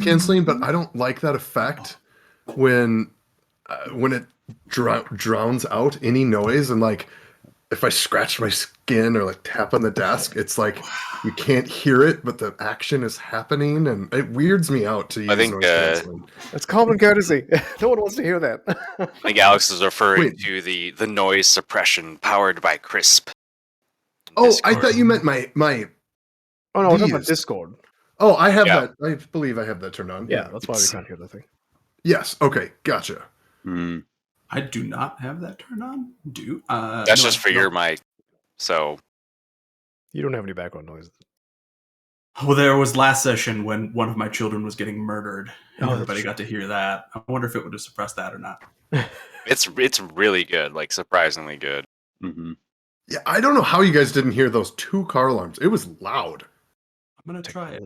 canceling, but I don't like that effect when it drowns out any noise, and like if I scratch my skin or like tap on the desk, it's like you can't hear it, but the action is happening, and it weirds me out to I use think noise canceling. That's common courtesy. No one wants to hear that. I think Alex is referring Wait. to the noise suppression powered by Crisp. Oh, Discord. I thought you meant my. Oh no, we're talking about these. Discord. Oh, I have Yeah. that. I believe I have that turned on. Yeah, that's why we can't hear the thing. Yes. Okay. Gotcha. I do not have that turned on. That's just for your mic. So You don't have any background noise. Well, there was last session when one of my children was getting murdered, and Oh, everybody that's got to hear that. I wonder if it would have suppressed that or not. it's really good, like surprisingly good. Mm-hmm. Yeah, I don't know how you guys didn't hear those 2 car alarms. It was loud. I'm gonna try it.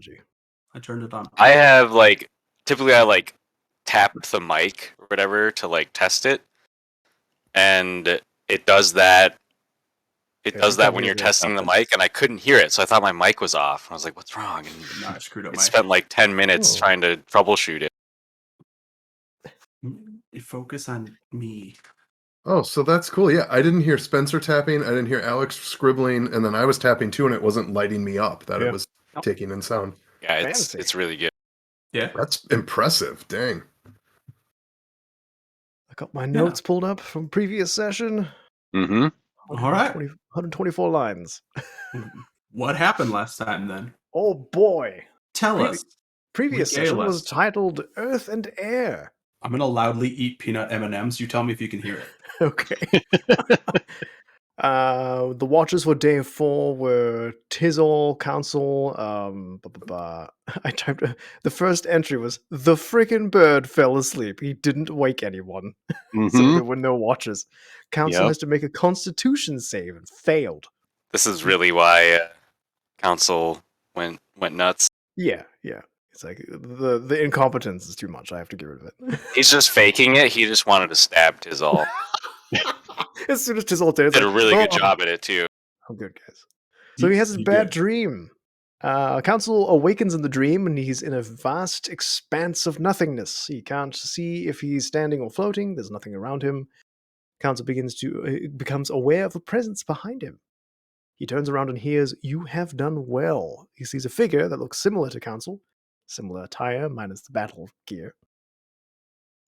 I turned it on. I have like typically I tap the mic or whatever to like test it, and it does that. It does that when you're testing the mic, and I couldn't hear it, so I thought my mic was off. I was like, "What's wrong?" And No, I screwed up I spent like 10 minutes trying to troubleshoot it. Focus on me. Oh, so that's cool. Yeah, I didn't hear Spencer tapping. I didn't hear Alex scribbling, and then I was tapping too, and it wasn't lighting me up that it was taking in sound. Yeah, it's really good. Yeah, that's impressive. Dang. I got my notes pulled up from previous session. Mm-hmm. All right. 124 lines. What happened last time then? Oh boy. Tell us. Previous session was titled Earth and Air. I'm going to loudly eat peanut M&Ms. You tell me if you can hear it. Okay. The watches for day 4 were Tizzle, Council, I typed the first entry was the freaking bird fell asleep. He didn't wake anyone. So there were no watches. Council has to make a constitution save and failed. This is really why Council went nuts. Yeah. It's like the incompetence is too much. I have to get rid of it. He's just faking it. He just wanted to stab Tizzle. As soon as Tizzle did a really good job at it too. Oh, good guys. So he has his bad dream. Council awakens in the dream, and he's in a vast expanse of nothingness. He can't see if he's standing or floating. There's nothing around him. Council becomes aware of a presence behind him. He turns around and hears, "You have done well." He sees a figure that looks similar to Council. Similar attire, minus the battle gear.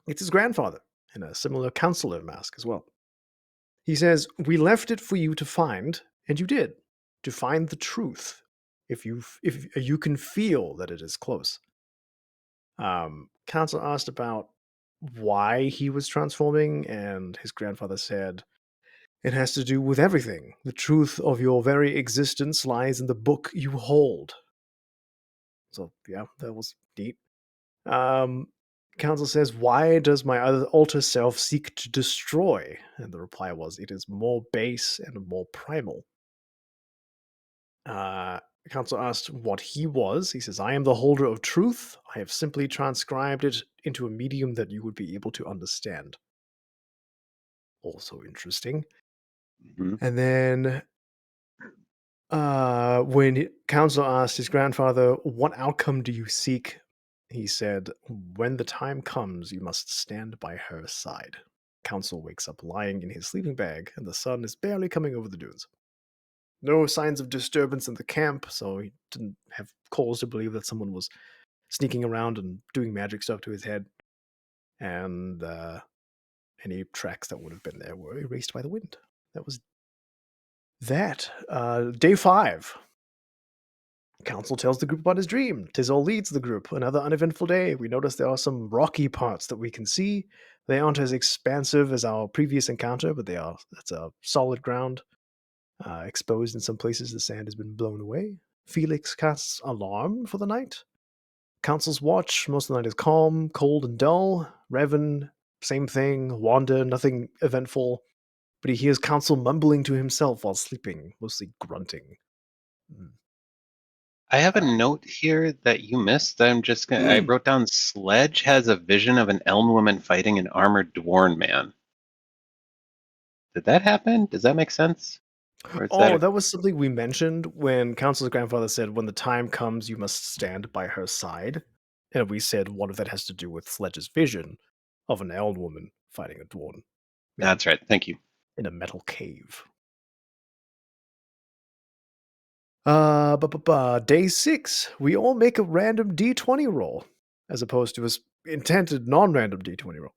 It's his grandfather, in a similar counselor mask as well. He says, "We left it for you to find, and you did. To find the truth. If you can feel that it is close." Council asked about why he was transforming, and his grandfather said, "It has to do with everything. The truth of your very existence lies in the book you hold." So, yeah, that was neat. Council says, "Why does my other alter self seek to destroy?" And the reply was, "It is more base and more primal." Council asked what he was. He says, "I am the holder of truth. I have simply transcribed it into a medium that you would be able to understand." Also interesting. Mm-hmm. And then when Council asked his grandfather, "What outcome do you seek?" he said, "When the time comes, you must stand by her side." Council wakes up lying in his sleeping bag, and the sun is barely coming over the dunes. No signs of disturbance in the camp, so he didn't have cause to believe that someone was sneaking around and doing magic stuff to his head. And any tracks that would have been there were erased by the wind. That was that. Day 5. Council tells the group about his dream. Tizzle leads the group. Another uneventful day. We notice there are some rocky parts that we can see. They aren't as expansive as our previous encounter, but that's a solid ground. Exposed in some places, the sand has been blown away. Felix casts alarm for the night. Council's watch. Most of the night is calm, cold, and dull. Revan, same thing. Wanda, nothing eventful. But he hears Council mumbling to himself while sleeping, mostly grunting. I have a note here that you missed. I wrote down Sledge has a vision of an elm woman fighting an armored Dwarven man. Did that happen? Does that make sense? That was something we mentioned when Council's grandfather said, "When the time comes, you must stand by her side." And we said one of that has to do with Sledge's vision of an elf woman fighting a dwarf That's right. Thank you. in a metal cave. Day 6, we all make a random D20 roll, as opposed to a intended non-random D20 roll.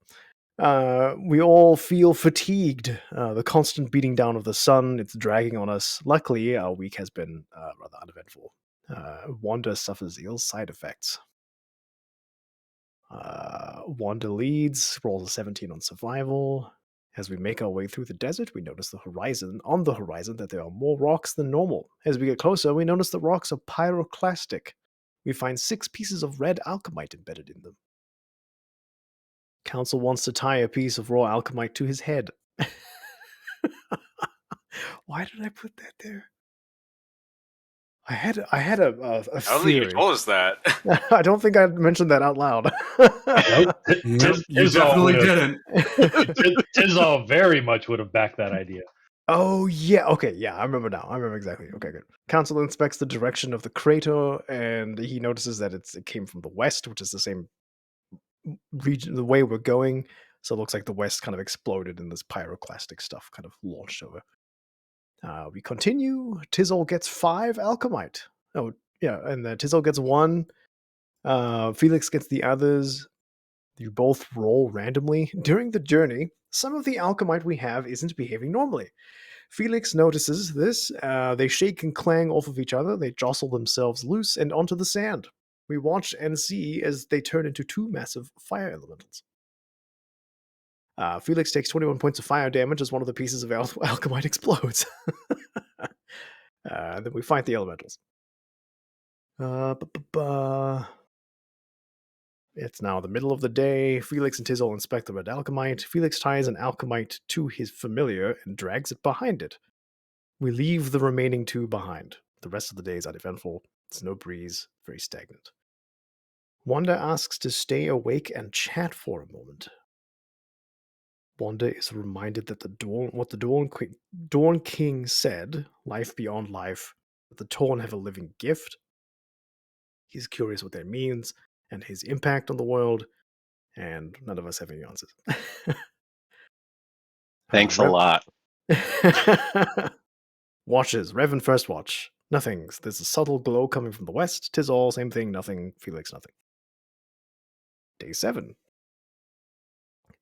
We all feel fatigued. The constant beating down of the sun, it's dragging on us. Luckily, our week has been rather uneventful. Wanda suffers ill side effects. Wanda leads, rolls a 17 on survival. As we make our way through the desert, we notice on the horizon that there are more rocks than normal. As we get closer, we notice the rocks are pyroclastic. We find 6 pieces of red alchemite embedded in them. Council wants to tie a piece of raw alchemite to his head. Why did I put that there? I had a I don't think you theory. told us that. I don't think I mentioned that out loud. Nope. Nope, you definitely didn't. Tizal very much would have backed that idea. Oh, yeah. Okay, yeah, I remember now. I remember exactly. Okay, good. Council inspects the direction of the crater, and he notices that it came from the west, which is the same region, the way we're going. So it looks like the west kind of exploded and this pyroclastic stuff kind of launched over. We continue. Tizol gets 5 alchemite. Oh, yeah, and Tizol gets 1. Felix gets the others. You both roll randomly. During the journey, some of the alchemite we have isn't behaving normally. Felix notices this. They shake and clang off of each other. They jostle themselves loose and onto the sand. We watch and see as they turn into 2 massive fire elementals. Felix takes 21 points of fire damage as one of the pieces of alchemite explodes. Then we fight the elementals. It's now the middle of the day. Felix and Tizol inspect the red alchemite. Felix ties an alchemite to his familiar and drags it behind it. We leave the remaining 2 behind. The rest of the day is uneventful. It's no breeze, very stagnant. Wanda asks to stay awake and chat for a moment. Wanda is reminded that what the Dawn King said, life beyond life, that the Torn have a living gift. He's curious what that means and his impact on the world, and none of us have any answers. Thanks a lot. Watches. Revan first watch. Nothing. There's a subtle glow coming from the west. Tizol, same thing. Nothing. Felix, nothing. Day 7.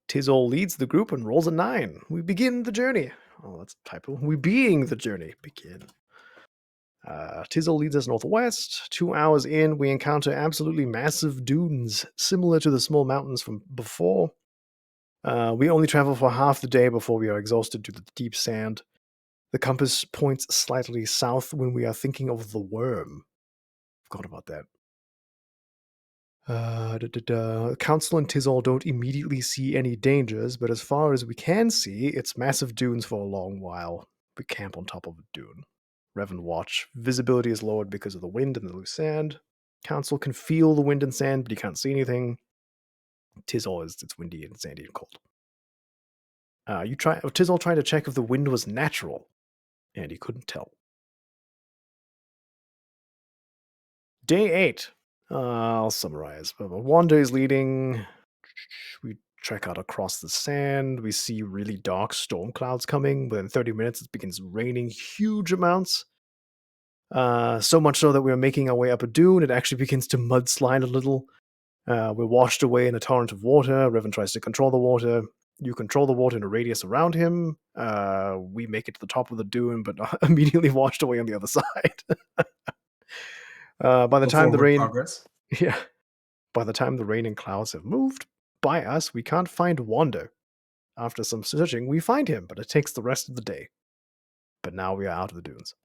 Tizol leads the group and rolls a 9. We begin the journey. Oh, that's a typo. We being the journey. Begin. Tizol leads us northwest. 2 hours in, we encounter absolutely massive dunes, similar to the small mountains from before. We only travel for half the day before we are exhausted due to the deep sand. The compass points slightly south when we are thinking of the worm. Forgot about that. Council and Tizol don't immediately see any dangers, but as far as we can see, it's massive dunes for a long while. We camp on top of a dune. Revan watch. Visibility is lowered because of the wind and the loose sand. Council can feel the wind and sand, but he can't see anything. Tizol it's windy and sandy and cold. Tizol tried to check if the wind was natural, and he couldn't tell. Day 8. I'll summarize. Wanda is leading. We trek out across the sand. We see really dark storm clouds coming. Within 30 minutes, it begins raining huge amounts. So much so that we are making our way up a dune. It actually begins to mudslide a little. We're washed away in a torrent of water. Revan tries to control the water. You control the water in a radius around him. We make it to the top of the dune, but immediately washed away on the other side. By the time the rain, by the time the rain and clouds have moved by us, we can't find Wanda. After some searching, we find him, but it takes the rest of the day. But now we are out of the dunes.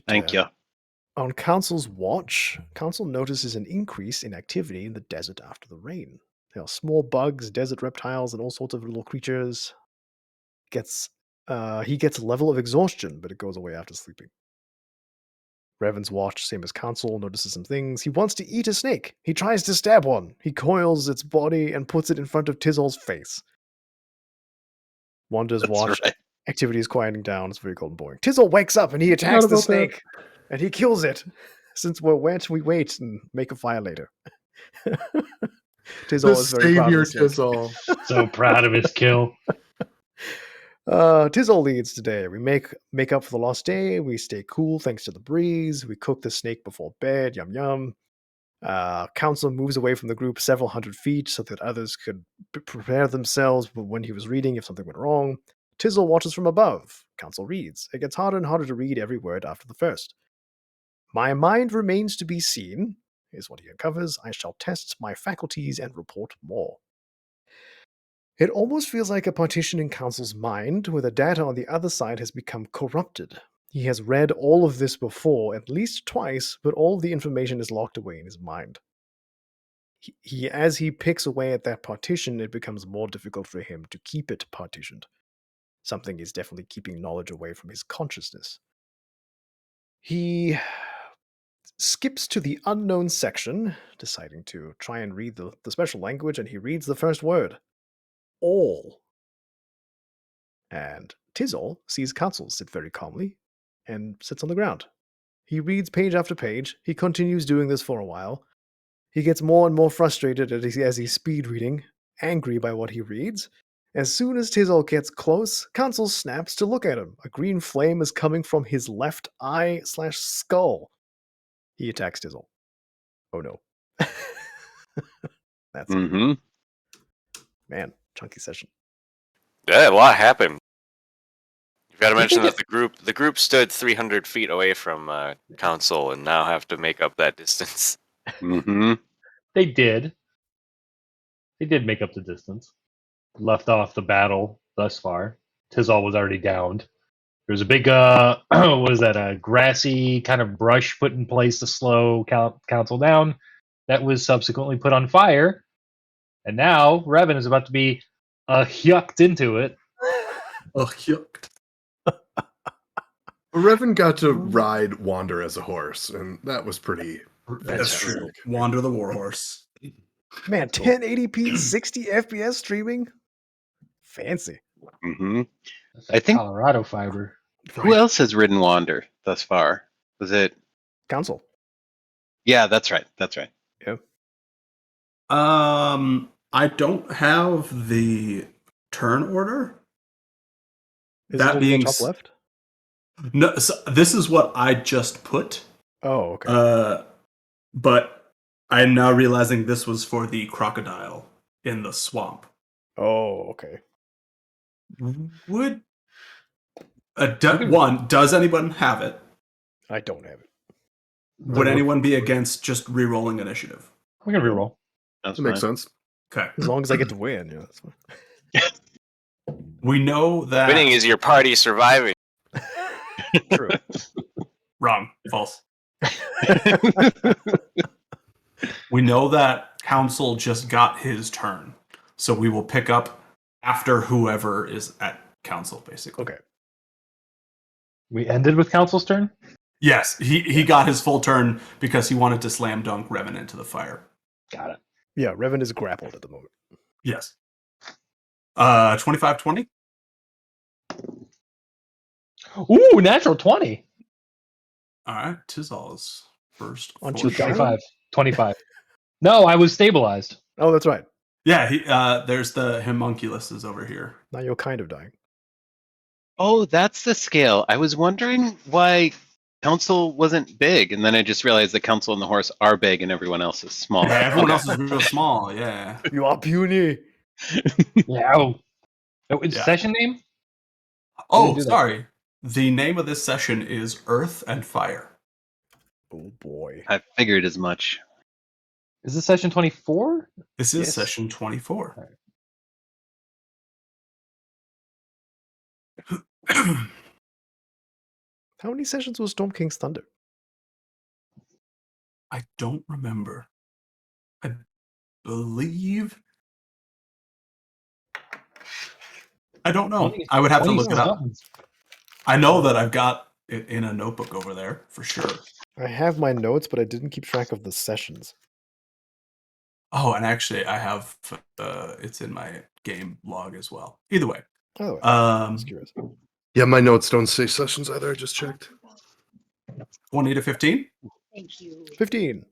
Thank you. On Council's watch, Council notices an increase in activity in the desert after the rain. There are small bugs, desert reptiles, and all sorts of little creatures. He gets a level of exhaustion, but it goes away after sleeping. Revan's watch, same as Council, notices some things. He wants to eat a snake. He tries to stab one. He coils its body and puts it in front of Tizol's face. Wanda's watch. Right. Activity is quieting down. It's very cold and boring. Tizol wakes up and he attacks the snake. And he kills it. Since we're wet, we wait and make a fire later. Tizol The is very proud savior of his snake. Tizol. So proud of his kill. Tizol leads today. We make up for the lost day. We stay cool thanks to the breeze. We cook the snake before bed. Yum yum. Council moves away from the group several hundred feet so that others could prepare themselves when he was reading if something went wrong. Tizol watches from above. Council reads. It gets harder and harder to read every word after the first. My mind remains to be seen, is what he uncovers. I shall test my faculties and report more. It almost feels like a partition in Council's mind, where the data on the other side has become corrupted. He has read all of this before, at least twice, but all of the information is locked away in his mind. As he picks away at that partition, it becomes more difficult for him to keep it partitioned. Something is definitely keeping knowledge away from his consciousness. He skips to the unknown section, deciding to try and read the special language, and he reads the first word. All. And Tizol sees Council sit very calmly and sits on the ground. He reads page after page. He continues doing this for a while. He gets more and more frustrated as he's speed reading, angry by what he reads. As soon as Tizol gets close, Council snaps to look at him. A green flame is coming from his left eye/skull. He attacks Tizol. Oh no. That's Mm-hmm. man, chunky session. Yeah, a lot happened. You've got to Do you mention think that the group stood 300 feet away from council and now have to make up that distance. Mm-hmm. They did. They did make up the distance. Left off the battle thus far. Tizol was already downed. There was a big, what was that, a grassy kind of brush put in place to slow council down. That was subsequently put on fire. And now Revan is about to be yucked into it. Oh, yuck. Revan got to ride Wander as a horse, and that was pretty. That's true. Fantastic. Wander the Warhorse. Man, 1080p, 60 FPS streaming? Fancy. Mm-hmm. That's I think- Colorado fiber. Who else has ridden Wander thus far? Was it? Council. Yeah, that's right. That's right. I don't have the turn order. Is That it in being the top s- left? No, so this is what I just put. Oh, okay. But I am now realizing this was for the crocodile in the swamp. Oh, okay. Would does anyone have it? I don't have it. Would anyone be against just re-rolling initiative? We're going to reroll. That's That makes fine. sense. Okay. As long as I get to win, yeah, that's fine. We know that Winning is your party surviving. True. wrong, false. We know that Council just got his turn, so we will pick up after whoever is at Council, basically. Okay. We ended with Council's turn? Yes, he got his full turn because he wanted to slam dunk Revan into the fire. Got it. Yeah, Revan is grappled at the moment. Yes. 25-20? Ooh, natural 20. All right, Tizal's first. Aren't full you turn. 25. 25. No, I was stabilized. Oh, that's right. Yeah, there's the homunculus is over here. Now you're kind of dying. Oh, that's the scale. I was wondering why Council wasn't big, and then I just realized the Council and the horse are big, and everyone else is small. Yeah, everyone Okay. else is real small. Yeah. You are puny. Yeah. Oh, it's Yeah. session name? Oh, do that. sorry. The name of this session is Earth and Fire. Oh boy. I figured as much. Is this session 24? This is Yes. session 24. How many sessions was Storm King's Thunder? I don't remember. I believe. I don't know. I would have to look it up. I know that I've got it in a notebook over there for sure. I have my notes, but I didn't keep track of the sessions. Oh, and actually, I have it's in my game log as well. Either way, Oh, I was curious. Yeah, my notes don't say sessions either. I just checked. 20 to 15. Thank you. 15.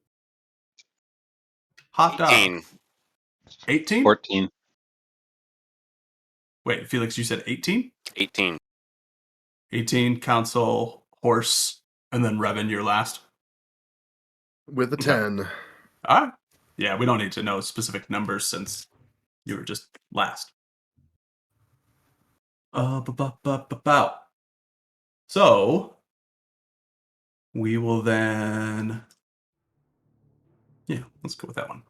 Hot dog. 18. 18? 14. Wait, Felix, you said 18? 18. 18, Council, Horse, and then Revan, your last. With a Okay. 10. All right. Yeah, we don't need to know specific numbers since you were just last. So, we will then... Yeah, let's go with that one.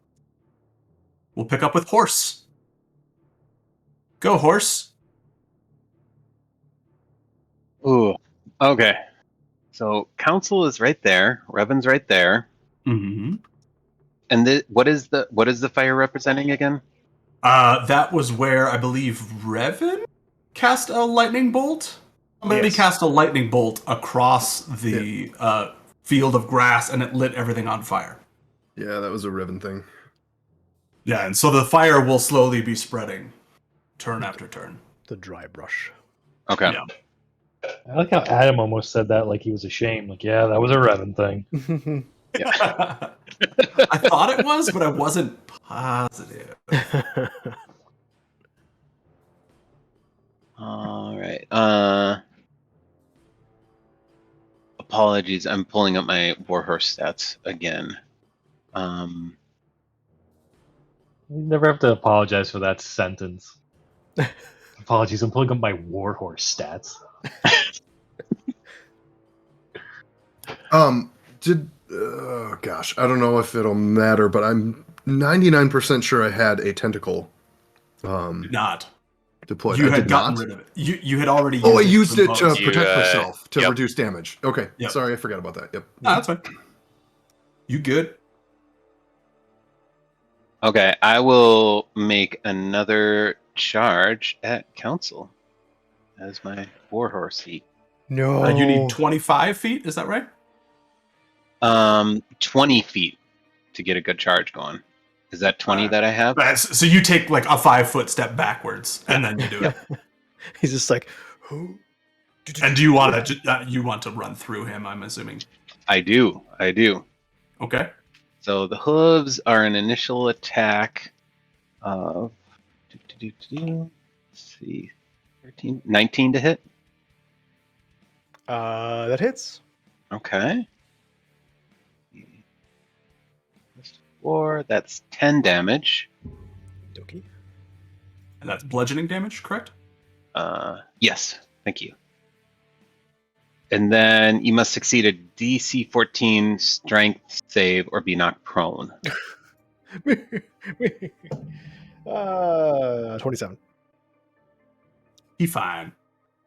We'll pick up with Horse. Go, Horse. Ooh. Okay. So Council is right there. Revan's right there. Mm-hmm. And what is the fire representing again? That was where I believe Revan cast a lightning bolt. Maybe Yes. cast a lightning bolt across the field of grass, and it lit everything on fire. Yeah, that was a Riven thing. Yeah, and so the fire will slowly be spreading, turn after turn. The dry brush. Okay. Yeah. I like how Adam almost said that like he was ashamed. Like, yeah, that was a Revan thing. I thought it was, but I wasn't positive. All right. Apologies. I'm pulling up my Warhorse stats again. You never have to apologize for that sentence. Apologies, I'm pulling up my Warhorse stats. Gosh, I don't know if it'll matter, but I'm 99% sure I had a tentacle Not. deployed. You I had did gotten not. rid of it. You had already used Oh, I it used it to most. You, protect myself, to yep. reduce damage. Okay, Yep. sorry, I forgot about that. Yep. No, that's fine. You good? Okay, I will make another charge at Council as my Warhorse feat. No. You need 25 feet, is that right? 20 feet to get a good charge going. Is that 20 that I have? So you take like a 5-foot step backwards, and then you do it. He's just like, who? And do you want to run through him? I'm assuming. I do. Okay. So the hooves are an initial attack of let's see, 13, 19 to hit. That hits. Okay. Plus 4, that's 10 damage. Dokie. And that's bludgeoning damage, correct? Yes, thank you. And then you must succeed a DC 14 strength save or be knocked prone. 27. He fine.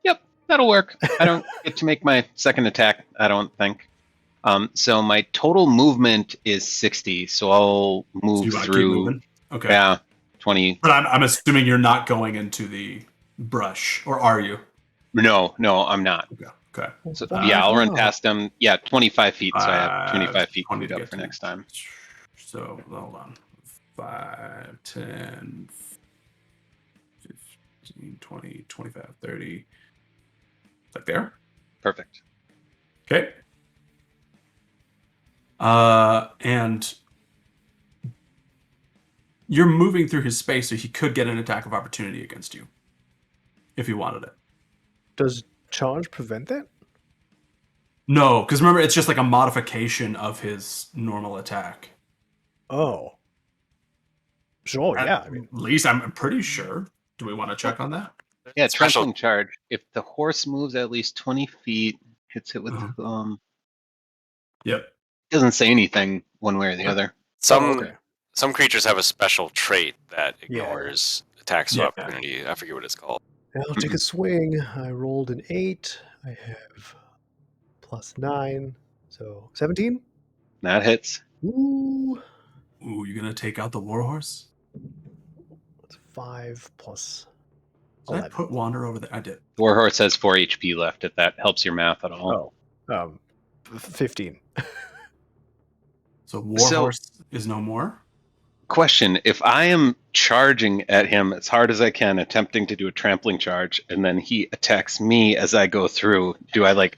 Yep, that'll work. I don't get to make my second attack, I don't think. So my total movement is 60, so I'll So move you want to keep through. moving? Okay. Yeah, 20. But I'm assuming you're not going into the brush, or are you? No, I'm not. Okay. So Wow. yeah, I'll run past them. Yeah, 25 feet, so I have 25 feet 20 to to go get for to. next time. So hold on. 5, 10, 15, 20, 25, 30. Like there? Perfect. Okay. And you're moving through his space, so he could get an attack of opportunity against you if he wanted it. Does charge prevent that? No, because remember, it's just like a modification of his normal attack. Oh. Sure, yeah. I mean, At least I'm pretty sure. Do we want to check on that? Yeah, Special- trampling charge. If the horse moves at least 20 feet, hits it with Yep. doesn't say anything one way or the other. Some okay. some creatures have a special trait that Yeah. ignores attacks Yeah. of opportunity. I forget what it's called. I'll take a swing. I rolled an 8. I have plus 9. So 17? That hits. Ooh. Ooh, you're gonna take out the warhorse? That's 5 plus Did I 11. put Wander over there? I did. Warhorse has 4 HP left, if that helps your math at all. Oh. 15. So warhorse is no more. Question, if I am charging at him as hard as I can, attempting to do a trampling charge, and then he attacks me as I go through, do I, like,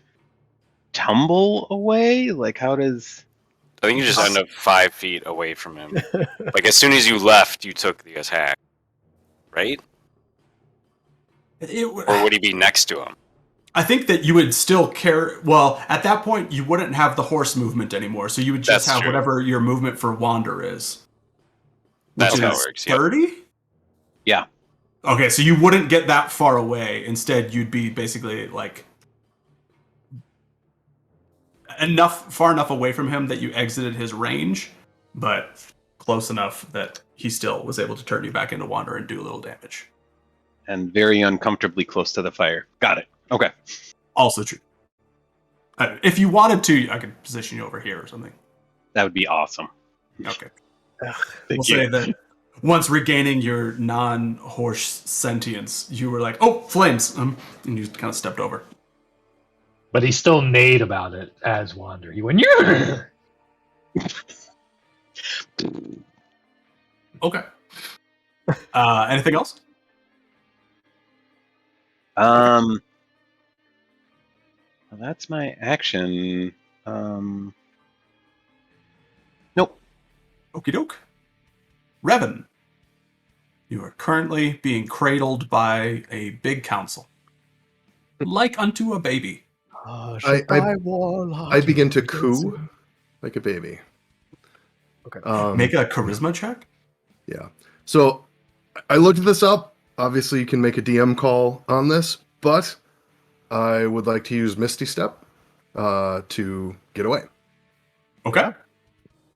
tumble away? Like, how does... I think you just end up 5 feet away from him. Like as soon as you left, you took the attack, right? Or would he be next to him? I think that you would still care. Well, at that point, you wouldn't have the horse movement anymore, so you would just That's have true. whatever your movement for Wander is. That's Which how it is works. Yep. 30? Yeah. Okay, so you wouldn't get that far away. Instead, you'd be basically like far enough away from him that you exited his range, but close enough that he still was able to turn you back into Wander and do a little damage. And very uncomfortably close to the fire. Got it. Okay. Also true. If you wanted to, I could position you over here or something. That would be awesome. Okay. Thank We'll you. say that once regaining your non-horse sentience, you were like, "Oh, flames!" And you kind of stepped over. But he still neighed about it as Wander. He went, yeah! Okay. Anything else? Well, that's my action. Nope. Okie doke. Revan, you are currently being cradled by a big council, like unto a baby. I begin to coo like a baby. Okay. Make a charisma check. Yeah. So I looked this up. Obviously, you can make a DM call on this, but I would like to use Misty Step to get away. Okay.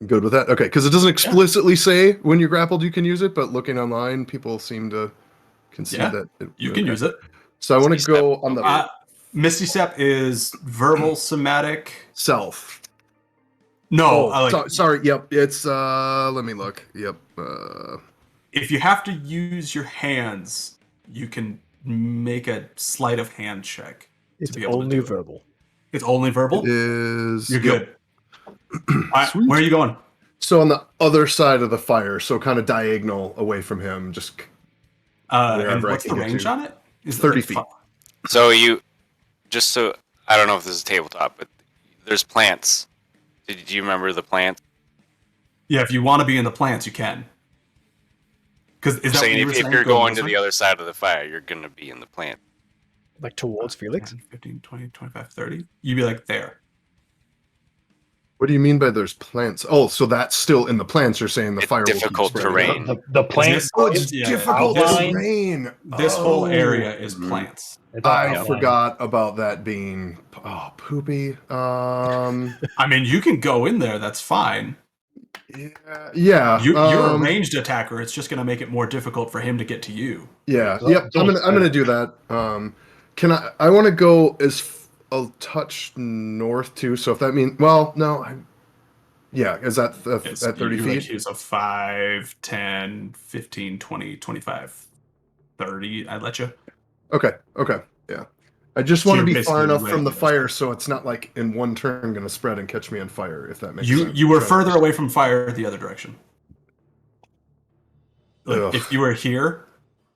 Good with that? Okay, because it doesn't explicitly say when you're grappled you can use it, but looking online, people seem to concede Yeah, that you can use it. So I want to go on the Misty Step is verbal, somatic. self. No, Sorry. Yep. It's let me look. Yep. If you have to use your hands, you can make a sleight of hand check. It's to be able to only do it. verbal. It's only verbal? It is. You're yep. good. Where are you going? So on the other side of the fire, so kind of diagonal away from him, just And wherever I what's the can get range to. on it? Is it 30 like feet. So I don't know if this is tabletop, but there's plants. Do you remember the plants? Yeah, if you want to be in the plants, you can. Because is that Saying what you were if saying? you're Go going this to way? the other side of the fire, you're going to be in the plant. Like towards Felix? 10, 15, 20, 25, 30. You'd be like there. What do you mean by there's plants? Oh, so that's still in the plants. You're saying the It's fire will keep difficult spreading terrain. out. The plant. This- Oh, it's yeah, difficult outline. terrain. This whole Oh. area is plants. It's all I outlined. forgot about that being poopy. I mean, you can go in there. That's fine. Yeah. You're a ranged attacker. It's just going to make it more difficult for him to get to you. Yeah. Don't- Yep. don't I'm gonna do that. Can I want to go a touch north too. So if that means, well, no. Yeah. Is that It's, at 30 you feet? Like use a 5, 10, 15, 20, 25, 30. I let you. Okay. Yeah. I just So want to you're be far basically enough from the right. fire so it's not like in one turn going to spread and catch me on fire. If that makes You sense. you were So- further away from fire the other direction. Like, Ugh. if you were here,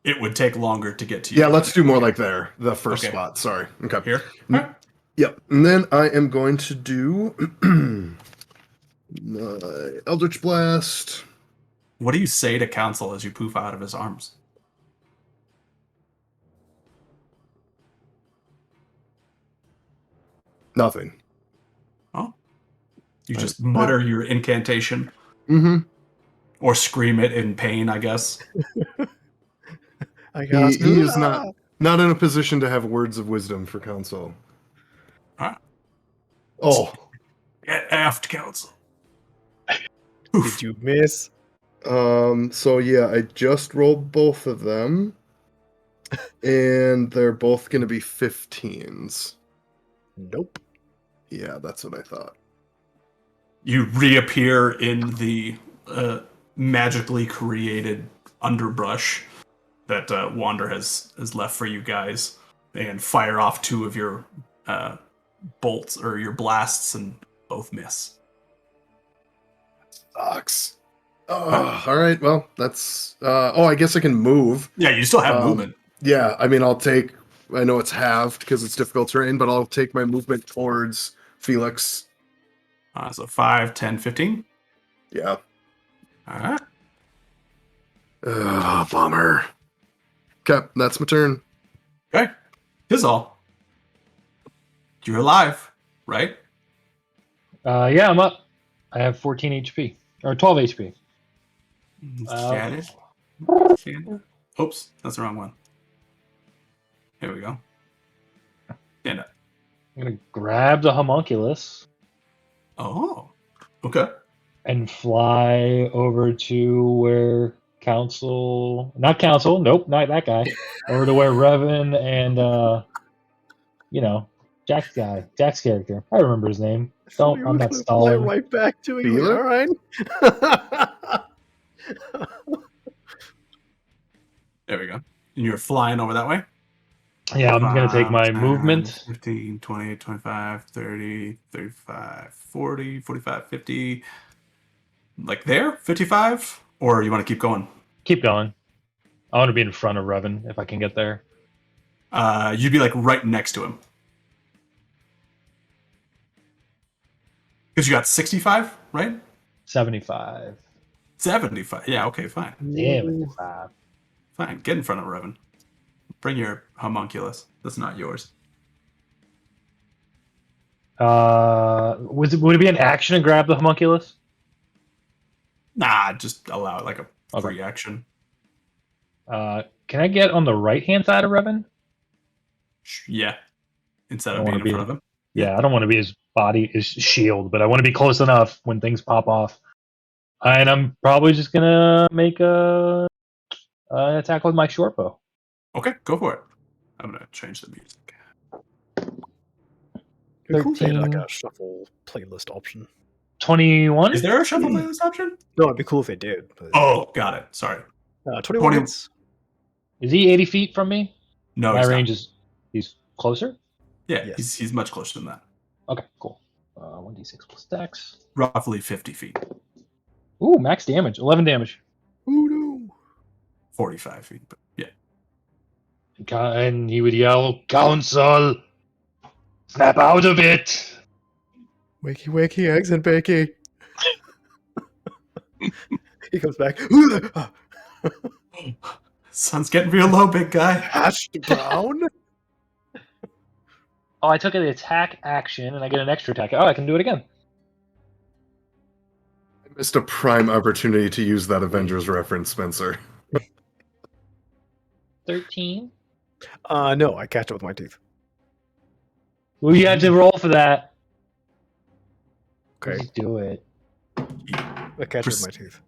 it would take longer to get to you. Yeah. Let's do more like there. The first Okay. spot. Sorry. Okay. Here. Yep. And then I am going to do Eldritch Blast. What do you say to council as you poof out of his arms? Nothing. Oh, you just mutter your incantation Mm-hmm. or scream it in pain, I guess. I He guess. is not in a position to have words of wisdom for council. Huh? Oh. Get aft, council. Did you miss? So yeah, I just rolled both of them. And they're both gonna be 15s. Nope. Yeah, that's what I thought. You reappear in the magically created underbrush that Wander has left for you guys, and fire off 2 of your bolts or your blasts, and both miss. Sucks. Oh, all right. Well, that's. I guess I can move. Yeah, you still have movement. Yeah, I mean, I'll take. I know it's halved because it's difficult terrain, but I'll take my movement towards Felix. So 5, 10, 15. Yeah. All right. Oh, bummer. Okay, that's my turn. Okay. Tizal. You're alive, right? Yeah, I'm up. I have 14 HP or 12 HP. Shannon. Shannon. Oops, that's the wrong one. Here we go. Stand up. I'm gonna grab the homunculus Oh. Okay. and fly over to where not council, nope, not that guy. Over to where Revan and Jack's character. I remember his name. So you I'm were not gonna fly stalling. right back to it. Feeler? All right. There we go. And you're flying over that way? Yeah, I'm gonna take 5, my 10, movement. 15, 20, 25, 30, 35, 40, 45, 50. Like there? 55? Or you want to keep going? Keep going. I want to be in front of Revan if I can get there. You'd be like right next to him. Because you got 65, right? 75. 75. Yeah, okay, fine. 75. Fine. Get in front of Revan. Bring your homunculus. That's not yours. Would it be an action to grab the homunculus? Nah, just allow it like a Okay. free action. Can I get on the right hand side of Revan? Yeah. Instead I of wanna being in be- front of him. Yeah, I don't want to be his shield, but I want to be close enough when things pop off. And I'm probably just gonna make an attack with my short bow. Okay, go for it. I'm going to change the music. It'd be cool if they had like 13. a shuffle playlist option. 21. Is there a shuffle playlist option? No, it'd be cool if they did. But, Oh, got it. Sorry. 21 20 hits. Is he 80 feet from me? No, My he's range not. he's closer. Yeah, Yes. he's much closer than that. Okay, cool. 1d6 plus dex. Roughly 50 feet. Ooh, max damage. 11 damage. Oh no. 45 feet. But yeah. And he would yell, "Council, snap out of it!" Wakey, wakey, eggs and bakey. He comes back. Sun's getting real low, big guy. Hashed brown? Oh, I took an attack action, and I get an extra attack. Oh, I can do it again. I missed a prime opportunity to use that Avengers reference, Spencer. 13. No, I catch it with my teeth. Well, you had to roll for that. Okay. Just do it. I catch it with my teeth.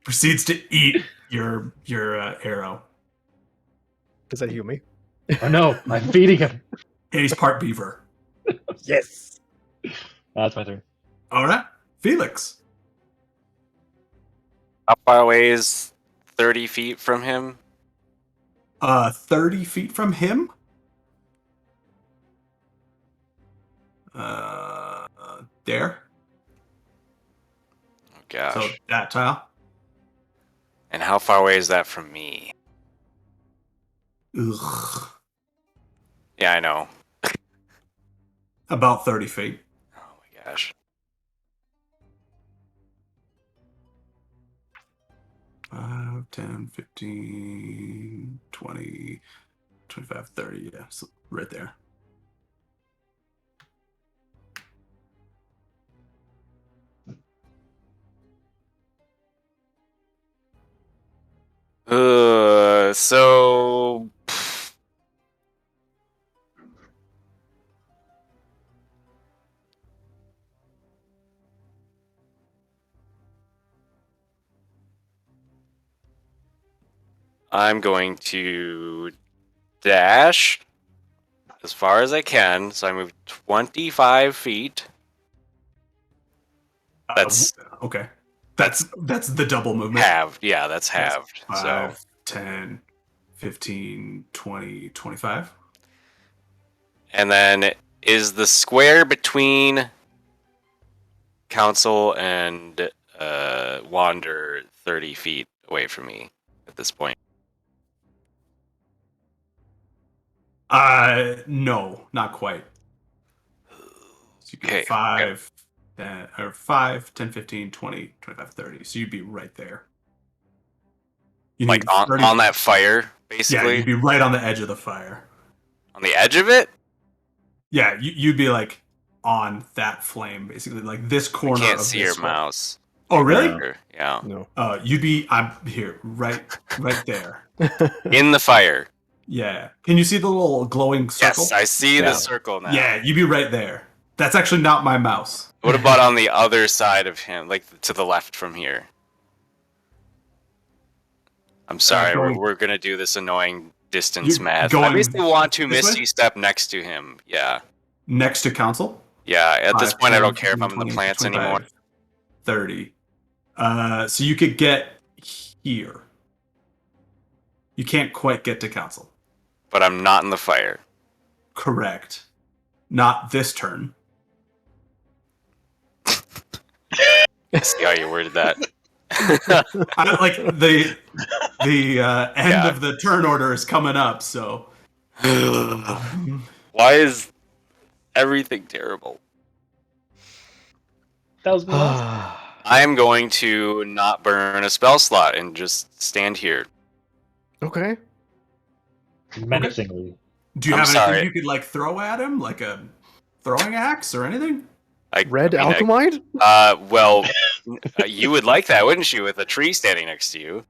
Proceeds to eat your arrow. Does that heal me? Oh no, I'm feeding him. And he's part beaver. Yes. That's my turn. All right. Felix. How far away is 30 feet from him? 30 feet from him. There. Oh, gosh. So that tile. And how far away is that from me? Ugh. Yeah, I know. About 30 feet. Oh my gosh. 5, 10, 15, 20, 25, 30. Yeah, so right there. So I'm going to dash as far as I can. So I move 25 feet. That's okay. That's the double movement. halved. Yeah, that's halved. 5, So 10, 15, 20, 25. and then is the square between Council and Wander 30 feet away from me at this point? No, not quite. So So you get 5, 10, 15, 20, 25, 30. So you'd be right there. You Like need on, 30 on that fire, Yeah, basically. you'd be right on the edge of the fire. On the edge of it? Yeah, you'd be like on that flame, basically, like this I corner. can't of see this your square. mouse. Oh, really? Yeah. No. You'd be. I'm here, right there. In the fire. Yeah. Can you see the little glowing circle? Yes, I see Yeah. the circle now. Yeah, you'd be right there. That's actually not my mouse. What about on the other side of him, like to the left from here? I'm sorry, going- we're gonna do this annoying distance You're math. I going basically want to this way? Misty step next to him. Yeah. Next to council? Yeah, at this 5, point I 10, don't care if 15, I'm in the 20, plants 25, anymore. 30. So you could get here. You can't quite get to council. But I'm not in the fire. Correct. Not this turn. I see how you worded that. Like the end Yeah. of the turn order is coming up, so Why is everything terrible? That was my last. I am going to not burn a spell slot and just stand here. Okay. Menacingly. do you I'm have sorry. anything you could like throw at him, like a throwing axe or anything? Red I mean, alchemide? Well, you would like that, wouldn't you, with a tree standing next to you?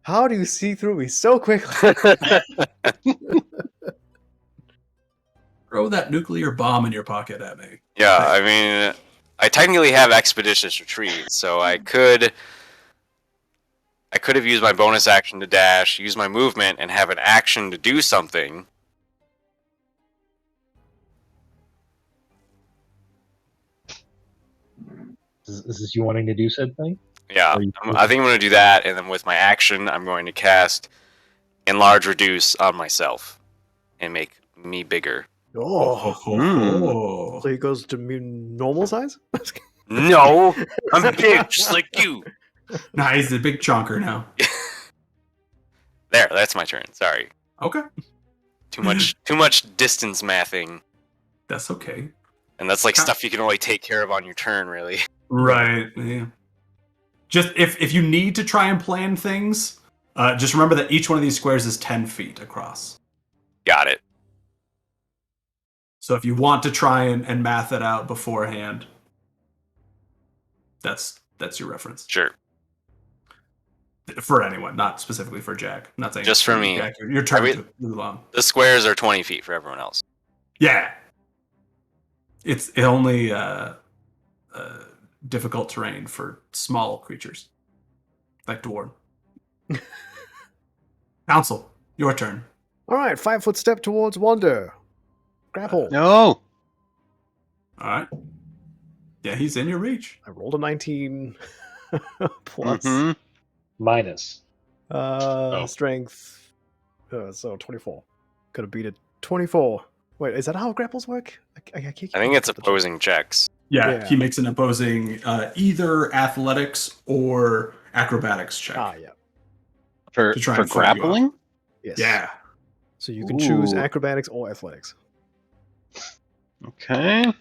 How do you see through me so quickly? Throw that nuclear bomb in your pocket at me. Yeah, I mean, I technically have expeditious retreat, so I could have used my bonus action to dash, use my movement, and have an action to do something. Is this you wanting to do said thing? Yeah, Or you- I think I'm going to do that, and then with my action, I'm going to cast Enlarge Reduce on myself and make me bigger. Oh, Oh. so he goes to normal size? No, I'm big, just like you. Nah, he's a big chonker now. There, that's my turn. Sorry, Okay. too much distance mathing, That's okay. and that's like stuff you can only take care of on your turn, really. Right. Yeah. Just if you need to try and plan things, just remember that each one of these squares is 10 feet across. Got it. So if you want to try and math it out beforehand, that's your reference. Sure. For anyone, not specifically for Jack. I'm not saying Just for me. Jack, your turn I mean- took really long. The squares are 20 feet for everyone else. Yeah. It's only difficult terrain for small creatures. Like Dwarf. Council, your turn. All right, 5-foot step towards Wander. Grapple. No. All right. Yeah, he's in your reach. I rolled a 19 plus Mhm. Minus. strength. So 24. Could have beat it. 24. Wait, is that how grapples work? I can't I think it's opposing checks. Yeah, Yeah. he makes an opposing either athletics or acrobatics check. Ah, yeah. For To try for and fight you off. grappling? Yes. Yeah. So you can choose Ooh. acrobatics or athletics. Okay.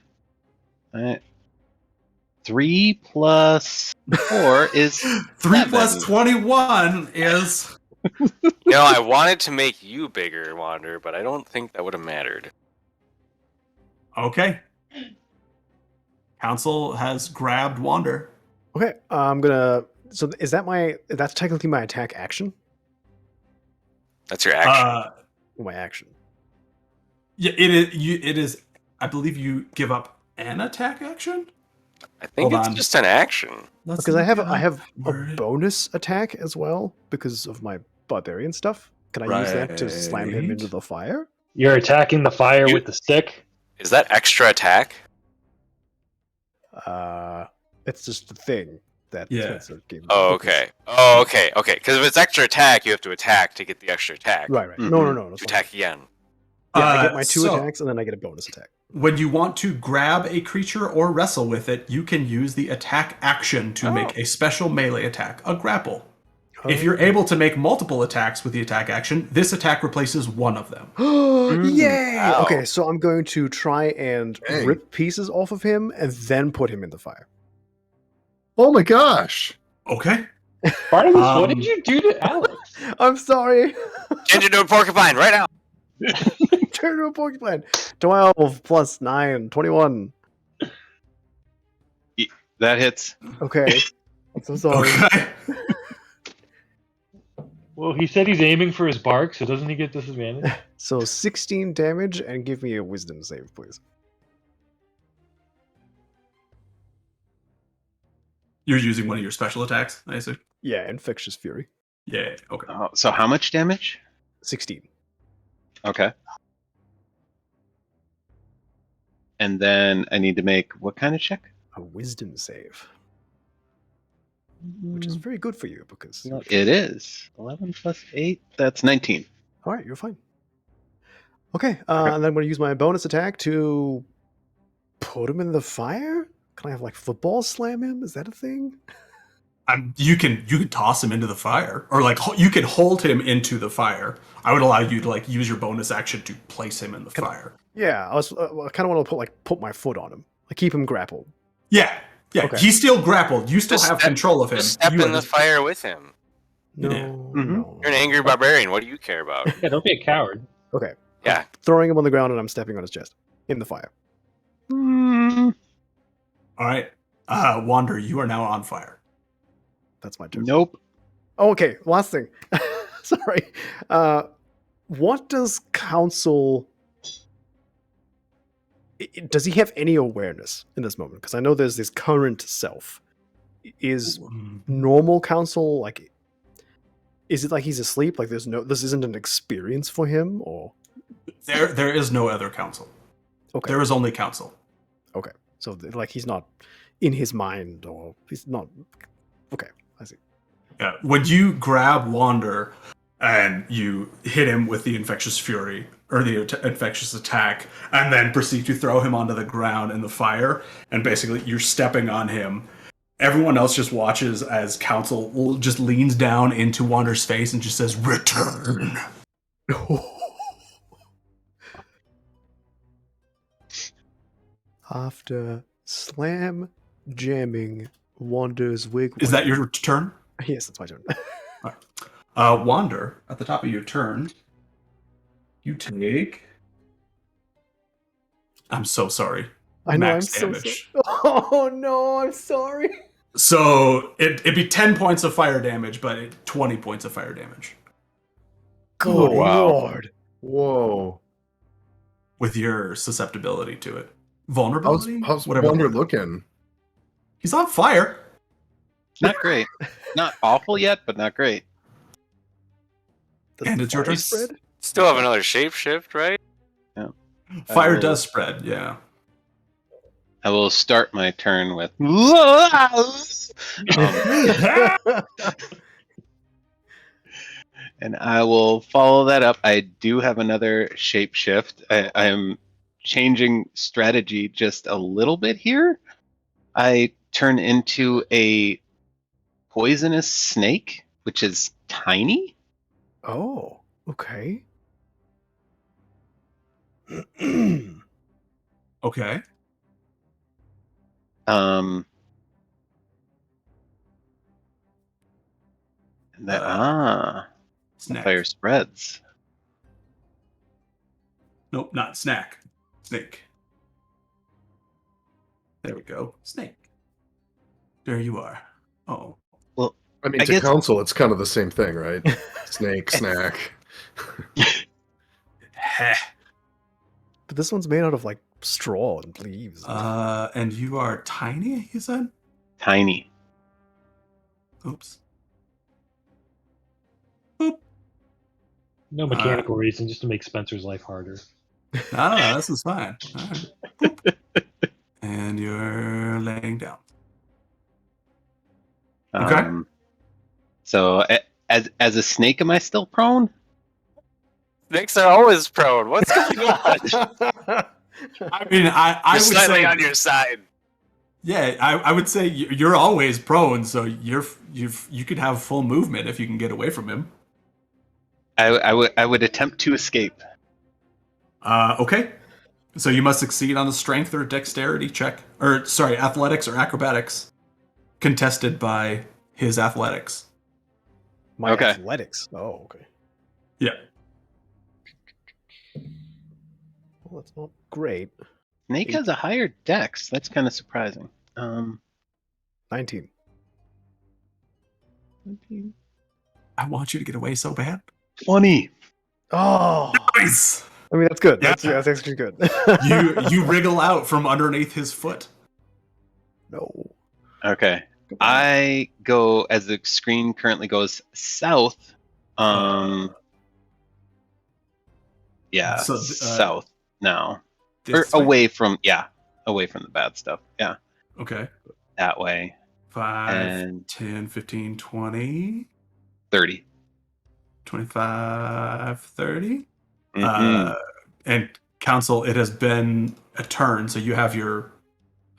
3 plus 4 is 3 plus 7. 21 is. I wanted to make you bigger, Wander, but I don't think that would have mattered. Okay. Council has grabbed Wander. Okay, I'm gonna. So is that my? That's technically my attack action. That's your action. My action. Yeah, it is. I believe you give up an attack action. I think hold it's on. just an action. Because I have a bonus attack as well because of my barbarian stuff. Can I use that to slam him Right. into the fire? You're attacking the fire You- with the stick. Is that extra attack? It's just a thing that Yeah. Spencer gave me. Oh, because- okay. Oh, okay. Okay. Because if it's extra attack, you have to attack to get the extra attack. Right. Mhm. No. To attack again. Yeah, I get my 2 so attacks and then I get a bonus attack. when you want to grab a creature or wrestle with it, you can use the attack action to make a special melee attack, a grapple. If you're able to make multiple attacks with the attack action, this attack replaces one of them. Yay! Wow. Okay, so I'm going to try and Dang. rip pieces off of him and then put him in the fire. Oh my gosh! Okay. Barnabas, what Um, did you do to Alex? I'm sorry. Change into a porcupine right now. Turn to a porcupine. 12 plus 9, 21. That hits. Okay. I'm so sorry. Okay. Well, he said he's aiming for his bark, so doesn't he get disadvantage? So 16 damage and give me a wisdom save, please. You're using one of your special attacks, I assume? Yeah, Infectious Fury. Yeah, okay. Oh, so how much damage? 16. Okay. And then I need to make what kind of check? A wisdom save. Which is very good for you because. It is 11 plus 8. That's 19. All right, you're fine. Okay, and then I'm going to use my bonus attack to put him in the fire. Can I have like football slam him? Is that a thing? You can toss him into the fire, or like you can hold him into the fire. I would allow you to like use your bonus action to place him in the fire. Yeah, I kind of want to put my foot on him, like keep him grappled. Yeah. Okay. He's still grappled. You still Just have step- control of him. Just step You in are the just- fire with him. No, Yeah. no. You're an angry barbarian. What do you care about? Yeah, don't be a coward. Okay. Yeah. I'm throwing him on the ground and I'm stepping on his chest in the fire. Mm, All right, Wander, you are now on fire. That's my turn. nope. Oh, okay, last thing. Sorry. What does Council? Does he have any awareness in this moment? Because I know there's this current self. Is normal Council like? Is it like he's asleep? Like this isn't an experience for him, or There is no other council. okay, There is only council. so like he's not in his mind, or he's not. Okay, I see. Yeah. When you grab Wander and you hit him with the infectious fury or the infectious attack, and then proceed to throw him onto the ground in the fire, and basically you're stepping on him. Everyone else just watches as Council just leans down into Wander's face and just says, "Return." After slam jamming Wander's wig. Is that your turn? Yes, that's my turn. Wander, at the top of your turn, you take. I'm so sorry. I know. Max I'm damage. so sorry. Oh no! I'm sorry. So it'd be 10 points of fire damage, but 20 points of fire damage Good wow. lord. Whoa! with your susceptibility to it. How's Vulnerability? Wonder looking? He's on fire. Not great. Not awful yet, but not great. Does And the it's your fire turn. spread? Still have another shapeshift, right? Fire will- does spread, yeah. I will start my turn with. And I will follow that up. I do have another shapeshift. I am changing strategy just a little bit here. I turn into a poisonous snake, which is tiny. Oh, okay. Okay. And that Snack. fire spreads. Nope, not snack. Snake. There we go. Snake. There you are. Oh. I mean, I to guess- council, it's kind of the same thing, right? Snake, snack. Heh. But this one's made out of like straw and leaves. And you are tiny, you said? Tiny. Oops. No mechanical reason, just to make Spencer's life harder. No, this is fine. All right. Boop. And you're laying down. Okay. So as a snake, am I still prone? Snakes are always prone. What's going on? I mean, I You're would slightly say on your side. Yeah, I would say you're always prone, so you could have full movement if you can get away from him. I would attempt to escape. Okay. So you must succeed on a strength or dexterity check, or sorry, athletics or acrobatics, contested by his athletics. My Okay. athletics. Oh, okay. Yeah. Well, that's not great. Snake has a higher dex. That's kind of surprising. 19. I want you to get away so bad. 20. Oh, Nice. I mean that's good. Yeah. That's actually good. You wriggle out from underneath his foot. No. Okay. I go as the screen currently goes south. Yeah, So, south now. Or This way? away from the bad stuff. Yeah, Okay. that way. 5, And 10, 15, 20, 30. 25, 30. Mhm. And Council, it has been a turn, so you have your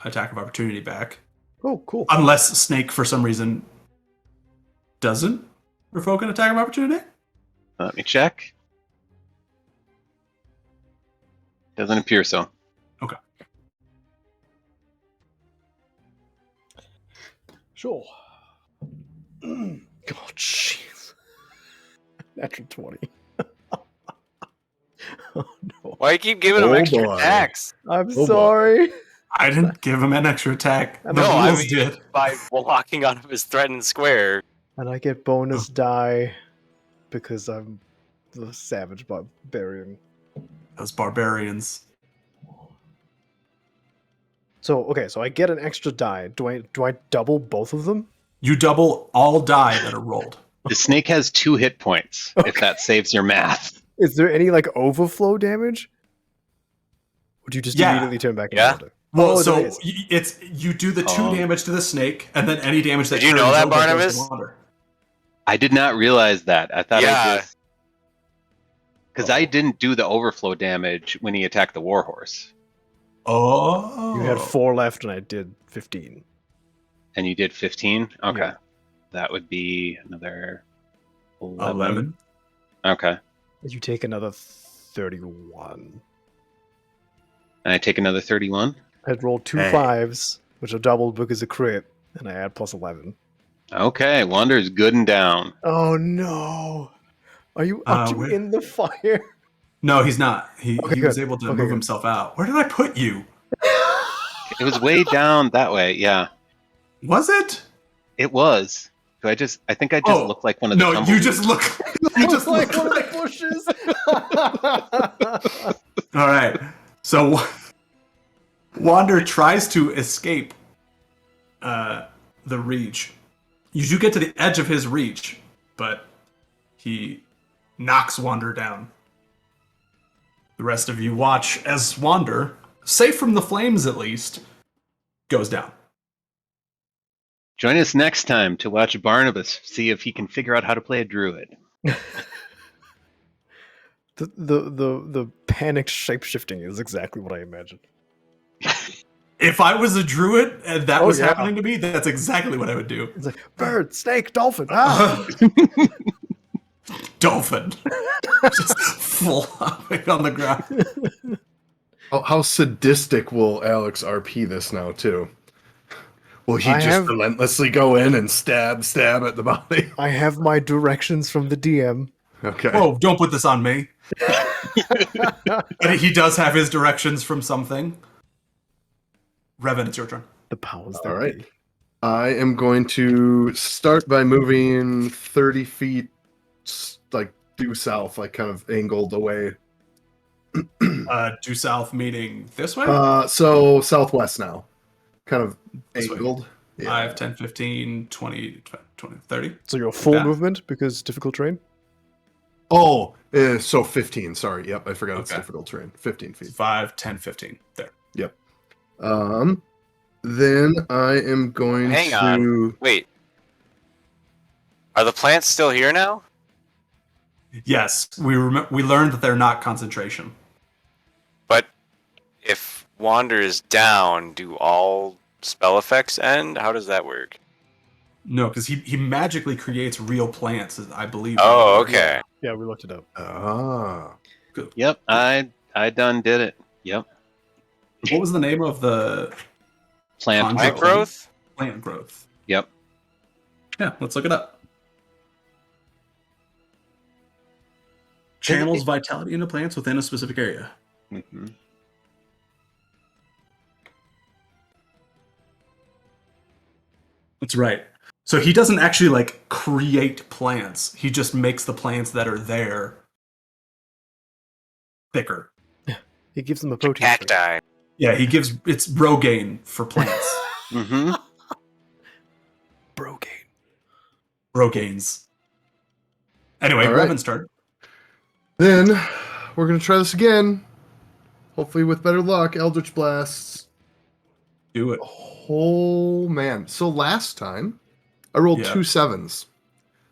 attack of opportunity back. Oh, cool. Unless Snake, for some reason, doesn't revoke an attack of opportunity? Let me check. Doesn't appear so. Okay. Sure. Oh, jeez. Natural 20. Oh, no. Why you keep giving him Oh, extra boy. attacks? I'm boy. sorry. I didn't give him an extra attack. The No, I rules mean- did. By walking out of his threatened square. And I get bonus die because I'm the savage barbarian. Those barbarians. So, okay, so I get an extra die. Do I double both of them? You double all die that are rolled. The snake has 2 hit points, if that saves your math. Is there any like overflow damage? Or do you just Yeah. immediately turn back Yeah. into water? Well, Oh, so there is. it's you do the 2 Oh. damage to the snake, and then any damage that Did you know carries that, over goes to Barnabas? Wander. I did not realize that. I thought Yeah. I just... Because I didn't do the overflow damage when he attacked the warhorse. Oh. You had 4 left and I did 15. And you did 15? Okay. Yeah. That would be another 11. 11. Okay. You take another 31. And I take another 31? I'd roll 2 Hey. 5s, which are doubled because of crit, and I add plus 11. Okay, Wander's good and down. Oh no! Are you where- in the fire? No, he's not. He Okay, was good. able to Okay, move good. himself out. Where did I put you? It was way down that way, yeah. Was it? It was. So I think I just Oh, looked like one of the No, you tumbleweeds. just look. You just like look one like. of the bushes. All right. So Wander tries to escape the reach. You do get to the edge of his reach, but he knocks Wander down. The rest of you watch as Wander, safe from the flames at least, goes down. Join us next time to watch Barnabas see if he can figure out how to play a druid. The panicked shapeshifting is exactly what I imagined. If I was a druid and that Oh, was yeah. happening to me, that's exactly what I would do. It's like bird, snake, dolphin. Ah! Dolphin. Just flopping on the ground. How sadistic will Alex RP this now, too? Will he I just have- relentlessly go in and stab at the body? I have my directions from the DM. Okay. Whoa, don't put this on me. But he does have his directions from something. Revan, it's your turn. The powers that All right. be. I am going to start by moving 30 feet, like due south, like kind of angled away. Due south meaning this way? So southwest now, kind of This way. angled. 5, 10, 15, 20, 20, 30. So you're full Yeah. movement because difficult terrain? Oh, so 15. Sorry. Yep, I forgot it's Okay. difficult terrain. 15 feet. 5, 10, 15. There. Then I am going Hang to. on. Wait. Are the plants still here now? Yes, we learned that they're not concentration. But if Wander is down, do all spell effects end? How does that work? No, because he magically creates real plants, I believe. Oh, okay. Yeah, we looked it up. Ah. Yep, I done did it. Yep. What was the name of the Plant Conjure Plant growth. growth? plant growth? Yep. Yeah, let's look it up. Channels vitality into plants within a specific area. hmm That's right. So he doesn't actually like create plants. He just makes the plants that are there thicker. He gives them a protein. source. Cacti. Yeah, he gives it's Rogaine for plants. hmm Brogaine. Rogaines. Anyway, All right. Revan started. Then we're gonna try this again. Hopefully with better luck. Eldritch Blasts. Do it. Oh man. So last time I rolled Yeah. 2 7s.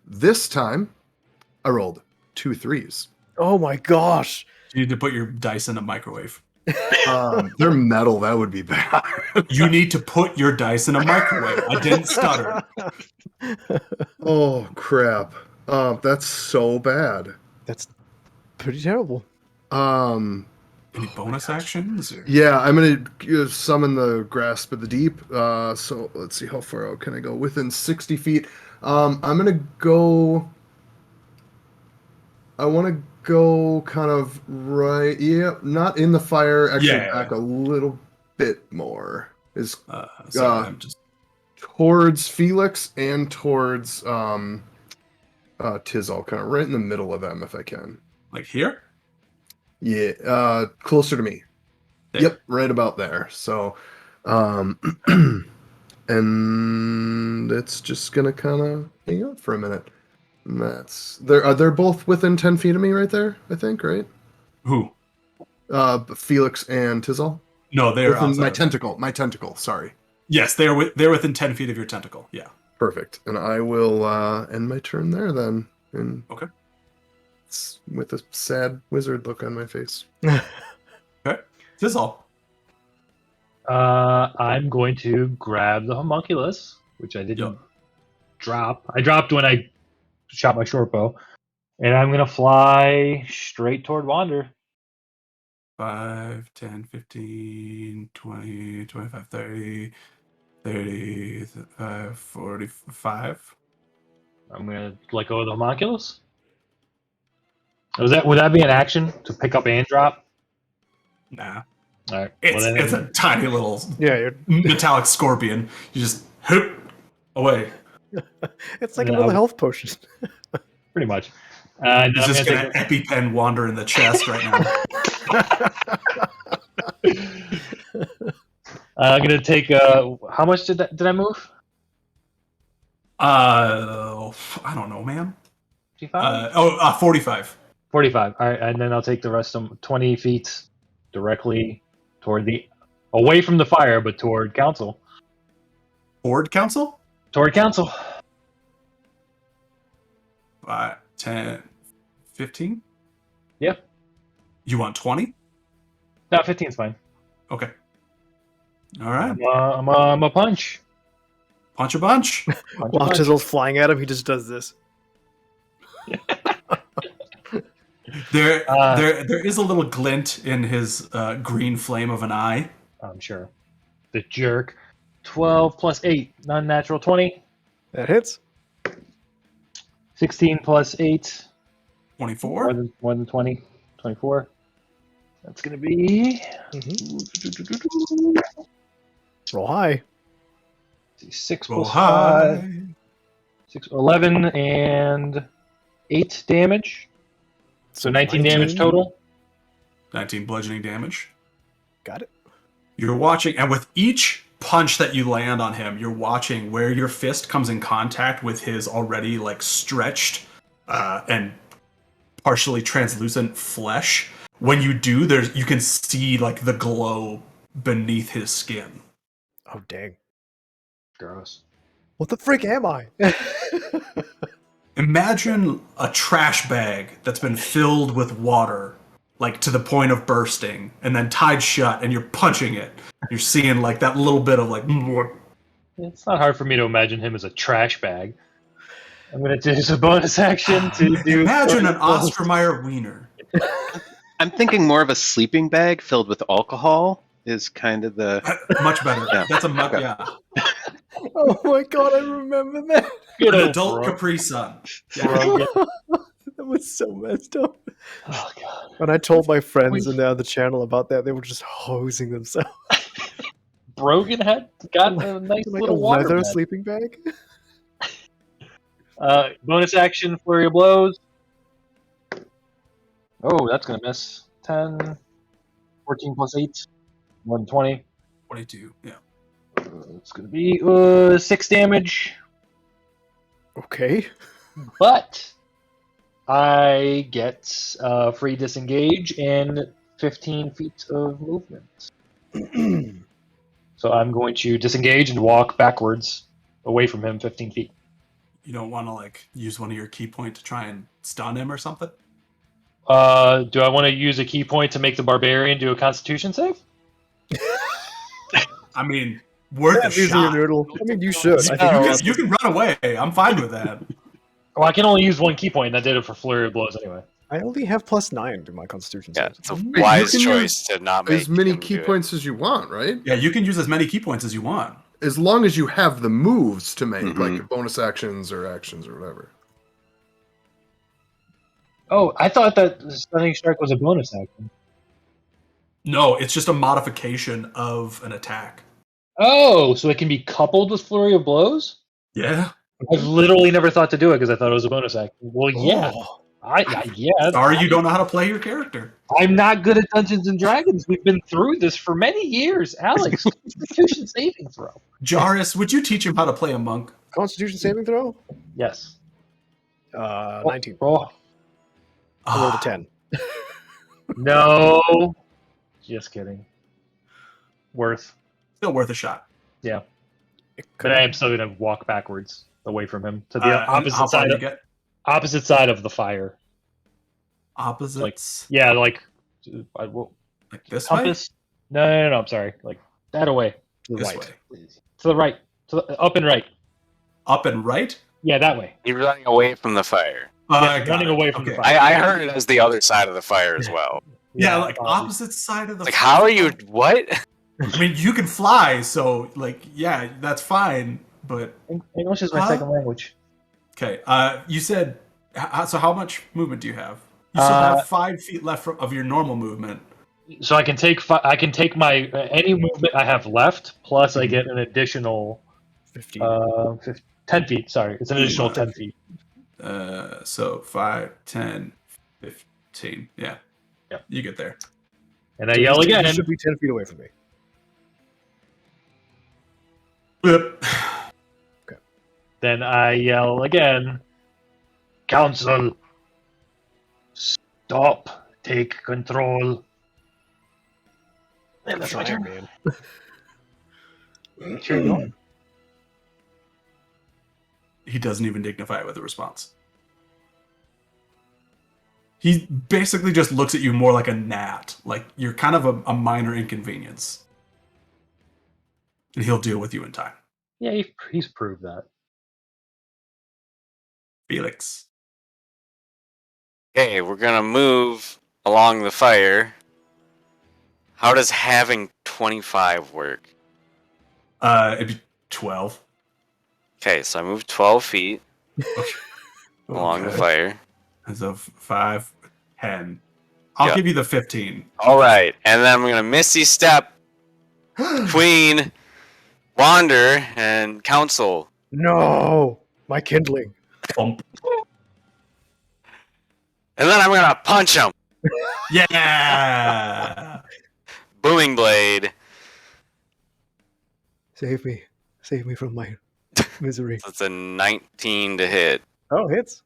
This time I rolled 2 3s. Oh my gosh. You need to put your dice in a microwave. They're metal. That would be bad. You need to put your dice in a microwave. I didn't stutter. Oh crap. That's so bad. That's pretty terrible. Any bonus actions? Or- Yeah, I'm gonna summon the Grasp of the Deep. So let's see, how far out can I go? Within 60 feet. I'm gonna go. I want to go kind of right. Yeah, not in the fire. Actually, Yeah. back a little bit more. Is sorry, I'm just towards Felix and towards Tizal, kind of right in the middle of them if I can. like here. Yeah, closer to me. There. Yep, right about there. So, and it's just gonna kind of hang out for a minute. And that's they're both within 10 feet of me right there. I think, right? Who? Felix and Tizal. No, they're Within outside. my tentacle. Sorry. Yes, they're within 10 feet of your tentacle. Yeah. Perfect. And I will end my turn there then. And Okay. with a sad wizard look on my face. Okay. This is all. I'm going to grab the homunculus, which I didn't drop. I dropped when I shot my short bow, and I'm going to fly straight toward Wander. 5, 10, 15, 20, 25, 30, 35, 45. I'm going to let go of the homunculus. Would that be an action to pick up and drop? Nah. All right. It's a tiny little Yeah, you're, metallic scorpion. You just hoop away. it's like Yeah, another health potion. pretty much. And He's then just I'm gonna EpiPen Wander in the chest right now. I'm gonna take. How much did I move? I don't know, man. 55? 45. 45. All right, and then I'll take the rest of 20 feet directly toward away from the fire, but toward council. Board council? Toward council. 5, 10, 15? Yeah. You want 20? No, 15's fine. Okay. All right. I'm a punch. Punch a bunch. Punch a While punch. Chisel's flying at him, he just does this. There is a little glint in his green flame of an eye. I'm sure. The jerk. 12 plus 8, non-natural 20. That hits. 16 plus 8, 24. more than 20. 24. That's gonna be Roll high. 6 Go plus high. 5. 6, 11 and 8 damage. So 19 damage total. 19 bludgeoning damage. Got it. You're watching, and with each punch that you land on him, you're watching where your fist comes in contact with his already like stretched and partially translucent flesh. When you do, you can see like the glow beneath his skin. Oh, dang. Gross. What the frick am I? Imagine a trash bag that's been filled with water, like to the point of bursting, and then tied shut, and you're punching it. You're seeing like that little bit of like. It's not hard for me to imagine him as a trash bag. I'm going to use a bonus action to do. Imagine an Oscar Mayer wiener. I'm thinking more of a sleeping bag filled with alcohol is kind of the. Much better. Yeah. That's a much Okay. yeah. Oh my god, I remember that. Good An old adult bro. Capri Sun. Yeah. Brogan. That was so messed up. Oh god. When I told my friends in the other channel about that, they were just hosing themselves. Brogan had got a nice Like a little water leather bed. sleeping bag. Bonus action, flurry of blows. Oh, that's gonna miss. 10, 14 plus 8, 120. 22. Yeah. It's gonna be 6 damage, Okay. but I get free disengage and 15 feet of movement. So I'm going to disengage and walk backwards away from him 15 feet. You don't want to like use one of your key point to try and stun him or something? Do I want to use a key point to make the barbarian do a Constitution save? I mean, worth a Using shot. your noodle. I mean, you should. I think You can run away. I'm fine with that. Well, I can only use one key point, and I did it for flurry of blows anyway. I only have +9 to my Constitution Yeah, saves. it's a you wise can choice to not make As many him key do it. points as you want, right? Yeah, you can use as many key points as you want. As long as you have the moves to make, Mhm. like bonus actions or whatever. Oh, I thought that Stunning Strike was a bonus action. No, it's just a modification of an attack. Oh, so it can be coupled with flurry of blows? Yeah. I've literally never thought to do it because I thought it was a bonus action. Well, yeah. Oh. Yeah. Sorry you don't know how to play your character. I'm not good at Dungeons and Dragons. We've been through this for many years. Alex, Constitution saving throw. Jairus, would you teach him how to play a monk? Constitution saving throw? Yes. 19. Oh, I rolled a 10. no. Just kidding. Worth. Still worth a shot. Yeah. It But I am still going to walk backwards away from him to the And how opposite far side. do you get? Opposite side of the fire. Opposites? Yeah, like I will Like this way? compass. No. I'm sorry. Like that away. To the This right. way. To the right. Up and right. Up and right? Yeah, that way. You're running away from the fire. I Yeah, got running it. away from the Okay. fire. I heard it as the other side of the fire as well. Yeah, like obviously. opposite side of the Like, how are you? What? I mean, you can fly, so like, yeah, that's fine. But English is my Huh? second language. okay, you said so. How much movement do you have? You still have 5 feet left of your normal movement. So I can take my any movement I have left, plus I get an additional 15. 10 feet. Sorry, it's an additional 10 feet. So 5, 10, 15. Yeah, Yep. you get there. And I yell again. You should be 10 feet away from me. Yep. Then I yell again. Council, stop. Take control. And that's my turn. Man. Sure you are. He doesn't even dignify it with a response. He basically just looks at you more like a gnat. Like you're kind of a minor inconvenience. And he'll deal with you in time. Yeah, he's proved that. Felix. Okay, we're gonna move along the fire. How does having 25 work? It'd be 12. Okay, so I moved 12 feet along the Okay. fire. As of 5, 10. I'll Yeah. give you the 15. All right, and then I'm gonna misty step between Wander and Council. No! My kindling. Bump. And then I'm gonna punch him. Yeah! Booming blade. Save me. Save me from my misery. That's a 19 to hit. Oh, hits.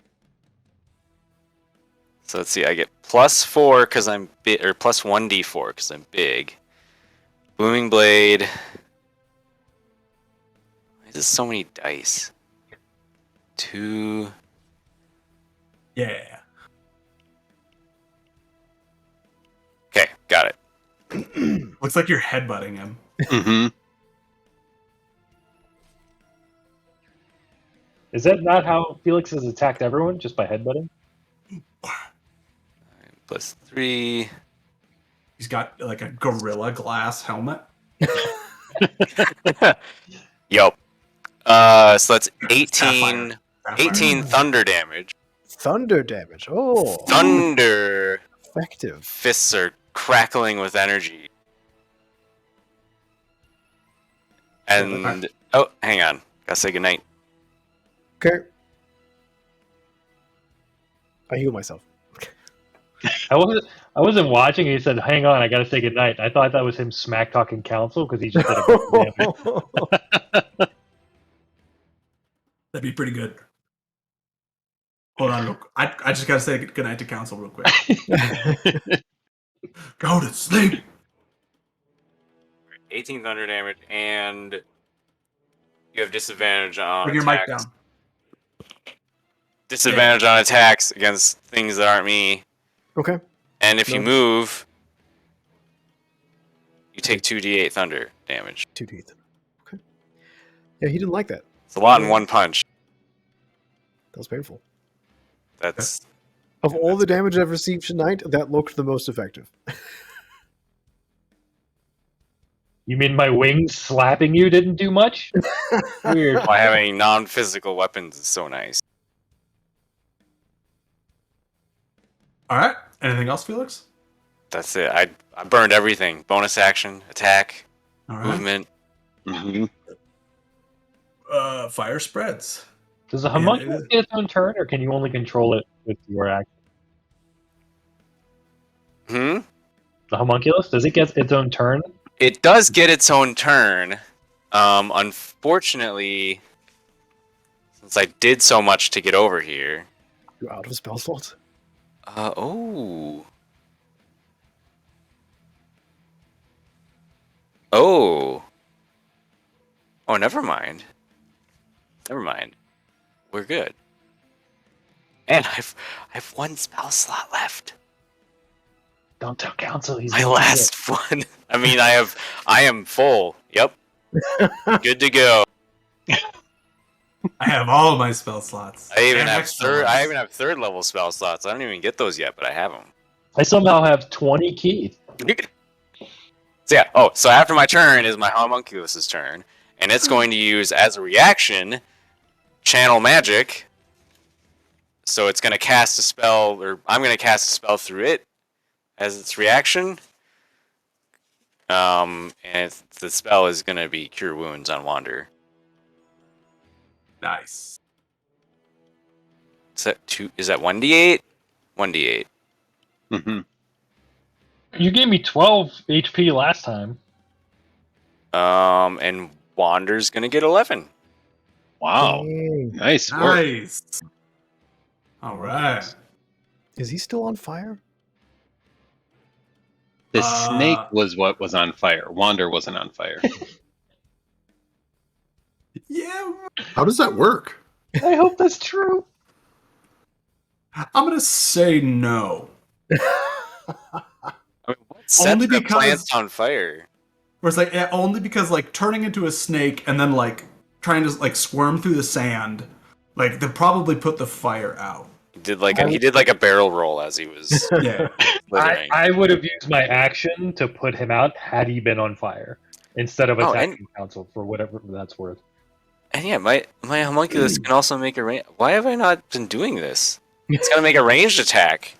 So let's see, I get +4 because I'm big, or plus 1d4 because I'm big. Booming blade. Why is this so many dice? 2. Yeah. Got it. Looks like you're headbutting him. Mm-hmm. Is that not how Felix has attacked everyone? Just by headbutting? +3. He's got like a gorilla glass helmet. Yup. So that's Sapphire. 18 thunder damage. Thunder damage. Oh, Thunder effective. fists are crackling with energy. And oh, hang on. Gotta say goodnight. Okay. I heal myself. I wasn't watching. He said, "Hang on, I gotta say goodnight." I thought that was him smack talking council because he just did a bunch of damage. That'd be pretty good. Hold on, real quick. I just gotta say goodnight to council real quick. Go to sleep. 18 thunder damage, and you have disadvantage on Bring your mic attacks. down. Disadvantage on attacks against things that aren't me. Okay. And if you No. move, you take 2d8 thunder damage. 2 teeth. Okay. Yeah, he didn't like that. It's a lot in one punch. That was painful. That's Of all the damage I've received tonight, that looked the most effective. You mean my wings slapping you didn't do much? Weird. why having non-physical weapons is so nice. All right. Anything else, Felix? That's it. I burned everything. Bonus action, attack, All right. movement. Mm-hmm. Fire spreads. Does the homunculus get its own turn, or can you only control it with your action? Hmm? The homunculus, does it get its own turn? It does get its own turn. Unfortunately, since I did so much to get over here. You're out of spell slots. Oh. Oh. Oh, never mind. Never mind. We're good. And I've one spell slot left. Don't tell council he's My gonna do last one. I mean, I am full. Yep. Good to go. I have all of my spell slots. I even And have extra third. I ones. even have third level spell slots. I don't even get those yet, but I have them. I somehow have 20 keys. So yeah. Oh, so after my turn is my homunculus's turn, and it's going to use as a reaction, channel magic. So it's going to cast a spell, or I'm going to cast a spell through it as its reaction. And the spell is going to be Cure Wounds on Wander. Nice. Is that 2? Is that 1d8? 1d8. Mm-hmm. You gave me 12 HP last time. And Wander's going to get 11. Wow. Dang. Nice work. Nice. All right. Is he still on fire? The snake was what was on fire. Wander wasn't on fire. Yeah. How does that work? I hope that's true. I'm gonna say no. I mean, what sets Only the because- plants on fire? Where it's like only because like turning into a snake and then like trying to like squirm through the sand, like they probably put the fire out. He did like a barrel roll as he was Yeah. slithering. I would have used my action to put him out had he been on fire instead of Oh, attacking council for whatever that's worth. And yeah, my homunculus can also make a range. Why have I not been doing this? It's gonna make a ranged attack.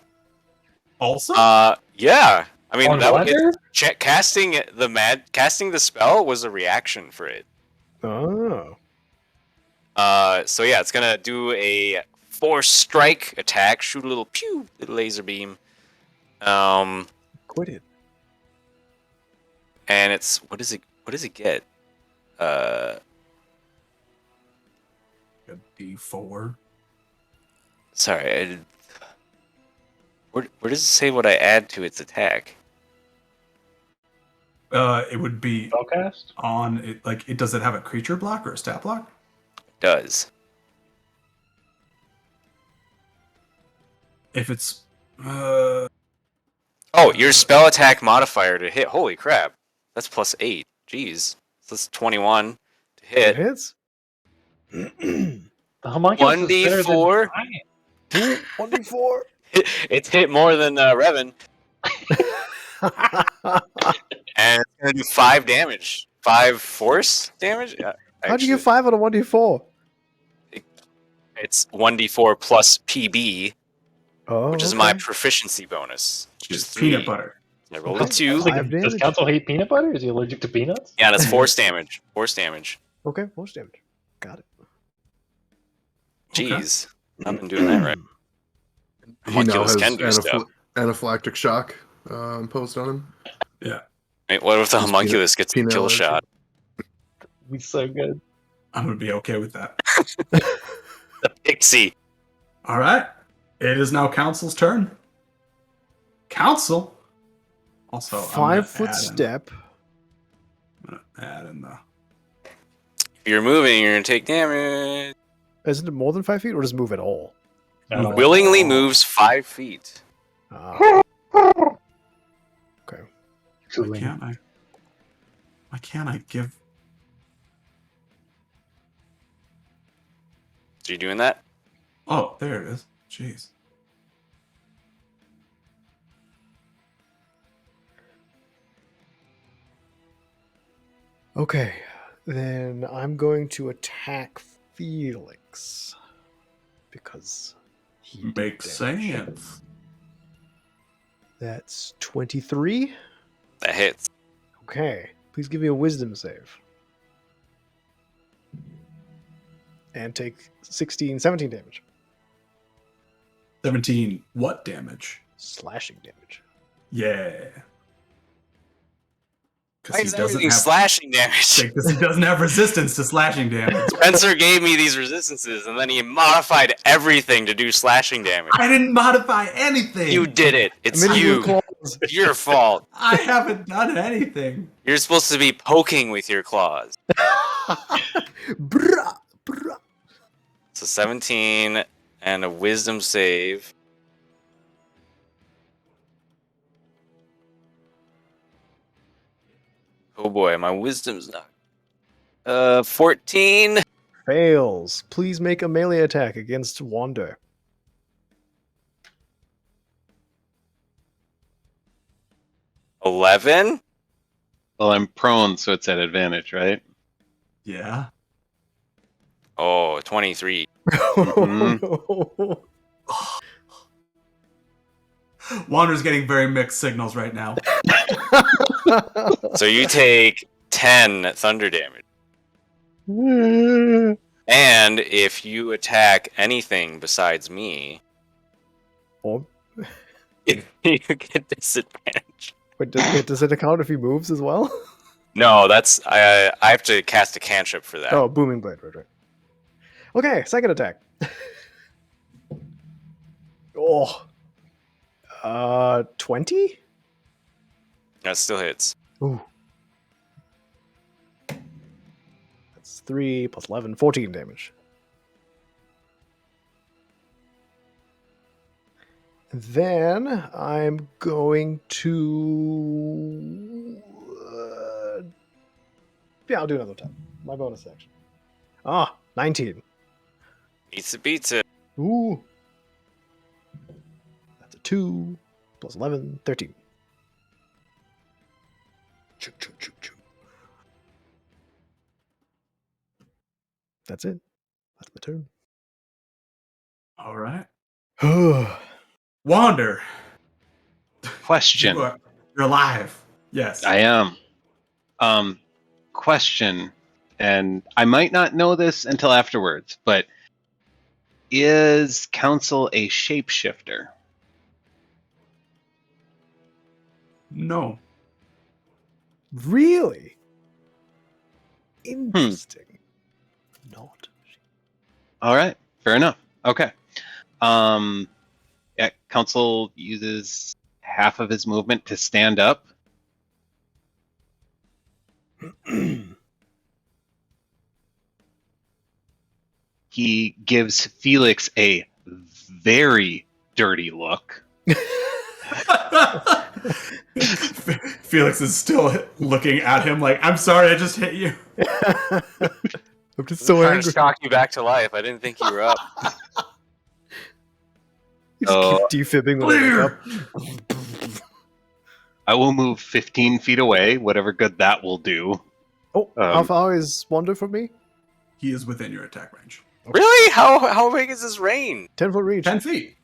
Also, Yeah. I mean, On that Wander? casting the spell was a reaction for it. Oh. So yeah, it's gonna do a force strike attack, shoot a little laser beam. Quit it. And it's what does it get? a D4. Sorry, where does it say what I add to its attack? It would be Spellcast? on it. Like, does it have a creature block or a stat block? It does. If it's Oh, your spell attack modifier to hit. Holy crap. That's +8. Jeez. So that's 21 to It hit. hits. The homunculus is better than 1d4. mine. Ooh, 1d4. It's hit more than Revan. And it's going to do 5 damage. 5 force damage? Yeah, How'd you get actually, 5 on a 1d4? it's 1d4 plus PB, Oh, which is my proficiency bonus, which is Just 3. peanut butter. I rolled Okay. a 2. Five Does damage. Council hate peanut butter? Is he allergic to peanuts? Yeah, that's force damage. Force damage. Okay, force damage. Got it. Jeez. I've been doing that right. He now Homunculus has can do stuff. anaphylactic shock imposed on him. Yeah, Wait, what if the Just homunculus gets a peanut kill allergy. shot? Be so good. I'm gonna be okay with that. The pixie. All right, it is now Council's turn. Council. Also, 5-foot step. I'm gonna add in the. If you're moving, you're going to take damage. Isn't it more than 5 feet, or does it move at all? I don't know. Willingly moves 5 feet. Ah. Okay. Why can't I? Why can't I give? So you doing that? Oh, there it is. Jeez. Okay. Then I'm going to attack Felix. Because he did Makes damage. sense. That's 23. That hits. Okay. Please give me a wisdom save. And take 17 damage. 17. What damage? Slashing damage. Yeah. Why Because is he doesn't everything have. slashing damage? Because he doesn't have resistance to slashing damage. Spencer gave me these resistances, and then he modified everything to do slashing damage. I didn't modify anything. You did it. It's I mean, you. claws. It's your fault. I haven't done anything. You're supposed to be poking with your claws. Brah, brah. So 17 and a wisdom save. Oh boy, my wisdom's not. 14. Fails. Please make a melee attack against Wander. $11. Well, I'm prone, so it's at advantage, right? Yeah. Oh, 23. Wander's getting very mixed signals right now. So you take 10 thunder damage. And if you attack anything besides me, Oh, you get disadvantage. wait, does it account if he moves as well? No, that's I have to cast a cantrip for that. Oh, Booming Blade, right. Okay, second attack. Oh. 20? That still hits. Ooh. That's 3 plus 11, 14 damage. Then I'm going to. Yeah, I'll do another time. My bonus action. 19. Eats it, beats it. Ooh. That's a 2 plus 11, 13. Choo, choo, choo, choo. That's it. That's my turn. All right. Oh, Wander. Question. You're alive. Yes. I am. Question, and I might not know this until afterwards, but is Council a shapeshifter? No. really? Interesting. Not. All right, fair enough. Okay. Yeah, Council uses half of his movement to stand up. He gives Felix a very dirty look. Felix is still looking at him like, I'm sorry, I just hit you. I'm just I'm so trying angry. to shock you back to life. I didn't think you were up. You just Oh. keep defibbing when I wake up. I will move 15 feet away, whatever good that will do. Oh, how Um, far is Wander from me? He is within your attack range. Really? How big is this range? 10-foot reach. 10 feet.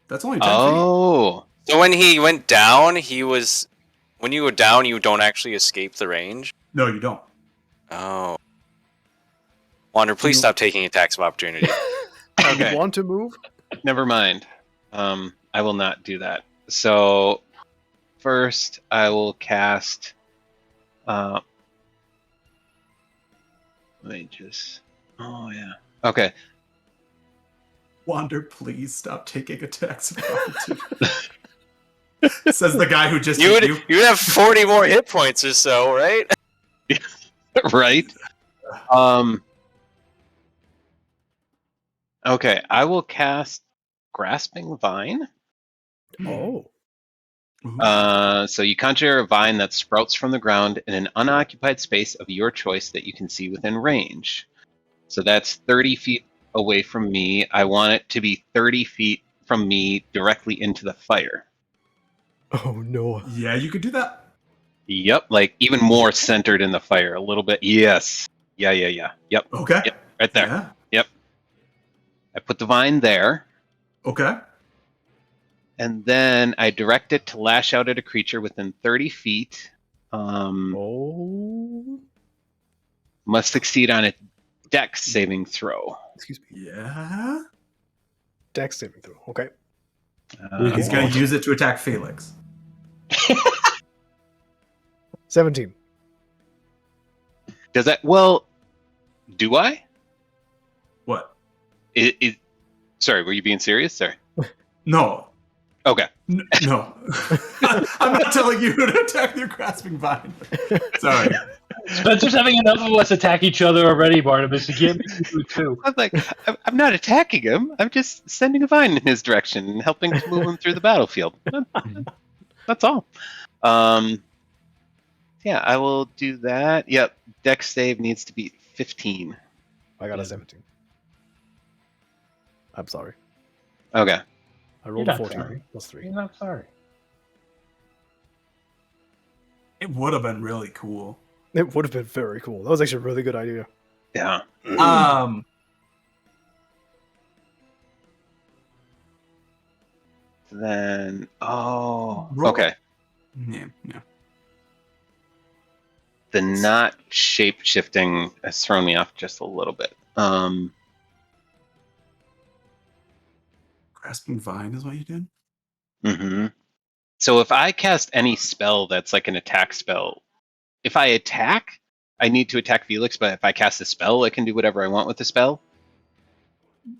That's only 10 feet. Oh. So when he went down, when you go down, you don't actually escape the range. No, you don't. Oh. Wander, please stop taking attacks of opportunity. Okay. You want to move? Never mind. I will not do that. So, first, I will cast. Let me just. Oh yeah. Okay. Wander, please stop taking attacks of opportunity. Says the guy who just you hit would have 40 more hit points or so, right? Right. Okay. I will cast Grasping Vine. Oh. So you conjure a vine that sprouts from the ground in an unoccupied space of your choice that you can see within range. So that's 30 feet away from me. I want it to be 30 feet from me directly into the fire. Oh no. Yeah, you could do that. Yep, like even more centered in the fire a little bit. Yes. Yeah. Yep. Okay. Yep. Right there. Yeah. Yep. I put the vine there. Okay. And then I direct it to lash out at a creature within 30 feet. Oh. Must succeed on a dex saving throw. Excuse me. Yeah. Dex saving throw. Okay. He's going to use it to attack Felix. 17. Does that? Well, do I? What? Sorry, were you being serious? Sorry. No. Okay. No. I'm not telling you to attack your grasping vine. Sorry. Spencer's having enough of us attack each other already, Barnabas. You can't make me do it too. I'm like, I'm not attacking him. I'm just sending a vine in his direction and helping to move him through the battlefield. That's all. Yeah, I will do that. Yep. Dex save needs to be 15. I got a 17. I'm sorry. Okay. I rolled You're a not 14 sorry. plus 3. You're not sorry. It would have been really cool. It would have been very cool. That was actually a really good idea. Yeah. Then, Roll. okay. Yeah. The not shape shifting has thrown me off just a little bit. Grasping vine is what you did? Mm-hmm. So if I cast any spell that's like an attack spell, if I attack, I need to attack Felix, but if I cast a spell, I can do whatever I want with the spell.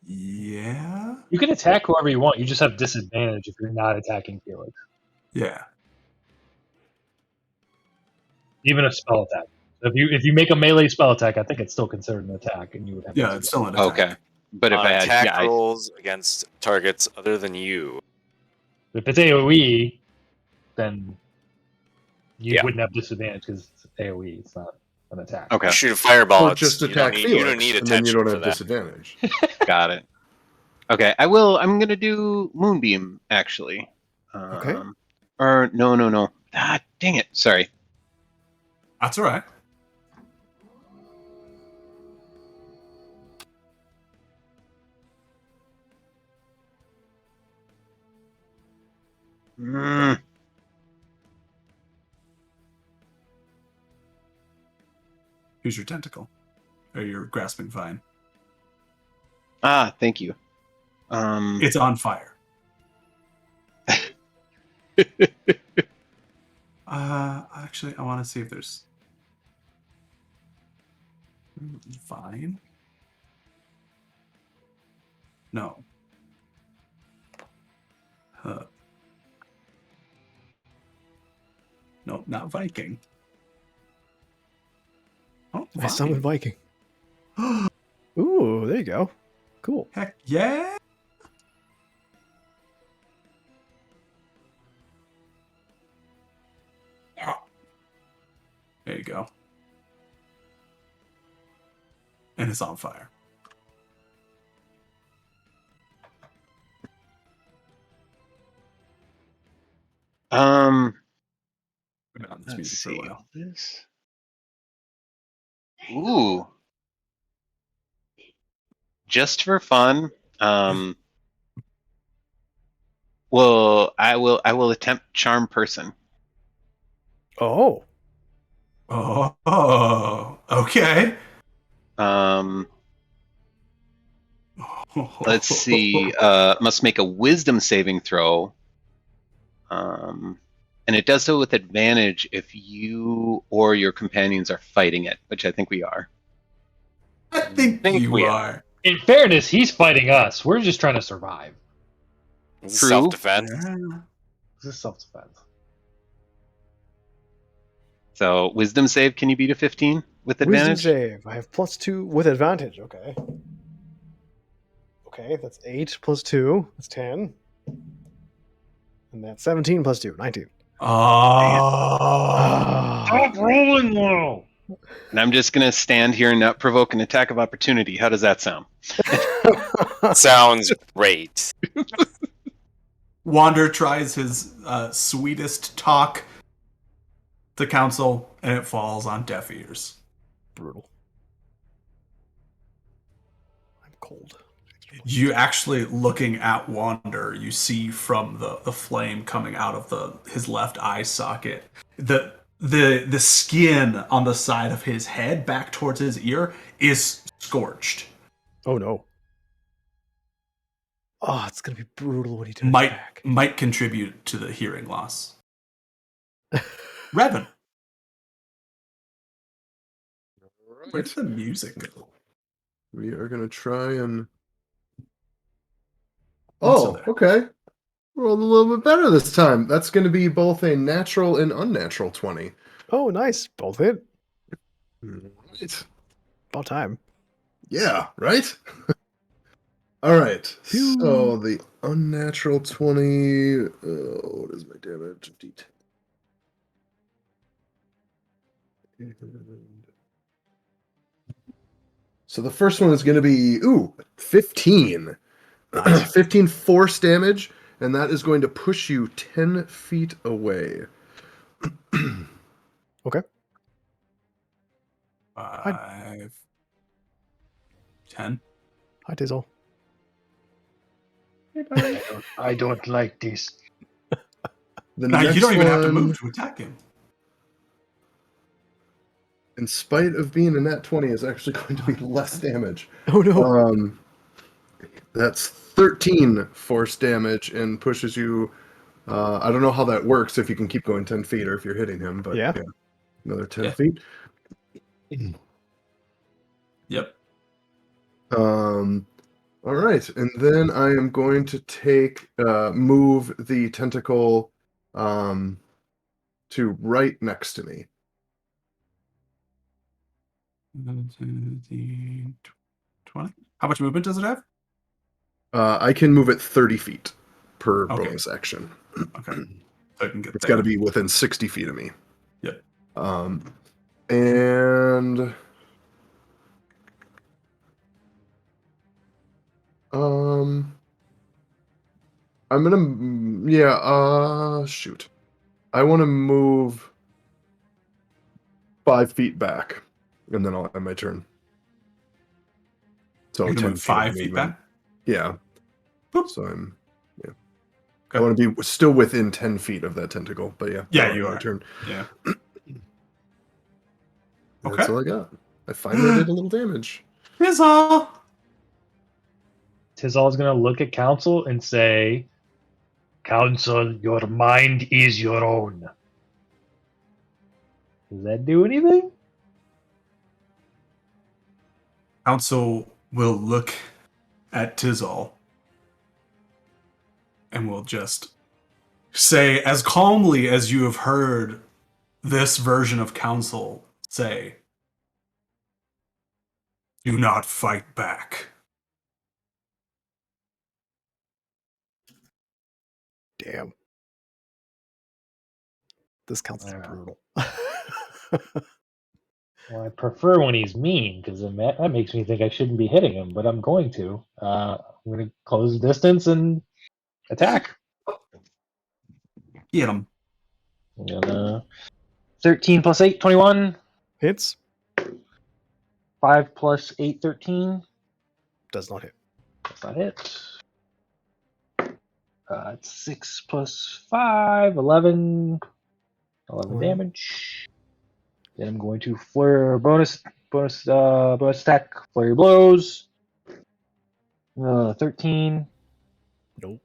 Yeah. You can attack whoever you want. You just have disadvantage if you're not attacking Felix. Yeah. Even a spell attack. So if you make a melee spell attack, I think it's still considered an attack, and you would have. Yeah, it's still an attack. Okay. But if On I had attack rolls against targets other than you. If it's AOE, then you Yeah. wouldn't have disadvantage because it's AOE. It's not an attack. Okay, You shoot a fireball. Or just attack Felix, you don't need and then you attention don't for have that. disadvantage. got it. Okay, I'm gonna do Moonbeam actually. Okay. Or no. Ah, dang it. Sorry. That's all right. Here's your tentacle. Or your grasping vine. Ah, thank you. It's on fire. Actually, I want to see if there's vine. No. No, not Viking. Oh, I summoned Viking. Ooh, there you go. Cool. Heck yeah! There you go. And it's on fire. Put on this Let's music for a see. while. This. Ooh. Just for fun. Well, I will attempt charm person. Oh, Oh, okay. Let's see. Must make a wisdom saving throw. And it does so with advantage if you or your companions are fighting it, which I think we are. I think you we are. In fairness, he's fighting us. We're just trying to survive. True. Self-defense. Yeah. This is self-defense. So wisdom save, can you beat a 15 with wisdom advantage? save. I have +2 with advantage. Okay. Okay, that's 8 plus 2. That's 10. And that's 17 plus 2. 19. Oh. Stop rolling though. And I'm just gonna stand here and not provoke an attack of opportunity. How does that sound? Sounds great. Wander tries his sweetest talk to council, and it falls on deaf ears. Brutal. I'm cold. You actually, looking at Wander, you see from the flame coming out of his left eye socket, the skin on the side of his head back towards his ear is scorched. Oh no. Oh, it's gonna be brutal when he turns back. Might contribute to the hearing loss. Revan, where did the music go? We are gonna try and. Also Oh, there. okay. Rolled a little bit better this time. That's going to be both a natural and unnatural 20. Oh, nice. Both hit. Right. About time. Yeah, right? All right. Phew. So the unnatural 20. What is my damage? So the first one is going to be 15. Nice. 15 force damage, and that is going to push you 10 feet away. Okay. 5, 10. Hi, Tizzle. I don't like this. The Now next you don't even have to one, move to attack him. in spite of being a nat 20, is actually going to be less damage. Oh no. That's 13 force damage and pushes you. I don't know how that works, if you can keep going 10 feet or if you're hitting him, but Yeah. another 10 Yeah. feet. Yep. All right, and then I am going to move the tentacle to right next to me. 20. How much movement does it have? I can move it 30 feet per Okay. bonus action. Okay. So I can get It's there. got to be within 60 feet of me. Yep. And I'm gonna shoot. I want to move 5 feet back, and then I'll end my turn. So You're gonna 10 move feet of 5 feet movement. back? Yeah. Boop. So I Okay. want to be still within 10 feet of that tentacle, but yeah. Yeah, I'll you end my are. turn. Yeah. That's Okay. all I got. I finally did a little damage. Here's all. Tizal's gonna look at Council and say, Council, your mind is your own. Does that do anything? Council will look at Tizal and will just say, as calmly as you have heard this version of Council say, do not fight back. Damn. This counts as Yeah. brutal. Well, I prefer when he's mean because that makes me think I shouldn't be hitting him, but I'm going to. I'm going to close the distance and attack. Get him. I'm gonna 13 plus 8, 21. Hits. 5 plus 8, 13. Does not hit. That's not it. It's 6 plus 5, 11. 11 Wow. damage. Then I'm going to flare bonus attack. Flurry of blows. 13. Nope.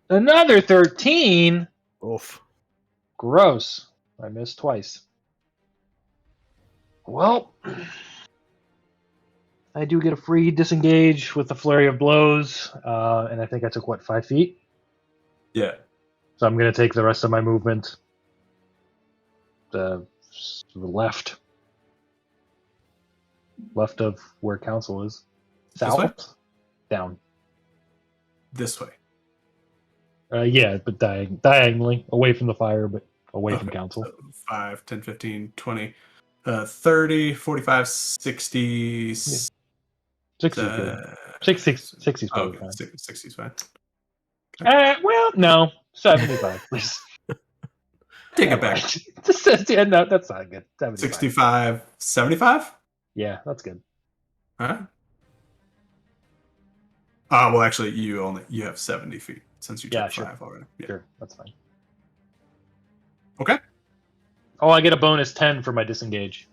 Another 13. Oof. Gross. I missed twice. Well, I do get a free disengage with the flurry of blows, and I think I took 5 feet. Yeah. So I'm going to take the rest of my movement to the left of where council is. This way? South, down. This way. Yeah, but diagonally, away from the fire, but away from Okay, council. so 5, 10, 15, 20, 30, 45, 60. 60 is good. 60 is probably Okay, fine. 60 is fine. Well, no, 75, please. Take Yeah, it back. right. Yeah, no, that's not good. 75. 65, 75? Yeah, that's good. All right. Well, actually, you have 70 feet since you Yeah, took sure. 5 already. Yeah. Sure, that's fine. Okay. Oh, I get a bonus 10 for my disengage.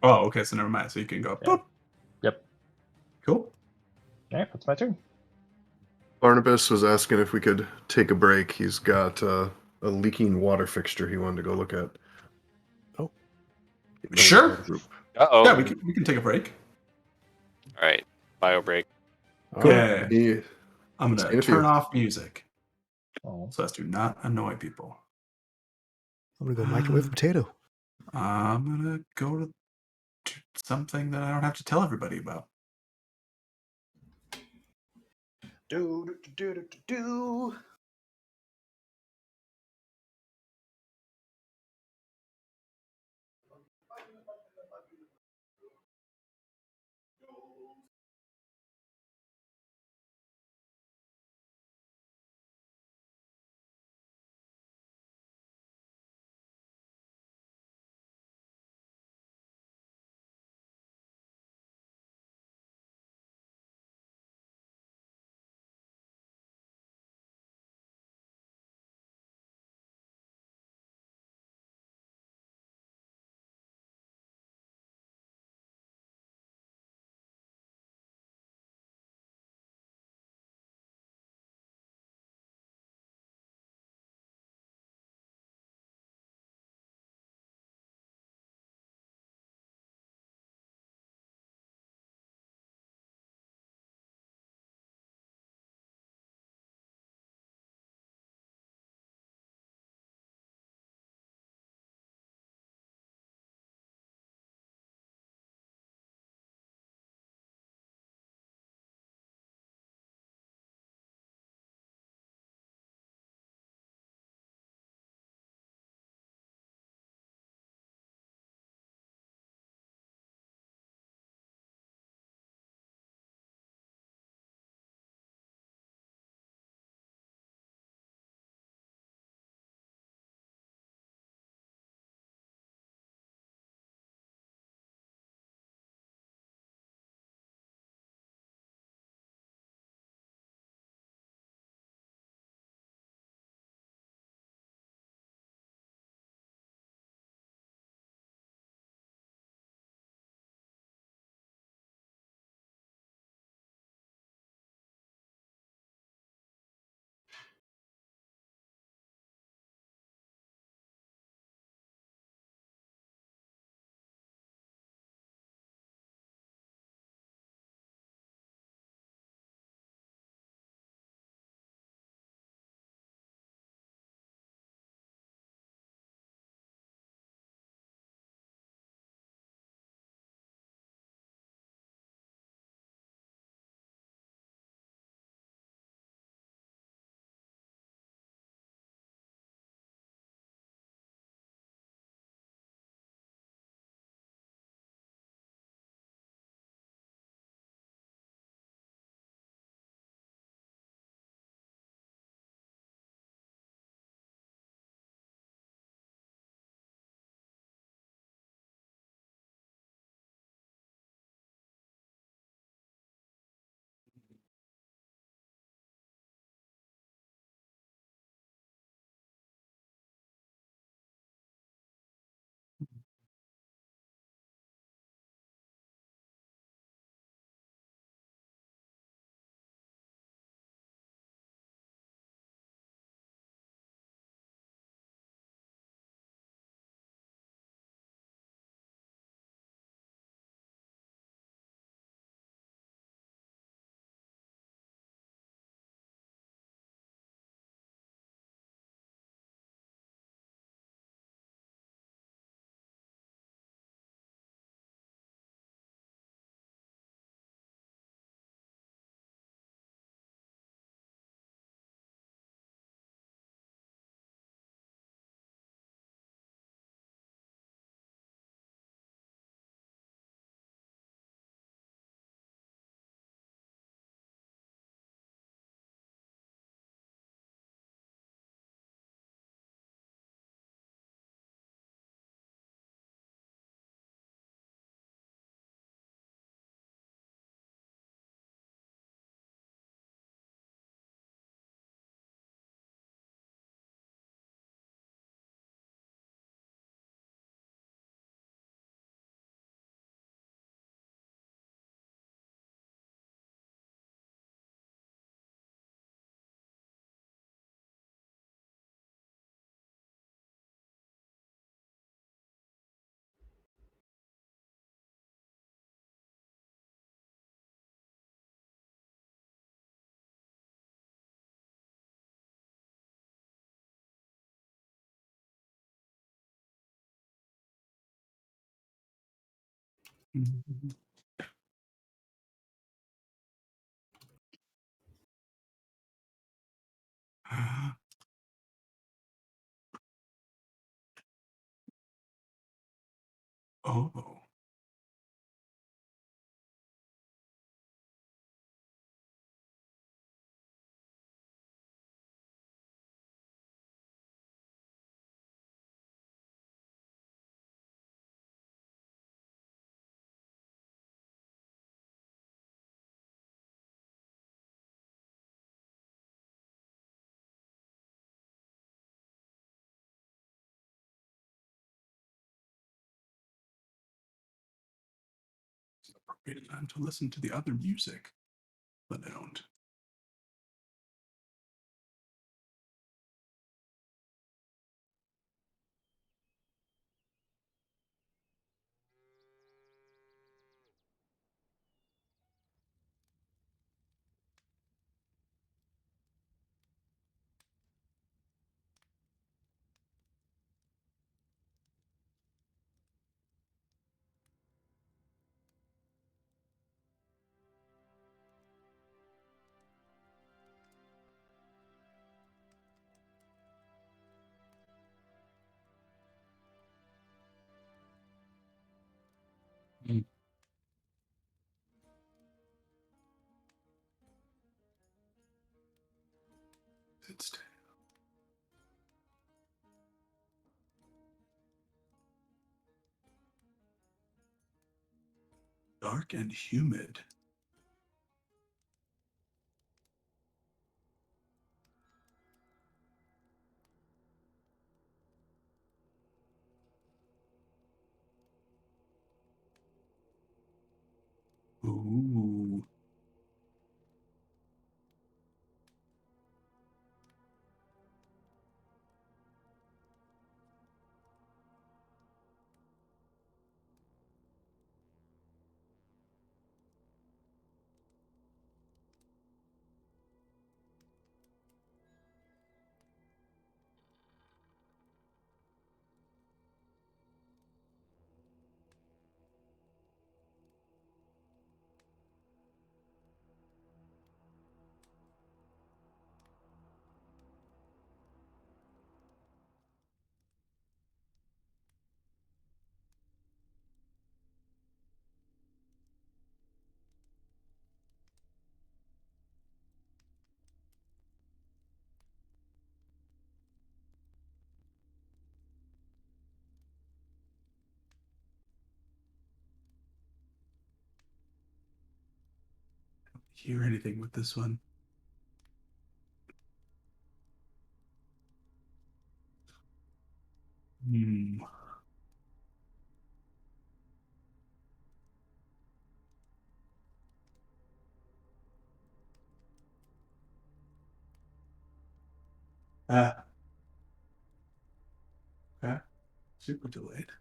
Oh, okay. So never mind. So you can go. Yeah. Boop. Yep. Cool. All right, that's my turn. Barnabas was asking if we could take a break. He's got a leaking water fixture he wanted to go look at. Oh. Sure. Uh-oh. Yeah, we can take a break. All right. Bio break. Cool. Okay. He, I'm Seeing gonna if you- turn off music Oh, so as to not annoy people. I'm gonna go microwave a potato. I'm gonna go to something that I don't have to tell everybody about. Do. Oh. It's an appropriate time to listen to the other music, but I don't. It's dark and humid. Ooh. Hear anything with this one? Hmm. Ah. Okay. Super delayed.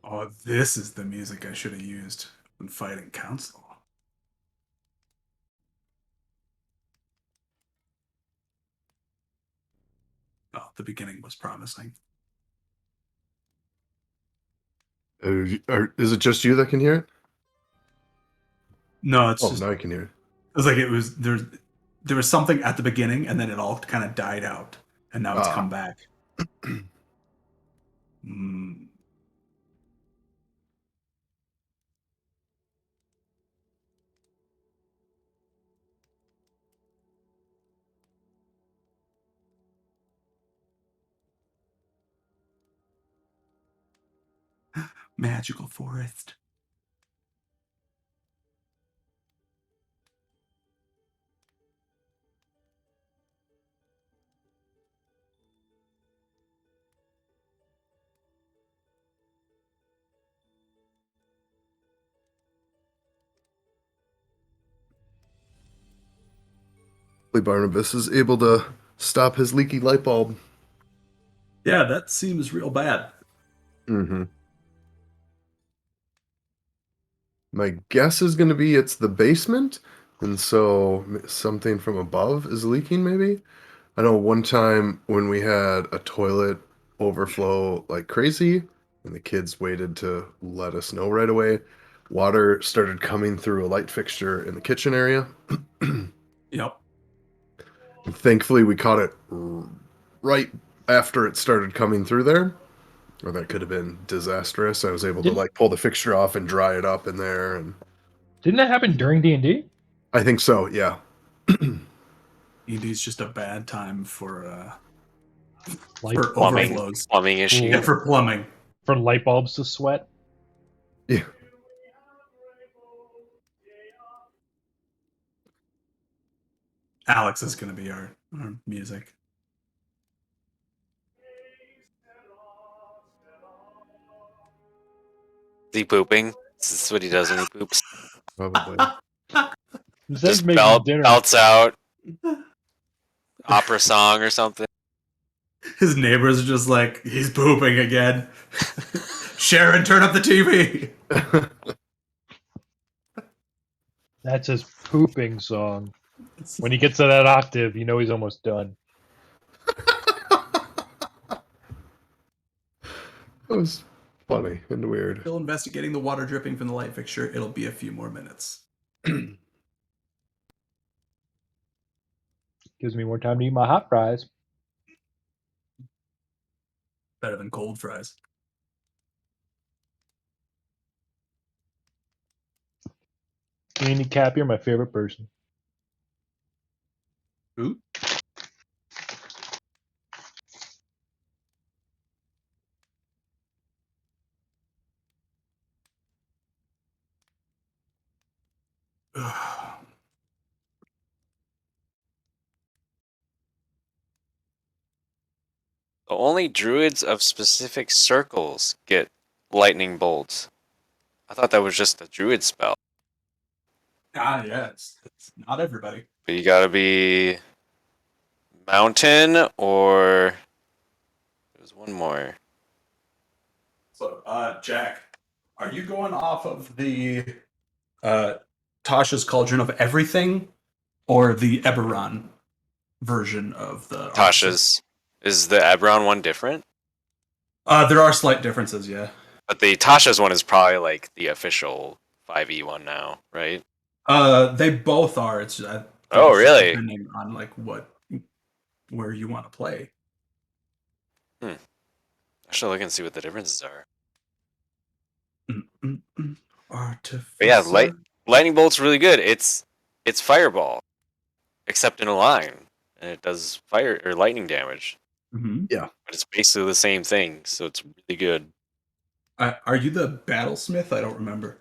Oh, this is the music I should have used when fighting Council. Oh, the beginning was promising. Is it just you that can hear it? No, it's Oh, just now I can hear it. it's like there was something at the beginning and then it all kind of died out and now it's come back. Mm. Magical forest. Barnabas is able to stop his leaky light bulb. Yeah, that seems real bad. Mm-hmm. My guess is going to be it's the basement, and so something from above is leaking, maybe? I know one time when we had a toilet overflow like crazy, and the kids waited to let us know right away, water started coming through a light fixture in the kitchen area. Yep. And thankfully, we caught it right after it started coming through there, or that could have been disastrous. I was able to like pull the fixture off and dry it up in there, and Didn't that happen during D&D? I think so. Yeah. D&D's just a bad time for Like Plumbing, overflows. plumbing issue. Yeah, for plumbing. for light bulbs to sweat? Yeah. Alex is going to be our music. Is he pooping? This is what he does when he poops. Probably. Instead Just of making dinner, belts out, opera song or something. His neighbors are just like, he's pooping again. Sharon, turn up the TV. that's his pooping song. When he gets to that octave, you know he's almost done. That was funny and weird. Still investigating the water dripping from the light fixture. It'll be a few more minutes. Gives me more time to eat my hot fries. Better than cold fries. Andy Cap, you're my favorite person. Who? Only druids of specific circles get lightning bolts. I thought that was just a druid spell. Yes. It's not everybody. But you gotta be mountain or there's one more. So, Jack, are you going off of the Tasha's Cauldron of Everything or the Eberron version of the Tasha's. Is the Eberron one different? There are slight differences, yeah. But the Tasha's one is probably like the official 5e one now, right? They both are. It's I think Oh, it's just really? depending on like where you want to play. I should look and see what the differences are. Artificer. But yeah, lightning bolt's really good. It's fireball, except in a line, and it does fire or lightning damage. Mm-hmm. But it's basically the same thing, so it's really good. Are you the battlesmith? I don't remember.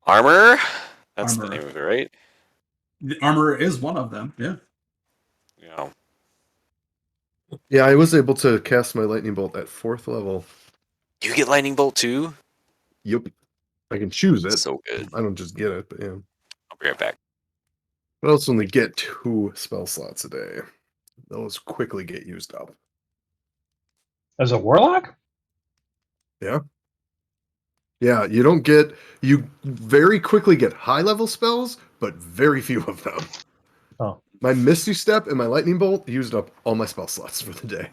Armor? That's Armorer. the name of it, right? The armor is one of them. Yeah. Yeah. Yeah, I was able to cast my lightning bolt at 4th level. You get lightning bolt too? Yep. I can choose it. So good. I don't just get it, but yeah. I'll be right back. But I also only get 2 spell slots a day. Those quickly get used up. As a warlock? Yeah. Yeah, you very quickly get high level spells, but very few of them. Oh. My Misty Step and my Lightning Bolt used up all my spell slots for the day.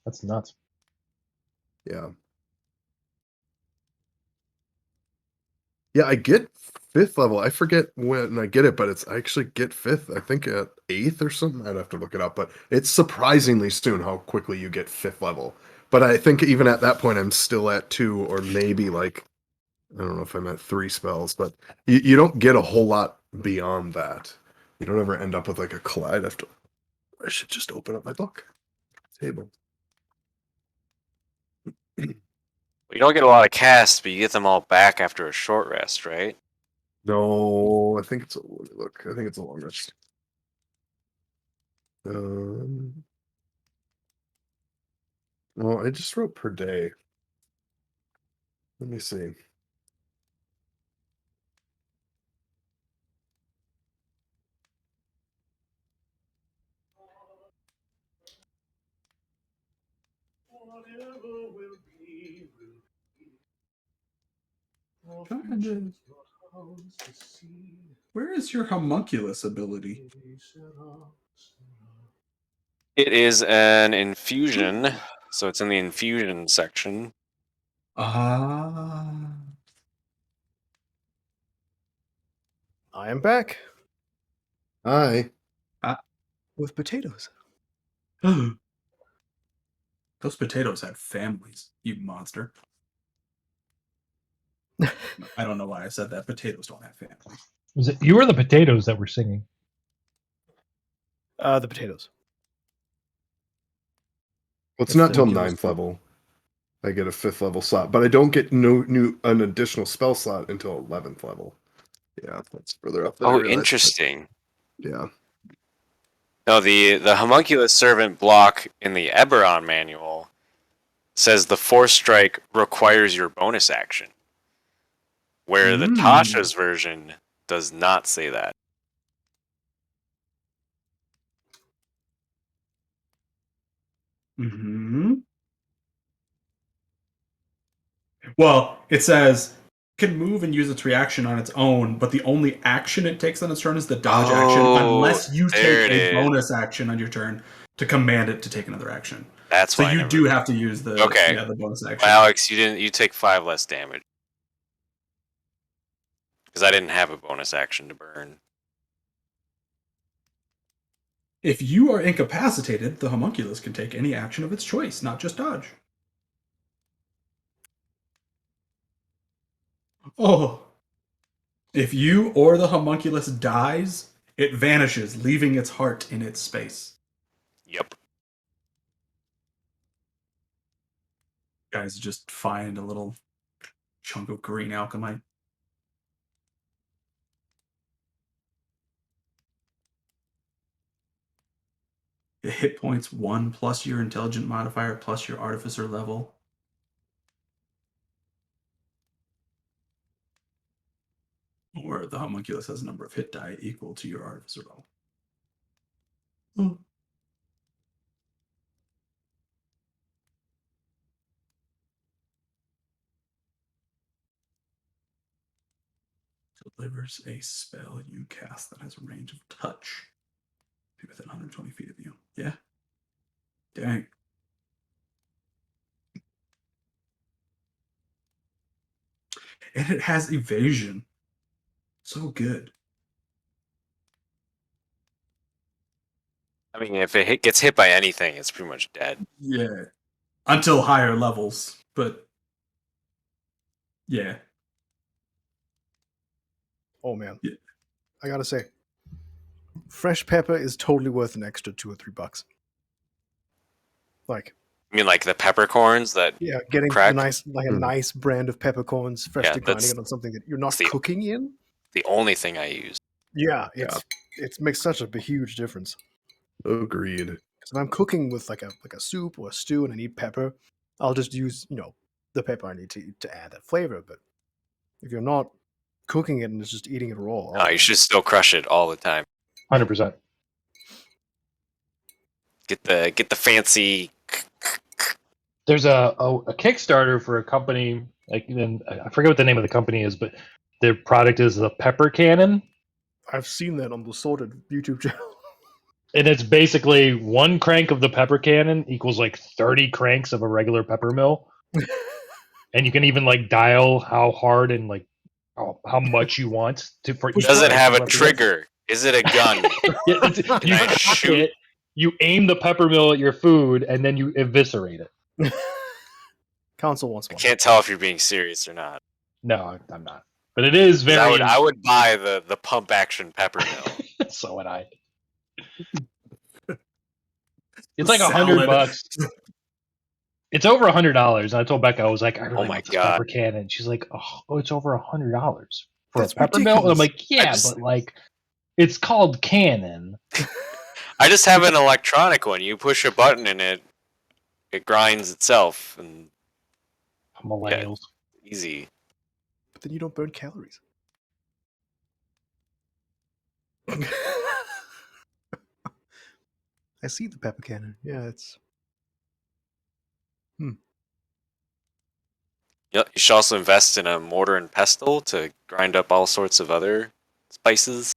That's nuts. Yeah. Yeah, I get 5th level. I forget when I get it, but I actually get 5th, I think at 8th or something. I'd have to look it up, but it's surprisingly soon how quickly you get 5th level. But I think even at that point, I'm still at 2 or maybe like, I don't know if I'm at 3 spells, but you don't get a whole lot beyond that. You don't ever end up with like a collide after. I should just open up my book. Table. You don't get a lot of casts, but you get them all back after a short rest, right? No, I think it's let me look. I think it's a long rest. Well, I just wrote per day. Let me see. Trying to- Where is your homunculus ability? It is an infusion, so it's in the infusion section. Ah. I am back Hi. with potatoes. Those potatoes had families, you monster. I don't know why I said that. Potatoes don't have families. Was it you or the potatoes that were singing? The potatoes. Well, it's It's not the till homunculus 9th too. level. I get a 5th level slot, but I don't get an additional spell slot until 11th level. Yeah, that's further up than I Oh, realized, but interesting. yeah. No, the homunculus servant block in the Eberron manual says the force strike requires your bonus action, where the Tasha's version does not say that. Mm-hmm. Well, it says it can move and use its reaction on its own, but the only action it takes on its turn is the dodge action, unless you there take it a is. bonus action on your turn to command it to take another action. That's So why I you never. do have to use the Okay. the bonus action. Well, Alex, you take 5 less damage because I didn't have a bonus action to burn. If you are incapacitated, the homunculus can take any action of its choice, not just dodge. Oh. If you or the homunculus dies, it vanishes, leaving its heart in its space. Yep. Guys, just find a little chunk of green alchemite. The hit points 1 plus your intelligent modifier plus your artificer level. Or the homunculus has a number of hit die equal to your artificer level. Delivers a spell you cast that has a range of touch. Be within 120 feet of you. Yeah. Dang. And it has evasion. So good. I mean, if it gets hit by anything, it's pretty much dead. Yeah. Until higher levels, but yeah. Oh man, Yeah. I gotta say, fresh pepper is totally worth an extra $2 or $3. Like, I mean, like the peppercorns that yeah, getting crack. a nice brand of peppercorns, freshly Yeah, grinding that's it on something that you're not the- cooking in. the only thing I use. Yeah, it makes such a huge difference. Agreed. Because if I'm cooking with like a soup or a stew and I need pepper, I'll just use the pepper I need to add that flavor. But if you're not cooking it and it's just eating it raw, No, you should still crush it all the time. 100%. Get the fancy. There's a Kickstarter for a company, and I forget what the name of the company is, but their product is the pepper cannon. I've seen that on the Sorted YouTube channel. And it's basically one crank of the pepper cannon equals like 30 cranks of a regular pepper mill. And you can even like dial how hard and like how much you want to for each Does it crank have to a represent. trigger? Is it a gun? Yeah, you I cock shoot? it, you aim the pepper mill at your food, and then you eviscerate it. Council wants I one. can't tell if you're being serious or not. No, I'm not. But it is 'Cause very. I would buy the pump action pepper mill. So would I. It's like $100. It's over $100. And I told Becca, I was like, I really my want this God. pepper cannon. She's like, oh, it's over $100 for That's a pepper mill. And I'm ridiculous. like, yeah, just- but like, it's called cannon. I just have an electronic one. You push a button and it grinds itself, and Millennials. easy. But then you don't burn calories. I see the pepper cannon. Yeah, it's. Yep. You should also invest in a mortar and pestle to grind up all sorts of other spices.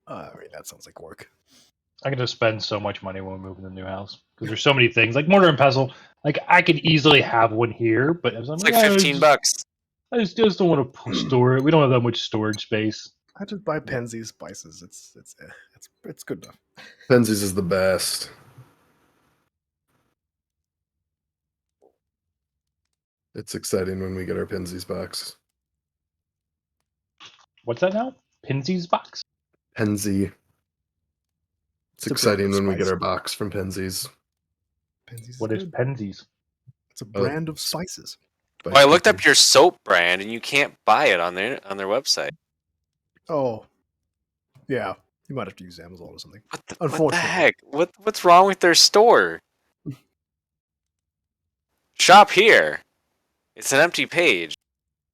I mean, that sounds like work. I'm gonna spend so much money when we move in the new house because there's so many things like mortar and pestle. Like I could easily have one here, but I'm It's like, like $15. I just don't want to store it. We don't have that much storage space. I just buy Penzies spices. It's good enough. Penzies is the best. It's exciting when we get our Penzies box. What's that now? Pinsy's box. Penzi. It's It's a brand exciting of when we get spice. our box from Penzies. Penzies What is good. Pensy's? It's a brand of spices. Well, I looked up your soap brand, and you can't buy it on their website. Oh, yeah. You might have to use Amazon or something. What the Unfortunately. heck? What's wrong with their store? Shop here. It's an empty page.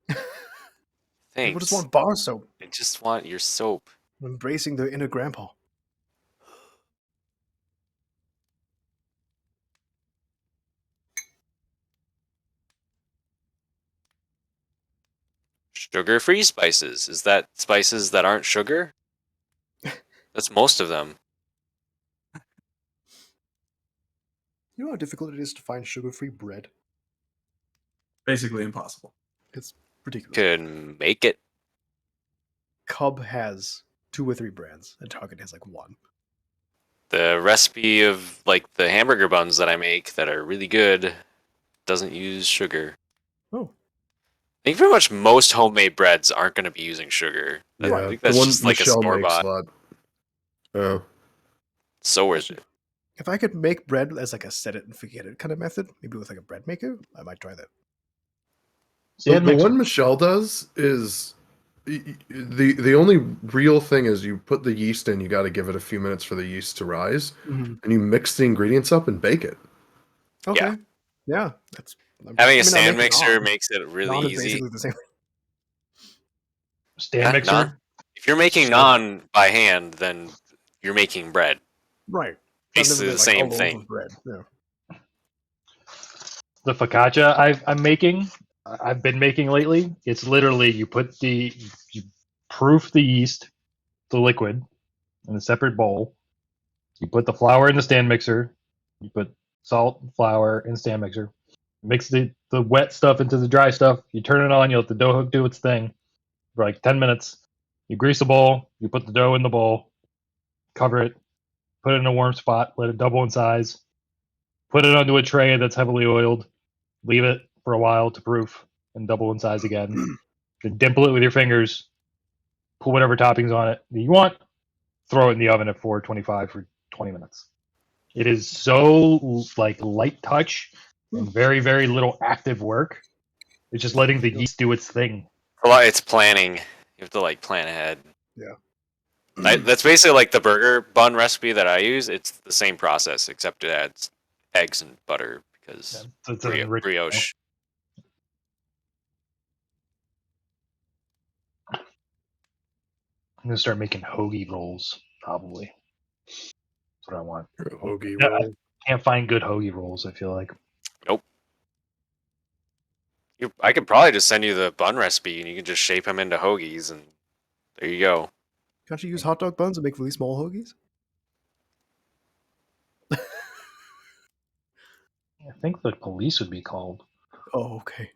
People just Thanks. want bar soap. I just want your soap. Embracing their inner grandpa. Sugar-free spices. Is that spices that aren't sugar? That's most of them. You know how difficult it is to find sugar-free bread? Basically impossible. It's ridiculous. Could make it. Cub has 2 or 3 brands, and Target has like 1. The recipe of like the hamburger buns that I make that are really good doesn't use sugar. Oh. I think pretty much most homemade breads aren't going to be using sugar. I Yeah, think the that's one just like a Michelle store makes a bought. lot. Oh, So is it? If I could make bread as like a set it and forget it kind of method, maybe with like a bread maker, I might try that. the one Michelle does is the only real thing is you put the yeast in. You got to give it a few minutes for the yeast to rise, and you mix the ingredients up and bake it. Okay. Yeah. That's Having a I'll stand make mixer naan. makes it really Naan is easy. basically the same. Stand Yeah, mixer. naan. If you're making naan by hand, then you're making bread. Right. Basically the same a loaf thing. of bread. Yeah. The focaccia I've been making lately. It's literally you proof the yeast, the liquid, in a separate bowl. You put the flour in the stand mixer. You put salt, flour in stand mixer. Mix the wet stuff into the dry stuff. You turn it on. You let the dough hook do its thing for like 10 minutes. You grease the bowl. You put the dough in the bowl. Cover it. Put it in a warm spot. Let it double in size. Put it onto a tray that's heavily oiled. Leave it for a while to proof and double in size again. Then dimple it with your fingers. Put whatever toppings on it that you want. Throw it in the oven at 425 for 20 minutes. It is so like light touch and very, very little active work. It's just letting the yeast do its thing. It's planning. You have to like plan ahead. Yeah. That's basically like the burger bun recipe that I use. It's the same process, except it adds eggs and butter because It's an enriched brioche. I'm gonna start making hoagie rolls, probably. That's what I want. Hoagie Yeah, roll. I can't find good hoagie rolls, I feel like. Nope. I could probably just send you the bun recipe and you can just shape them into hoagies and there you go. Can't you use hot dog buns and make really small hoagies? I think the police would be called. Oh, okay.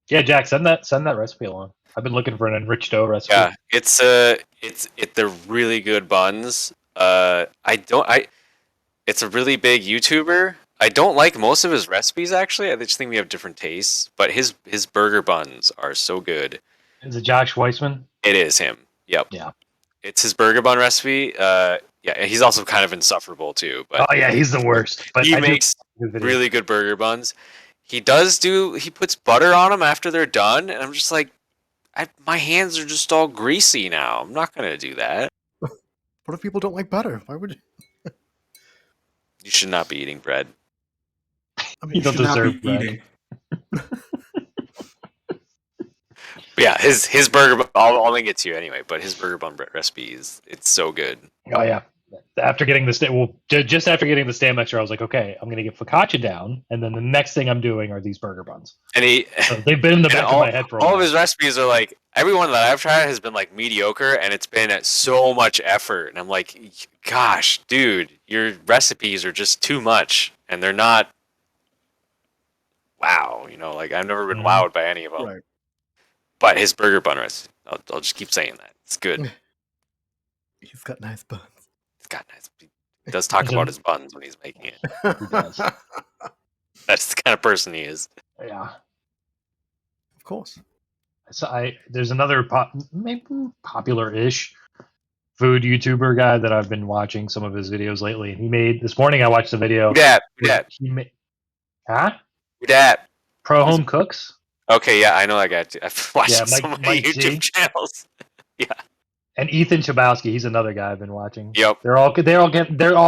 Yeah, Jack, send that recipe along. I've been looking for an enriched dough recipe. Yeah, they're really good buns. It's a really big YouTuber. I don't like most of his recipes actually. I just think we have different tastes. But his burger buns are so good. Is it Josh Weissman? It is him. Yep. Yeah. It's his burger bun recipe. Yeah, he's also kind of insufferable too. But Oh yeah, he's the worst. But he I makes do really good burger buns. He puts butter on them after they're done, and I'm just like, my hands are just all greasy now. I'm not gonna do that. What if people don't like butter? Why would you? You should not be eating bread. I mean, You don't Should not deserve be bread. eating. But yeah, his burger. I'll link it to you anyway. But his burger bun recipe it's so good. Oh yeah. after getting the just after getting the stand mixture, I was like, okay, I'm gonna get focaccia down, and then the next thing I'm doing are these burger buns. And So they've been in the and back of my head for a all while. of his recipes are like, every one that I've tried has been like mediocre, and it's been so much effort. And I'm like, gosh, dude, your recipes are just too much, and they're not. Wow, like I've never been Mhm. wowed by any of them. Right. But his burger bun recipe, I'll just keep saying that it's good. He's got nice buns. It's got nice. He does talk There's about a- his buns when he's making it. He does. That's the kind of person he is. Yeah. Of course. So there's another maybe popular-ish food YouTuber guy that I've been watching some of his videos lately. He made this morning. I watched a video. Who dat? He made, huh? Who dat? Pro Home Cooks. Okay, yeah, I know that guy too. I've watched Yeah, so many Mike YouTube G. channels. And Ethan Chabowski, he's another guy I've been watching. Yep. They're all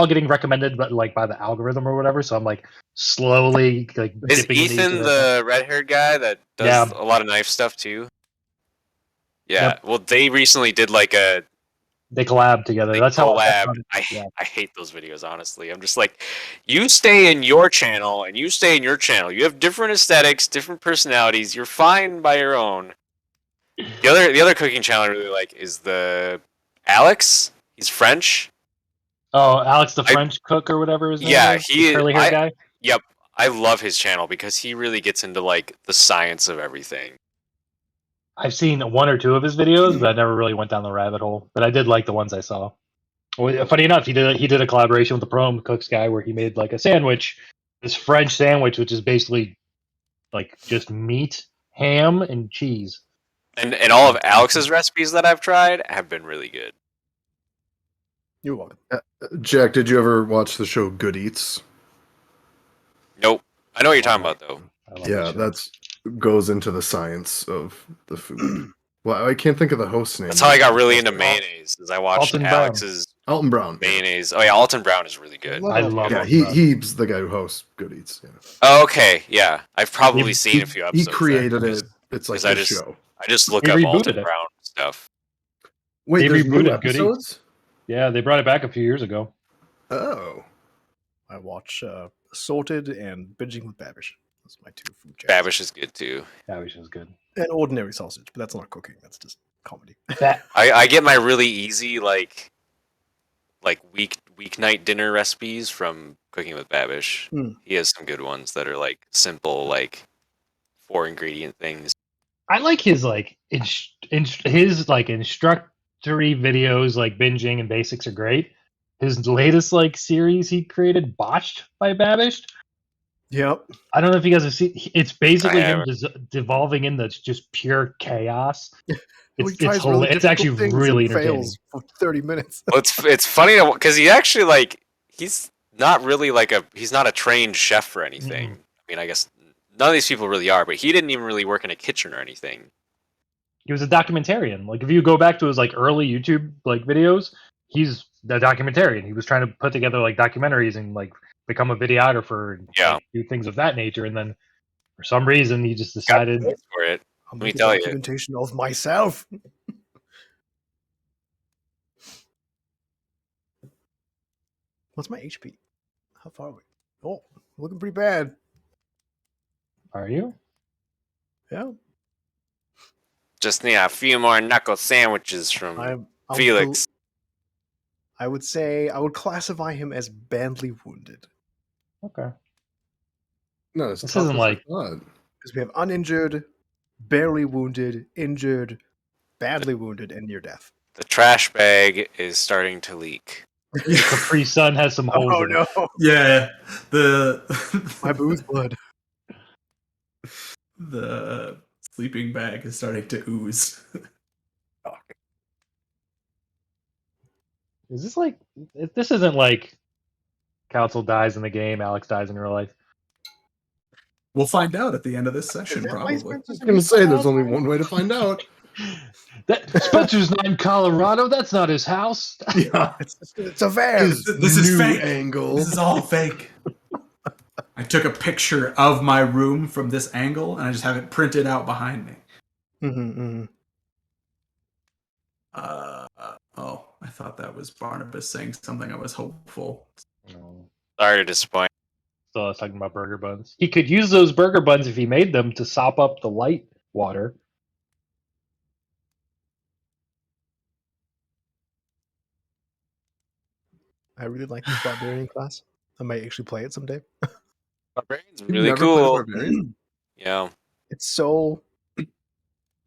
getting recommended, but like by the algorithm or whatever. So I'm like slowly like. Is dipping into Ethan each of them. the red-haired guy that does a lot of knife stuff too? Yeah. Yep. Well, they recently did like a They collab together. That's collab. how. I hate those videos, honestly. I'm just like, you stay in your channel and you stay in your channel. You have different aesthetics, different personalities. You're fine by your own. The other cooking channel I really like is the Alex. He's French. Oh, Alex the French cook or whatever his name Yeah, is? The curly hair guy. Yep. I love his channel because he really gets into like the science of everything. I've seen one or two of his videos, but I never really went down the rabbit hole. But I did like the ones I saw. Well, funny enough, he did a collaboration with the Pro Home Cooks guy where he made like a sandwich, this French sandwich, which is basically like just meat, ham, and cheese. And all of Alex's recipes that I've tried have been really good. You're welcome. Jack, did you ever watch the show Good Eats? Nope. I know what you're talking about though. I love Yeah, that shit. that's goes into the science of the food. Well, I can't think of the host's name. That's how I got really into mayonnaise. Is I watched Alton Brown. Alex's Alton Brown. mayonnaise. Oh yeah, Alton Brown is really good. I love Yeah, Alton Brown. he's the guy who hosts Good Eats. Yeah. Oh, okay, yeah. I've probably He- seen a few He episodes. created there. it. It's like 'cause I his just- show. I just look He up rebooted Alton it. Brown stuff. Wait, They there's new rebooted Good Eats. episodes? Yeah, they brought it back a few years ago. Oh. I watch Sorted and Binging with Babish. Those are my two food channels. Babish is good too. That was just good. And Ordinary Sausage, but that's not cooking. That's just comedy. That I get my really easy like weeknight dinner recipes from Cooking with Babish. Hmm. He has some good ones that are like simple, like 4 ingredient things. I like his like his like instructory videos, like binging and basics are great. His latest like series he created, Botched by Babish. Yep. I don't know if you guys have seen. It's basically I him devolving into just pure chaos. Well, It's he tries it's, really it's actually difficult things really and entertaining. fails for 30 minutes. Well, it's funny because he actually like he's not really he's not a trained chef or anything. Mhm. I mean, I guess none of these people really are, but he didn't even really work in a kitchen or anything. He was a documentarian. Like if you go back to his like early YouTube like videos, he's a documentarian. He was trying to put together like documentaries and like become a videographer and Yeah. like, do things of that nature. And then for some reason he just Got decided paid for it. I'll me make a tell you. documentation of myself. What's my HP? How far are we? Oh, looking pretty bad. Are you? Yeah. Just need a few more knuckle sandwiches from I'm Felix. I would say I would classify him as badly wounded Okay. No, it's This tough isn't as like- blood. because we have uninjured, barely wounded, injured, badly wounded, and near death. The trash bag is starting to leak. Capri Sun has some holes Oh in it. no, Yeah, the my booze blood. the sleeping bag is starting to ooze. Is this like this isn't like Council dies in the game, Alex dies in real life? We'll find out at the end of this session, Is that why probably. Spencer's I was going to say there's only one way to find out. That Spencer's not in Colorado. That's not his house. Yeah. It's a van. This is New fake. angle. This is all fake. I took a picture of my room from this angle, and I just have it printed out behind me. Mm-hmm, mm-hmm. Oh, I thought that was Barnabas saying something. I was hopeful. No. Sorry to disappoint. So I was talking about burger buns. He could use those burger buns if he made them to sop up the light water. I really like this barbarian class. I might actually play it someday. Barbarian's You've really never played cool. Barbarian? Yeah. It's so.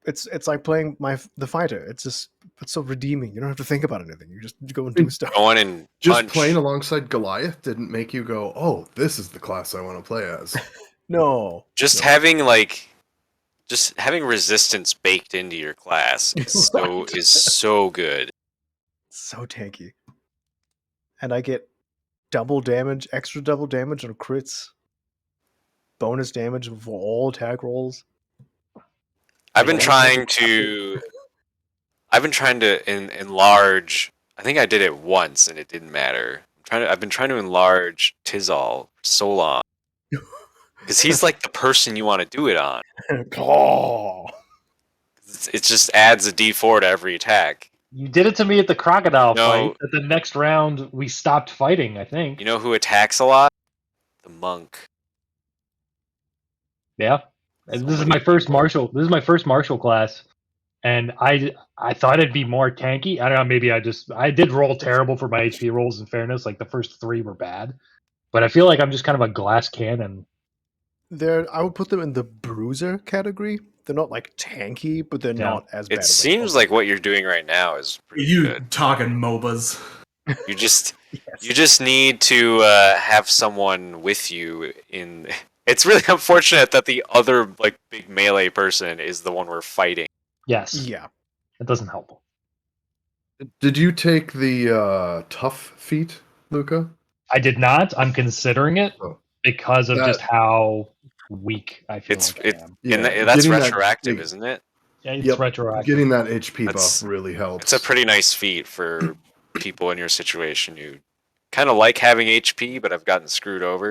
It's like playing the fighter. It's so redeeming. You don't have to think about anything. You just go and do stuff. Go on and Just punch. playing alongside Goliath didn't make you go, "Oh, this is the class I want to play as." No. Just no. having resistance baked into your class Right. is so good. So tanky. And I get double damage, extra double damage on crits. Bonus damage for all attack rolls. I've been Bonus trying damage- to enlarge. I think I did it once and it didn't matter. I've been trying to enlarge Tizal for so long because he's like the person you want to do it on. Oh. It just adds a D4 to every attack. You did it to me at the crocodile No. fight. At the next round, we stopped fighting, I think. You know who attacks a lot? The monk. Yeah. And this is my first martial. This is my first martial class, and I thought it'd be more tanky. I don't know. Maybe I did roll terrible for my HP rolls. In fairness, like the first 3 were bad, but I feel like I'm just kind of a glass cannon. I would put them in the bruiser category. They're not like tanky, but they're Yeah. not as bad. It as seems like what you're doing right now is pretty You good. talking MOBAs? You just Yes. you just need to have someone with you in. It's really unfortunate that the other like big melee person is the one we're fighting. Yes, Yeah. it doesn't help. Did you take the tough feat, Luca? I did not. I'm considering it Oh. because of just That- how weak I feel It's like I it am. and Yeah, that's getting that retroactive, big- isn't it? Yeah, it's Yep. retroactive. Getting that HP That's- buff really helps. It's a pretty nice feat for people in your situation who kind of like having HP but have gotten screwed over.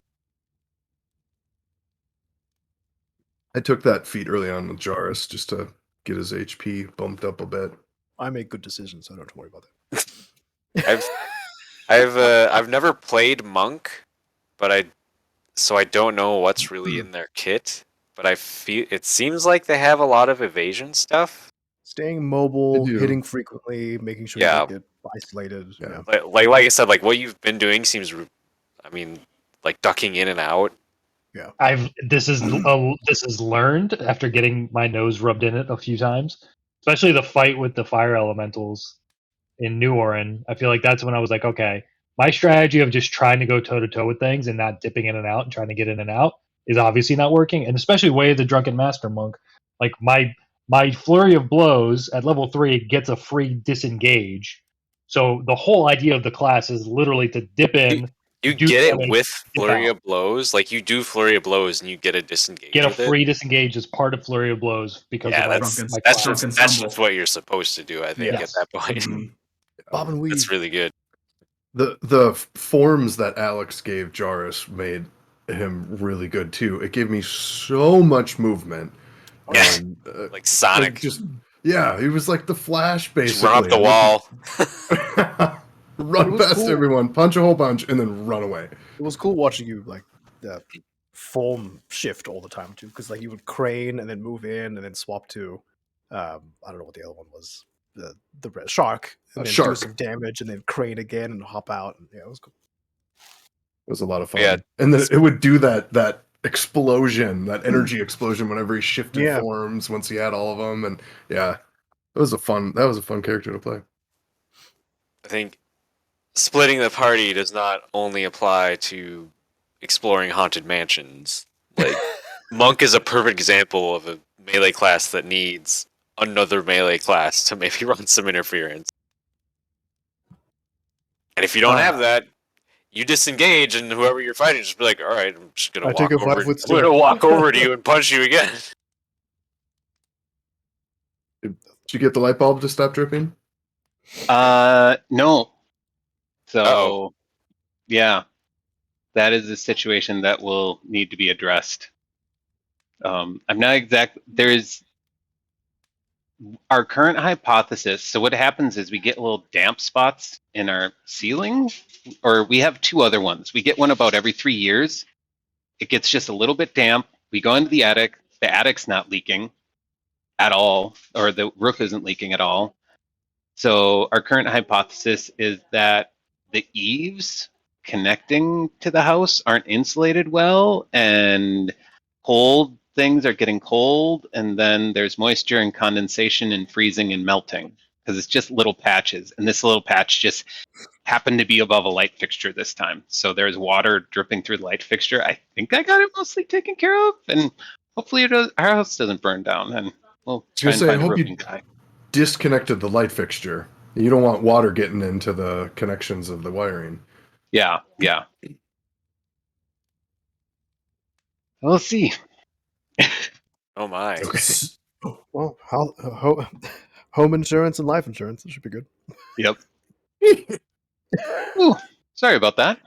I took that feat early on with Jarus just to get his HP bumped up a bit. I make good decisions, so I don't have to worry about that. I've never played monk, but I don't know what's really in their kit. But I feel it seems like they have a lot of evasion stuff. Staying mobile, They do. hitting frequently, making sure Yeah. you don't get isolated. Yeah. Yeah. Like I said, like what you've been doing seems, I mean, like ducking in and out. This is learned after getting my nose rubbed in it a few times, especially the fight with the fire elementals in New Orin. I feel like that's when I was like, okay, my strategy of just trying to go toe to toe with things and not dipping in and out and trying to get in and out is obviously not working, and especially Way of the Drunken Master Monk. Like my flurry of blows at level 3 gets a free disengage. So the whole idea of the class is literally to dip in, You do get it damage, with dip flurry out. of blows. Like you do flurry of blows and you get a disengage. Get a with it. free disengage as part of flurry of blows because Yeah, of my, that's my that's class. just, Drunken that's stumble. just what you're supposed to do. I think Yes. at that point, Mhm. Bob and weave. it's really good. The forms that Alex gave Jarus made him really good too. It gave me so much movement. Yeah. And, Like Sonic, like just yeah, he was like the Flash just basically. run up the wall. Run It was past cool. everyone, punch a whole bunch, and then run away. It was cool watching you like form shift all the time too, because like you would crane and then move in and then swap to I don't know what the other one was, the red shark, and then do Shark. some damage and then crane again and hop out. And, yeah, it was cool. It was a lot of fun. Yeah. And then it would do that explosion, that energy explosion whenever he shifted Yeah. forms once he had all of them. And yeah, that was a fun character to play. I think splitting the party does not only apply to exploring haunted mansions. Like Monk is a perfect example of a melee class that needs another melee class to maybe run some interference. And if you don't have that, you disengage, and whoever you're fighting just be like, "All right, I'm just gonna I take a 5-foot I'm gonna walk over to you and punch you again." Did you get the light bulb to stop dripping? No. So, Uh-oh. yeah, that is a situation that will need to be addressed. I'm not exact. our current hypothesis, so what happens is we get little damp spots in our ceiling, or we have two other ones. We get one about every 3 years. It gets just a little bit damp. We go into the attic's not leaking at all, or the roof isn't leaking at all. So our current hypothesis is that the eaves connecting to the house aren't insulated well, and cold things are getting cold, and then there's moisture and condensation and freezing and melting because it's just little patches, and this little patch just happened to be above a light fixture this time. So there's water dripping through the light fixture. I think I got it mostly taken care of, and hopefully our house doesn't burn down, and we'll try and find a roofing guy. Disconnected the light fixture. You don't want water getting into the connections of the wiring. Yeah. We'll see. Oh my. Okay. Well, home insurance and life insurance. That should be good. Yep. Ooh, sorry about that.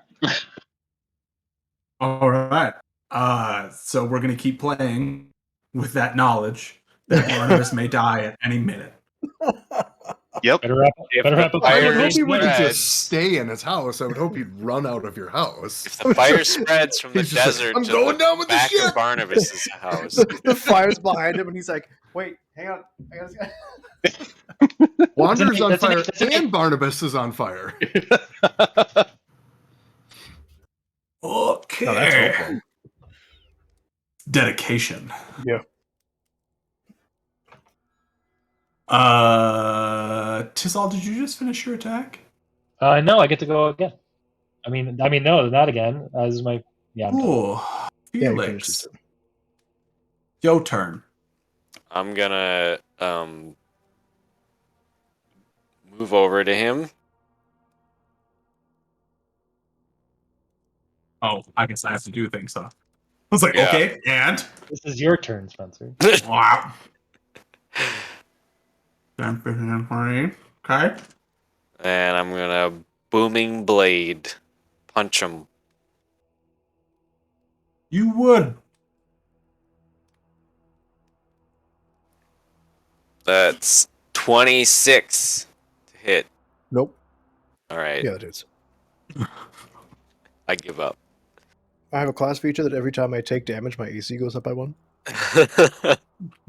All right. So we're going to keep playing with that knowledge that one of us may die at any minute. Yep. Better wrap up. I would hope Fire he wouldn't spreads. just stay in his house. I would hope he'd run out of your house. If the fire spreads from the He's just like, desert "I'm to going the down with the back ship." of Barnabas's house, The fire's behind him, and he's like, "Wait, hang on, I gotta." Wander's on That's fire, that's and Barnabas is on fire. Okay. No, that's hopeful. Dedication. Yeah. Tizal, did you just finish your attack? No, I get to go again. I mean, no, not again. This is my I'm done. Cool. Yeah, you finished Felix, it. your turn. I'm gonna move over to him. Oh, I guess I have to do things, huh? I was like, Yeah. okay, and This is your turn, Spencer. wow. Okay. And I'm gonna booming blade punch him. You would. That's 26 to hit. Nope. All right, Yeah, that is. I give up. I have a class feature that every time I take damage, my AC goes up by 1.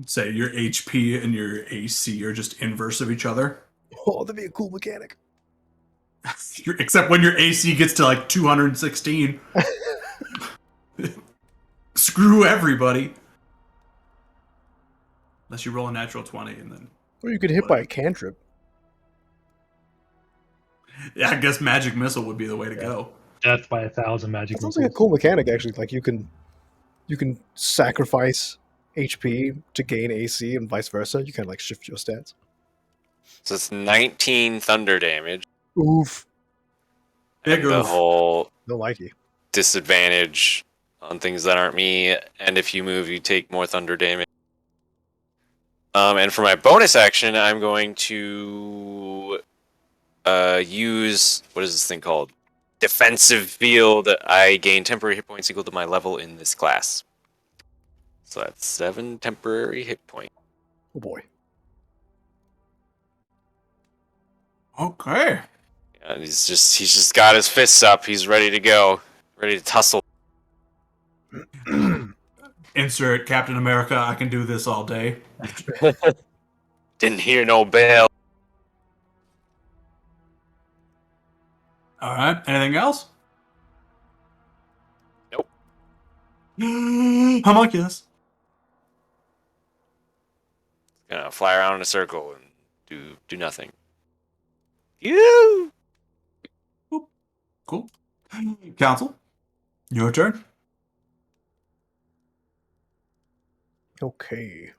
Say your HP and your AC are just inverse of each other. Oh, that'd be a cool mechanic. Except when your AC gets to like 216. Screw everybody. Unless you roll a natural 20 and then. Or you could hit by a cantrip. Yeah, I guess Magic Missile would be the way to go. Death by 1,000 magic That sounds like a missiles. cool mechanic, actually. Like you can sacrifice HP to gain AC and vice versa. You kind of like shift your stats. So it's 19 thunder damage. Oof. Big And the oof. whole No likey. disadvantage on things that aren't me, and if you move, you take more thunder damage. And for my bonus action, I'm going to use, what is this thing called? Defensive field. I gain temporary hit points equal to my level in this class. So that's 7 temporary hit points. Oh boy. Okay. And he's just got his fists up. He's ready to go, ready to tussle. Insert Captain America, I can do this all day. Didn't hear no bell. Alright, anything else? Nope. Homunculus. Gonna fly around in a circle and do nothing. You. Cool. Council, your turn. Okay.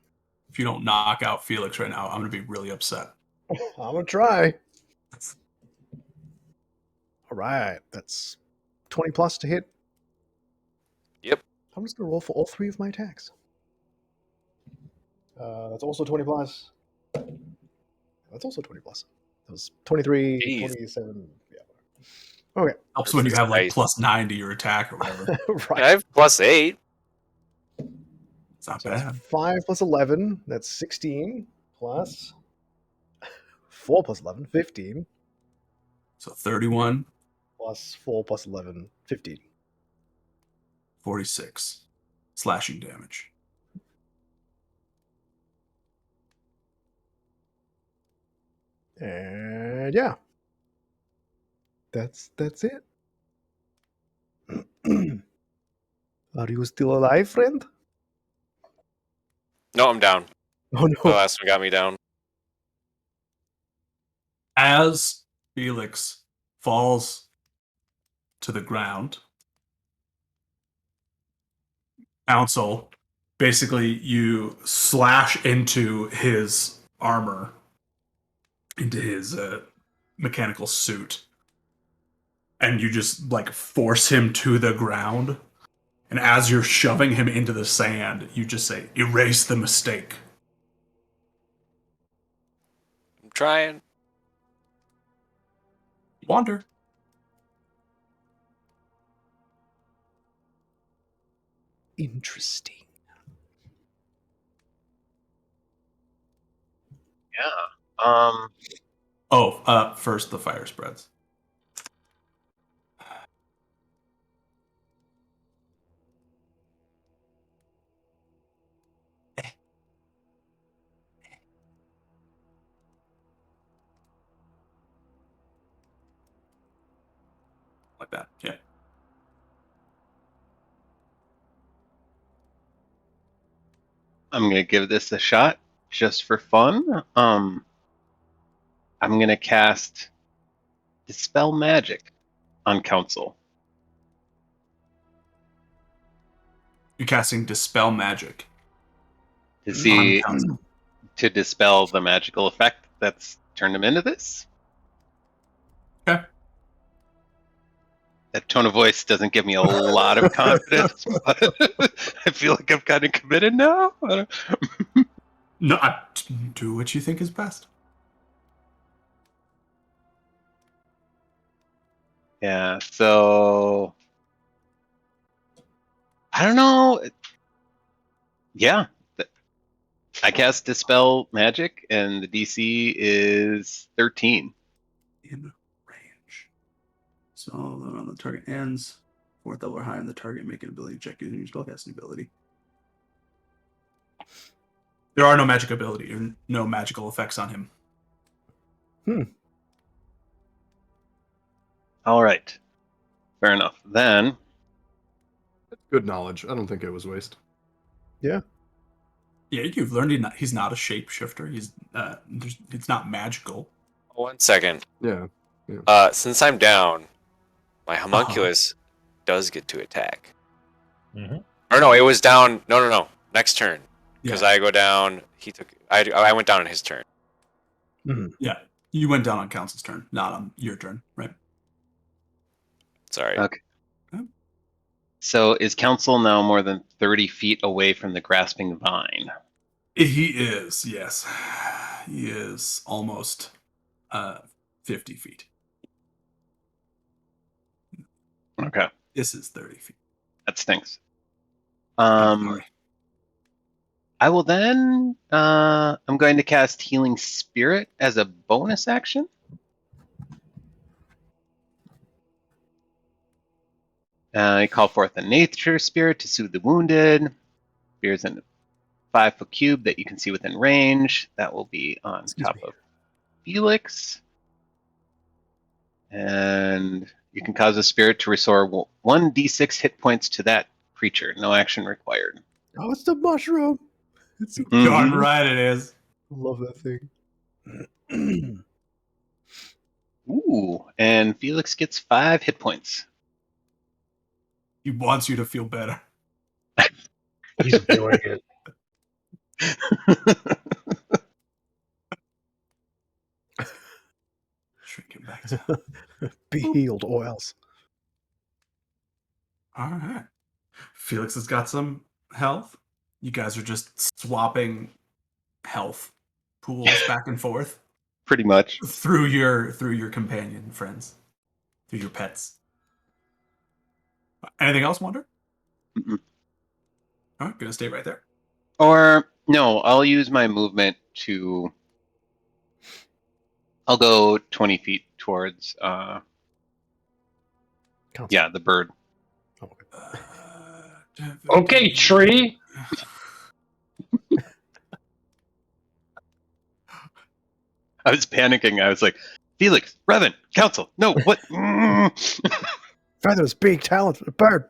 If you don't knock out Felix right now, I'm going to be really upset. I'm gonna try. All right, that's 20 plus to hit. Yep. I'm just gonna roll for all 3 of my attacks. That's also 20 plus. That's also 20 plus. That was 23, Jeez. 27. Yeah. Okay. Helps when you have like Nice. +9 to your attack or whatever. Right. I have +8. It's not So that's bad. 5 plus 11. That's 16 plus 4 plus 11, 15. So 31, Plus 4 plus 11, 15. 46 slashing damage. And yeah. That's it. Are you still alive, friend? No, I'm down. Oh The no. last one got me down. As Felix falls to the ground, Council, basically you slash into his armor, into his mechanical suit, and you just like force him to the ground. And as you're shoving him into the sand, you just say, "Erase the mistake." I'm trying. Wander. Interesting. Yeah. Oh, first the fire spreads. Like that, yeah. I'm gonna give this a shot just for fun. I'm gonna cast Dispel Magic on Council. You're casting Dispel Magic To on see Council. to dispel the magical effect that's turned him into this. Okay. That tone of voice doesn't give me a lot of confidence, but I feel like I'm kind of committed now. No, do what you think is best. Yeah, so I don't know. Yeah, I cast Dispel Magic, and the DC is 13. In range. So when the target ends, 4th level or higher, and the target make an ability check using your spellcasting ability. There are no magic ability or no magical effects on him. All right, fair enough. Then Good knowledge. I don't think it was waste. Yeah, you've learned he's not a shapeshifter. It's not magical. 1 second. Yeah. Since I'm down, my homunculus does get to attack. Mhm. Or no, it was down. No. Next turn, because Yeah. I go down. I went down on his turn. Yeah, you went down on Council's turn, not on your turn, right? Sorry. Okay. So is Council now more than 30 feet away from the grasping vine? He is, yes. He is almost 50 feet. Okay, This is 30 feet. that stinks. Sorry. I will then. I'm going to cast Healing Spirit as a bonus action. I call forth a nature spirit to soothe the wounded. Appears in a 5-foot cube that you can see within range. That will be on top of Felix. And you can cause a spirit to restore 1d6 hit points to that creature. No action required. Oh, it's the mushroom. It's so Mhm. Darn right it is. I love that thing. Ooh, and Felix gets 5 hit points. He wants you to feel better. He's doing it. Shrink him back down. Be healed, or else. All right. Felix has got some health. You guys are just swapping health pools back and forth Pretty much. through your companion friends, through your pets. Anything else, Wonder? Mm-mm. All right, gonna stay right there. Or, no, I'll use my movement to. I'll go 20 feet towards. Council. Yeah, the bird. Okay, tree. I was panicking. I was like, Felix, Revan, Council, no, what? Feathers, beak, talons, bird.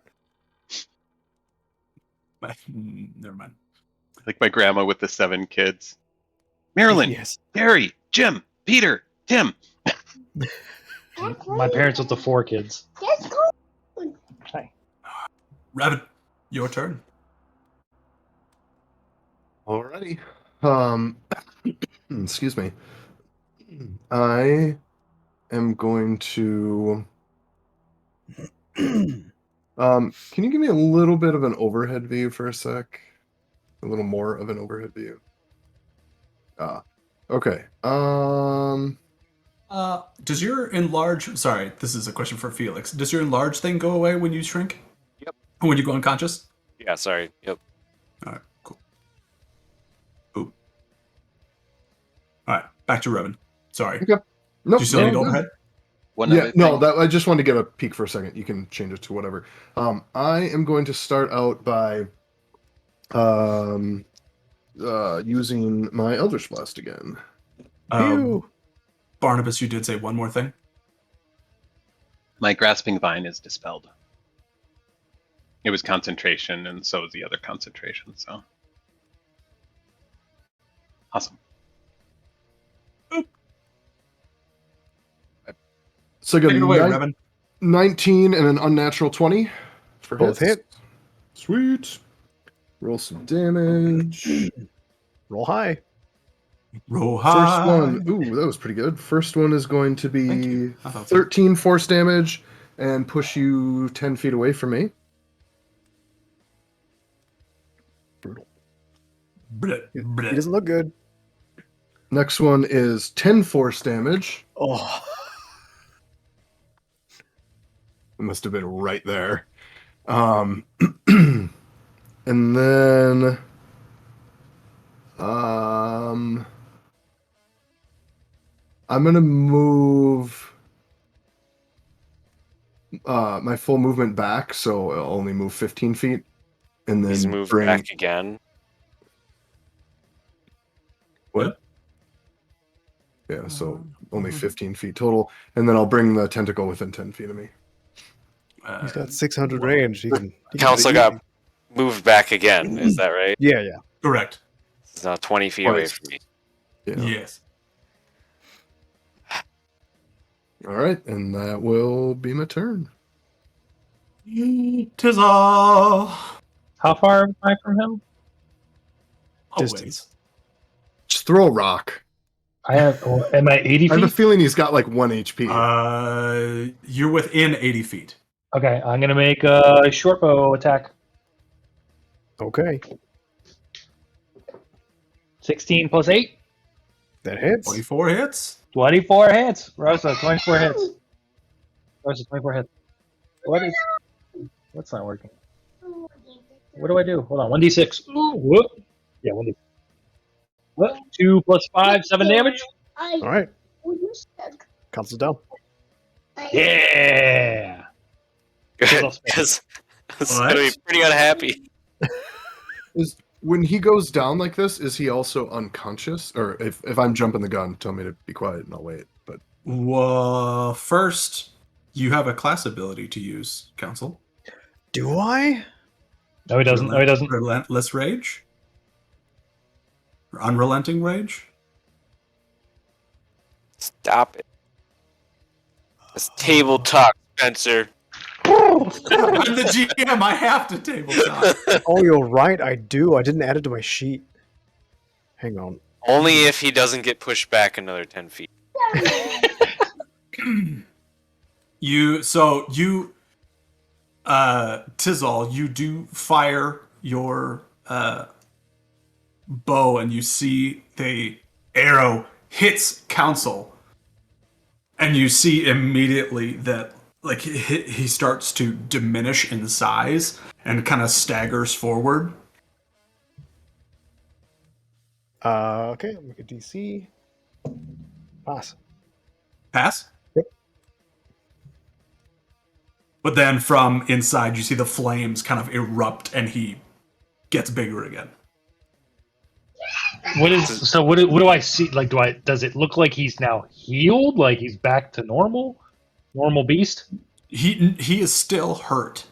Never mind. Like my grandma with the 7 kids. Marilyn, Yes. Gary, Jim, Peter, Tim. My parents with the 4 kids. Hi. Revan, your turn. Alrighty. Excuse me. I am going to. Can you give me a little bit of an overhead view for a sec? A little more of an overhead view. Okay. Does your enlarge? Sorry, this is a question for Felix. Does your enlarge thing go away when you shrink? Yep. When you go unconscious? Yeah, sorry. Yep. All right, cool. Ooh. All right, back to Revan. Sorry. Okay. Nope, Do you still need no, overhead? One yeah, other no, thing. that I just wanted to get a peek for a second. You can change it to whatever. I am going to start out by using my Eldritch Blast again. Pew. Barnabas, you did say one more thing. My grasping vine is dispelled. It was concentration, and so is the other concentration. So awesome. So I got Take it a away, Revan. 19 and an unnatural 20 for Both hits. hit. Sweet. Roll some damage. Roll high. Roll First high. one. Ooh, that was pretty good. First one is going to Thank be you. I thought so. 13 force damage and push you 10 feet away from me. Brutal. Bleh, He bleh. doesn't look good. Next one is 10 force damage. Oh. It must have been right there. And then I'm gonna move my full movement back, so I'll only move 15 feet, and then He's moved bring back again. what? Yeah, so only 15 feet total, and then I'll bring the tentacle within 10 feet of me. He's got 600 well, range. He can Council do it got easy. moved back again. Is that right? Yeah, yeah. Correct. It's now 20 feet away Twice. from me. Yeah. Yes. All right, and that will be my turn. Tis all. How far am I from him? Always. Just throw a rock. I have. Am I 80 I have a feet? feeling he's got like 1 HP. You're within 80 feet. Okay, I'm gonna make a short bow attack. Okay. 16 plus 8. That hits. 24 hits. 24 hits. Rosa, 24 hits. Rosa, 24 hits. What is? What's not working? What do I do? Hold on. 1d6. Ooh, whoop. Yeah, 1d6. What? 2 plus 5, 7 damage. All right. Council's down. Yeah. Good. Because it's going to be pretty unhappy. When he goes down like this, is he also unconscious? Or if I'm jumping the gun, tell me to be quiet and I'll wait. But Well, first, you have a class ability to use, Council. Do I? No, he doesn't. No, he doesn't. Relentless Rage? Or Unrelenting Rage? Stop it. It's table talk, Spencer. I'm the GM. I have to tabletop. Oh, you're right. I do. I didn't add it to my sheet. Hang on. Only if he doesn't get pushed back another 10 feet. Tizal, you do fire your bow, and you see the arrow hits Council, and you see immediately that like he starts to diminish in size and kind of staggers forward. Okay, I'll make a DC. Pass. Pass. Yep. But then from inside, you see the flames kind of erupt, and he gets bigger again. What do I see? Like, does it look like he's now healed? Like he's back to normal beast? He is still hurt.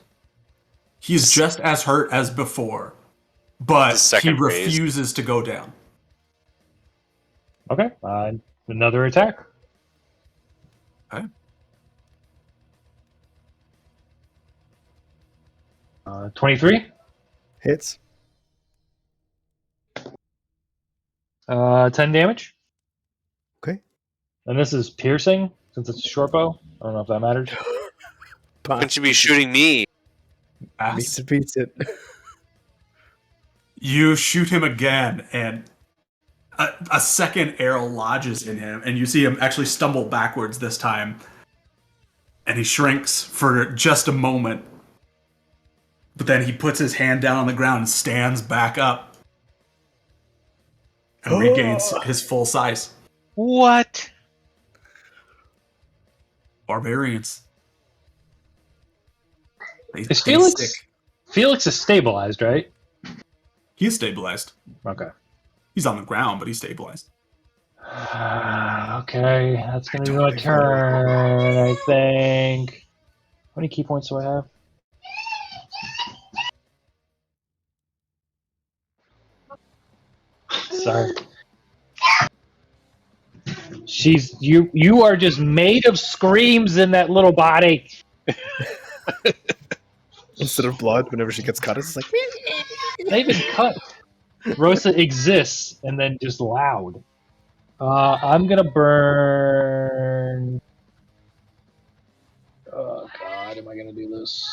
He's just as hurt as before, but His he second phase. refuses to go down. Okay, another attack. Okay. 23. Hits. 10 damage. Okay. And this is piercing, since it's a short bow. I don't know if that matters. Wouldn't you be shooting me? Meets it, beats it. You shoot him again, and a second arrow lodges in him, and you see him actually stumble backwards this time. And he shrinks for just a moment. But then he puts his hand down on the ground and stands back up. And regains his full size. What? Barbarians. Is Felix is stabilized, right? He's stabilized. Okay. He's on the ground, but he's stabilized. Okay, that's gonna be my turn, I think. How many key points do I have? Sorry. You are just made of screams in that little body. Instead of blood, whenever she gets cut, it's like. They even cut. Rosa exists and then just loud. I'm gonna burn. Oh God, am I gonna do this?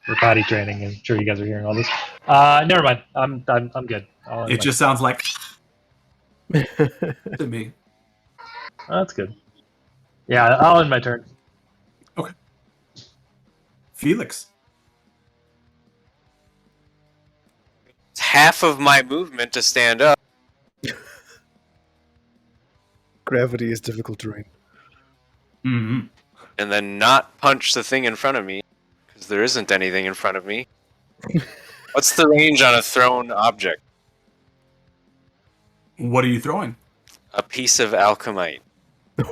We're potty training. I'm sure you guys are hearing all this. Never mind. I'm good. It just sounds like to me. Oh, that's good. Yeah, I'll end my turn. Okay. Felix. It's half of my movement to stand up. Gravity is difficult terrain. Mm-hmm. And then not punch the thing in front of me. Because there isn't anything in front of me. What's the range on a thrown object? What are you throwing? A piece of alchemite.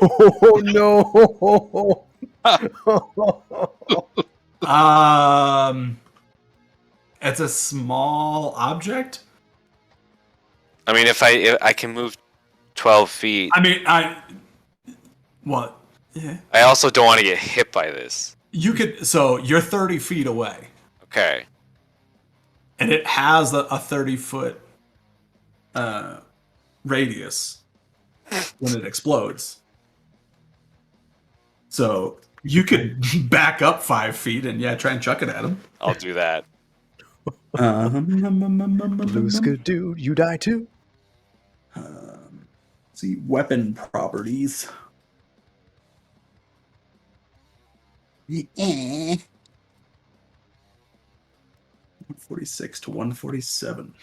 Oh no! It's a small object. I mean, if I can move 12 feet. I mean, what? Yeah. I also don't want to get hit by this. You could. So you're 30 feet away, Okay. and it has a 30-foot radius when it explodes. So you could back up 5 feet and try and chuck it at him. I'll do that. Luska, dude, you die too. See weapon properties. 146 to 147.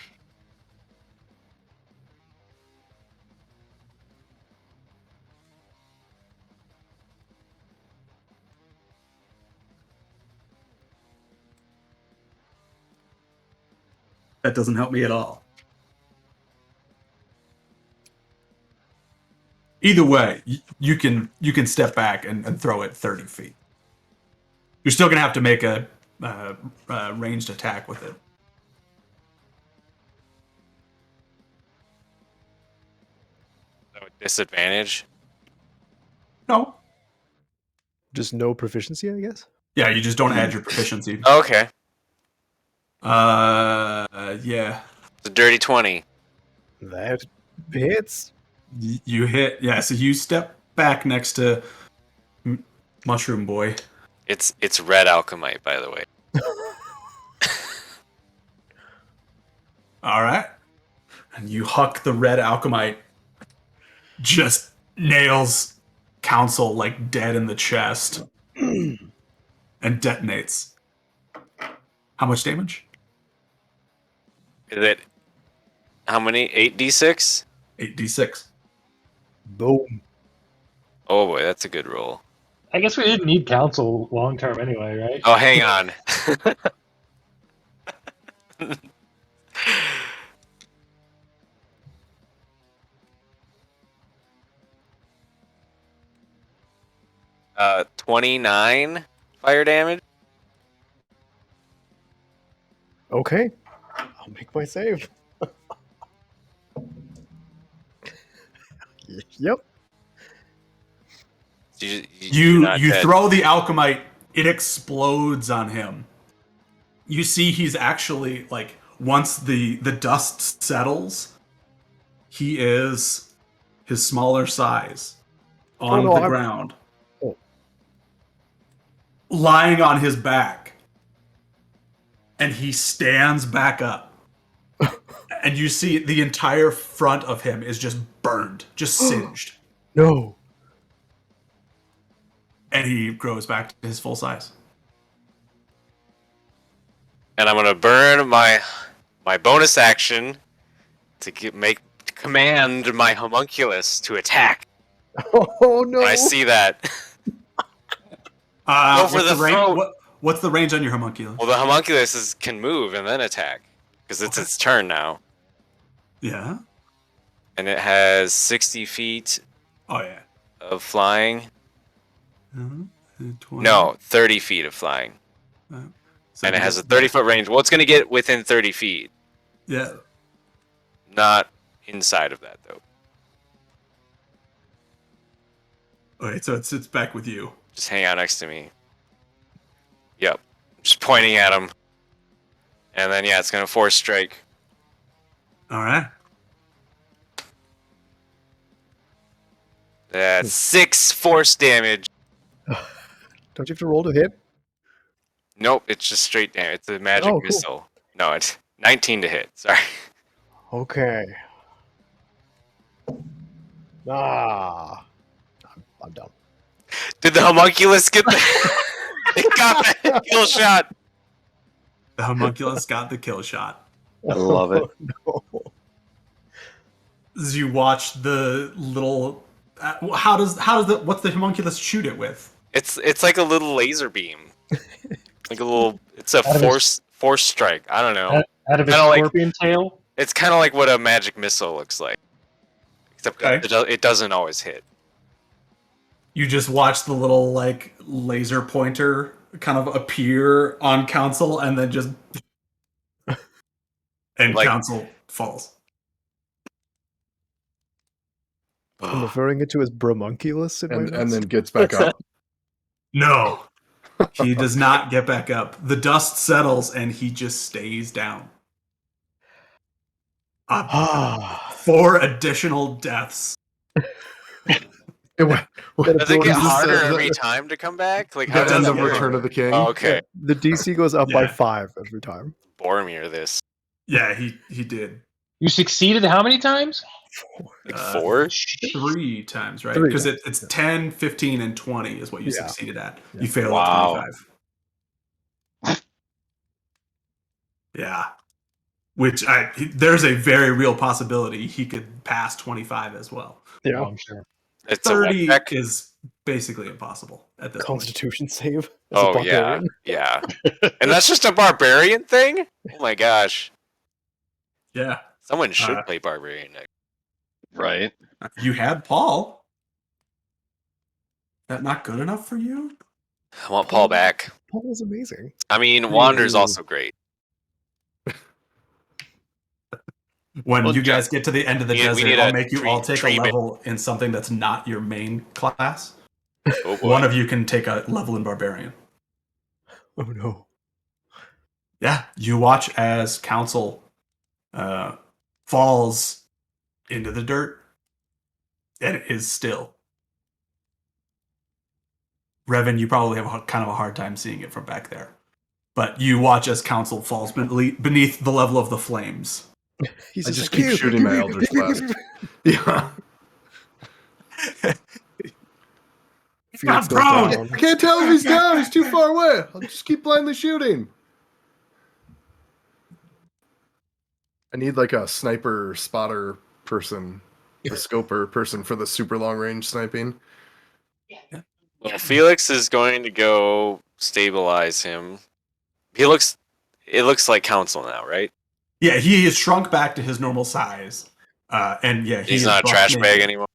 That doesn't help me at all. Either way, you can step back and throw it 30 feet. You're still going to have to make a ranged attack with it. So disadvantage. No. Just no proficiency, I guess. Yeah, you just don't add your proficiency. Okay. Yeah. It's a dirty 20. That hits. You hit. Yeah, so you step back next to Mushroom Boy. It's red alchemite, by the way. All right. And you huck the red alchemite. Just nails Council like dead in the chest. And detonates. How much damage? Is it how many? 8d6? 8d6. Boom. Oh boy, that's a good roll. I guess we didn't need council long term anyway, right? Oh, hang on. Uh, 29 fire damage. Okay. I'll make my save. Yep. You're You not dead. throw the alchemite, it explodes on him. You see he's actually like once the dust settles, he is his smaller size on no, the I'm- ground. Oh. Lying on his back. And he stands back up. And you see the entire front of him is just burned, just singed. No. And he grows back to his full size. And I'm gonna burn my bonus action to command my homunculus to attack. Oh no. When I see that, Go for What's the range? throat. What's the range on your homunculus? well, the homunculus can move and then attack because it's its turn now, Yeah. and it has 60 feet Oh yeah. of flying. Uh-huh. 20. No, 30 feet of flying, So and it has a 30-foot range. Well, it's gonna get within 30 feet, Yeah. not inside of that though. Okay, so it sits back with you. Just hang out next to me. Yep. Just pointing at him. And then, yeah, it's going to force strike. All right. That's 6 force damage. Don't you have to roll to hit? Nope, it's just straight damage. It's a magic Oh, cool. missile. No, it's 19 to hit. Sorry. Okay. I'm done. Did the homunculus get the... it got that kill shot. The homunculus got the kill shot. I love it. No. As you watch the little, what's the homunculus shoot it with? It's like a little laser beam. Like a little... It's a Out of force strike. I don't know. Out of his Kinda like- scorpion tail. It's kind of like what a magic missile looks like. Except Okay. it doesn't always hit. You just watch the little like laser pointer kind of appear on Council and then just and Like- Council falls. I'm referring it to as bromunculus in my and notes. then gets back up. No. He does not get back up. The dust settles and he just stays down. Ah. 4 additional deaths. Does it get Is this harder the- every time to come back? Like The how does end does of that work? Return of the King. Oh, okay. The DC goes up by Yeah. 5 every time. Boromir this. Yeah, he did. You succeeded how many times? Like 4? 3 times, right? 3 Because times, it's 10, 15, and 20 is what you Yeah. succeeded at. Yeah. You failed Wow. at 25. Yeah. Which there's a very real possibility he could pass 25 as well. Yeah. Oh, I'm sure. It's a 30 wet check. is basically impossible at this point. Constitution save. As a Oh yeah, barbarian. yeah. And that's just a barbarian thing? Oh my gosh. Yeah. Someone should Uh, play barbarian next. Right. You had Paul. That not good enough for you? I want Paul back. Paul was amazing. I mean, Wander's Ooh. also great. When Well, you guys get to the end of the we desert, need I'll a make you all take a treatment. level in something that's not your main class. Oh boy. One of you can take a level in barbarian. Oh no. Yeah, you watch as Council falls into the dirt and it is still. Revan, you probably have kind of a hard time seeing it from back there. But you watch as Council falls beneath the level of the flames. He's I just like, keep shooting my Eldritch Blast. Yeah. Felix not goes prone! down. I can't tell if he's down. He's too far away. I'll just keep blindly shooting. I need like a sniper spotter person, the scoper person for the super long range sniping. Well, Felix is going to go stabilize him. It looks like Council now, right? Yeah, he is shrunk back to his normal size. And yeah, he He's is not a buck trash bag naked. anymore.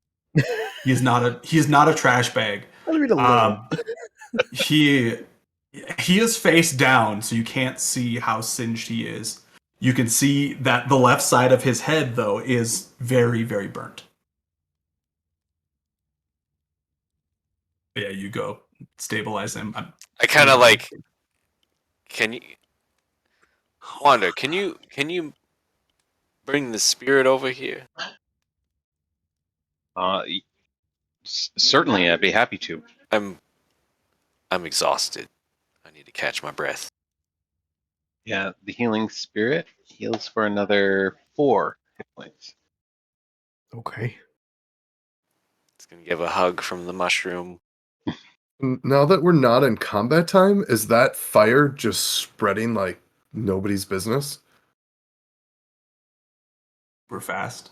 He's not a trash bag. Let me alone. He is face down, so you can't see how singed he is. You can see that the left side of his head, though, is very, very burnt. Yeah, you go stabilize him. I kind of like. Can you, Wanda? Can you bring the spirit over here? Certainly, I'd be happy to. I'm exhausted. I need to catch my breath. Yeah, the healing spirit heals for another 4 hit points. Okay. It's gonna give a hug from the mushroom. Now that we're not in combat time, is that fire just spreading like nobody's business? We're fast.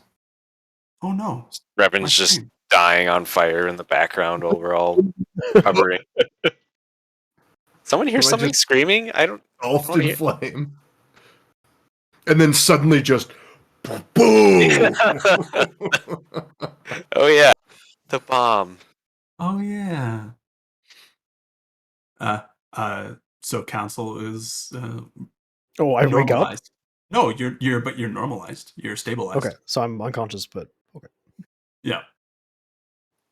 Oh no. Revan's just screen. dying on fire in the background overall, covering. Someone hear Am I something just- screaming? I don't. Engulfed Oh, in yeah. flame. And then suddenly just boom! Oh yeah, the bomb. Oh yeah. So council is Oh, I wake up. normalized. No, you're normalized. You're stabilized. Okay, so I'm unconscious, but okay. Yeah.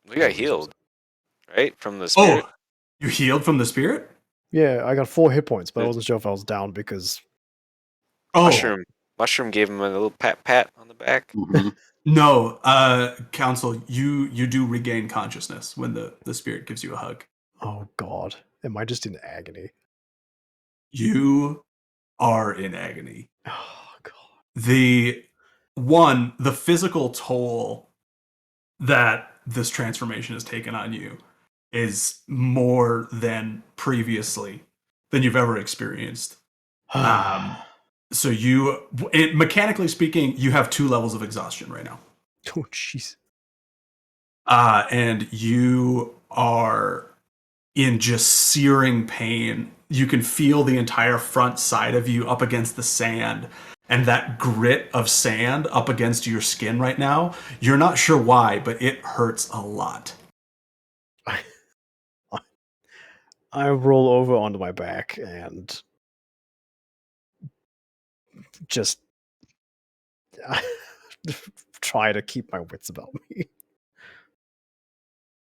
We got healed, right, from the spirit. Oh, you healed from the spirit? Yeah, I got 4 hit points, but I Good. wasn't sure if I was down because Oh, Mushroom gave him a little pat on the back. Mhm. no. Council, you do regain consciousness when the spirit gives you a hug. oh god, am I just in agony? You are in agony. Oh god. The physical toll that this transformation has taken on you is more than you've ever experienced. So mechanically speaking, you have 2 levels of exhaustion right now. Oh jeez. And you are in just searing pain. You can feel the entire front side of you up against the sand, and that grit of sand up against your skin right now. You're not sure why, but it hurts a lot. I roll over onto my back and just try to keep my wits about me.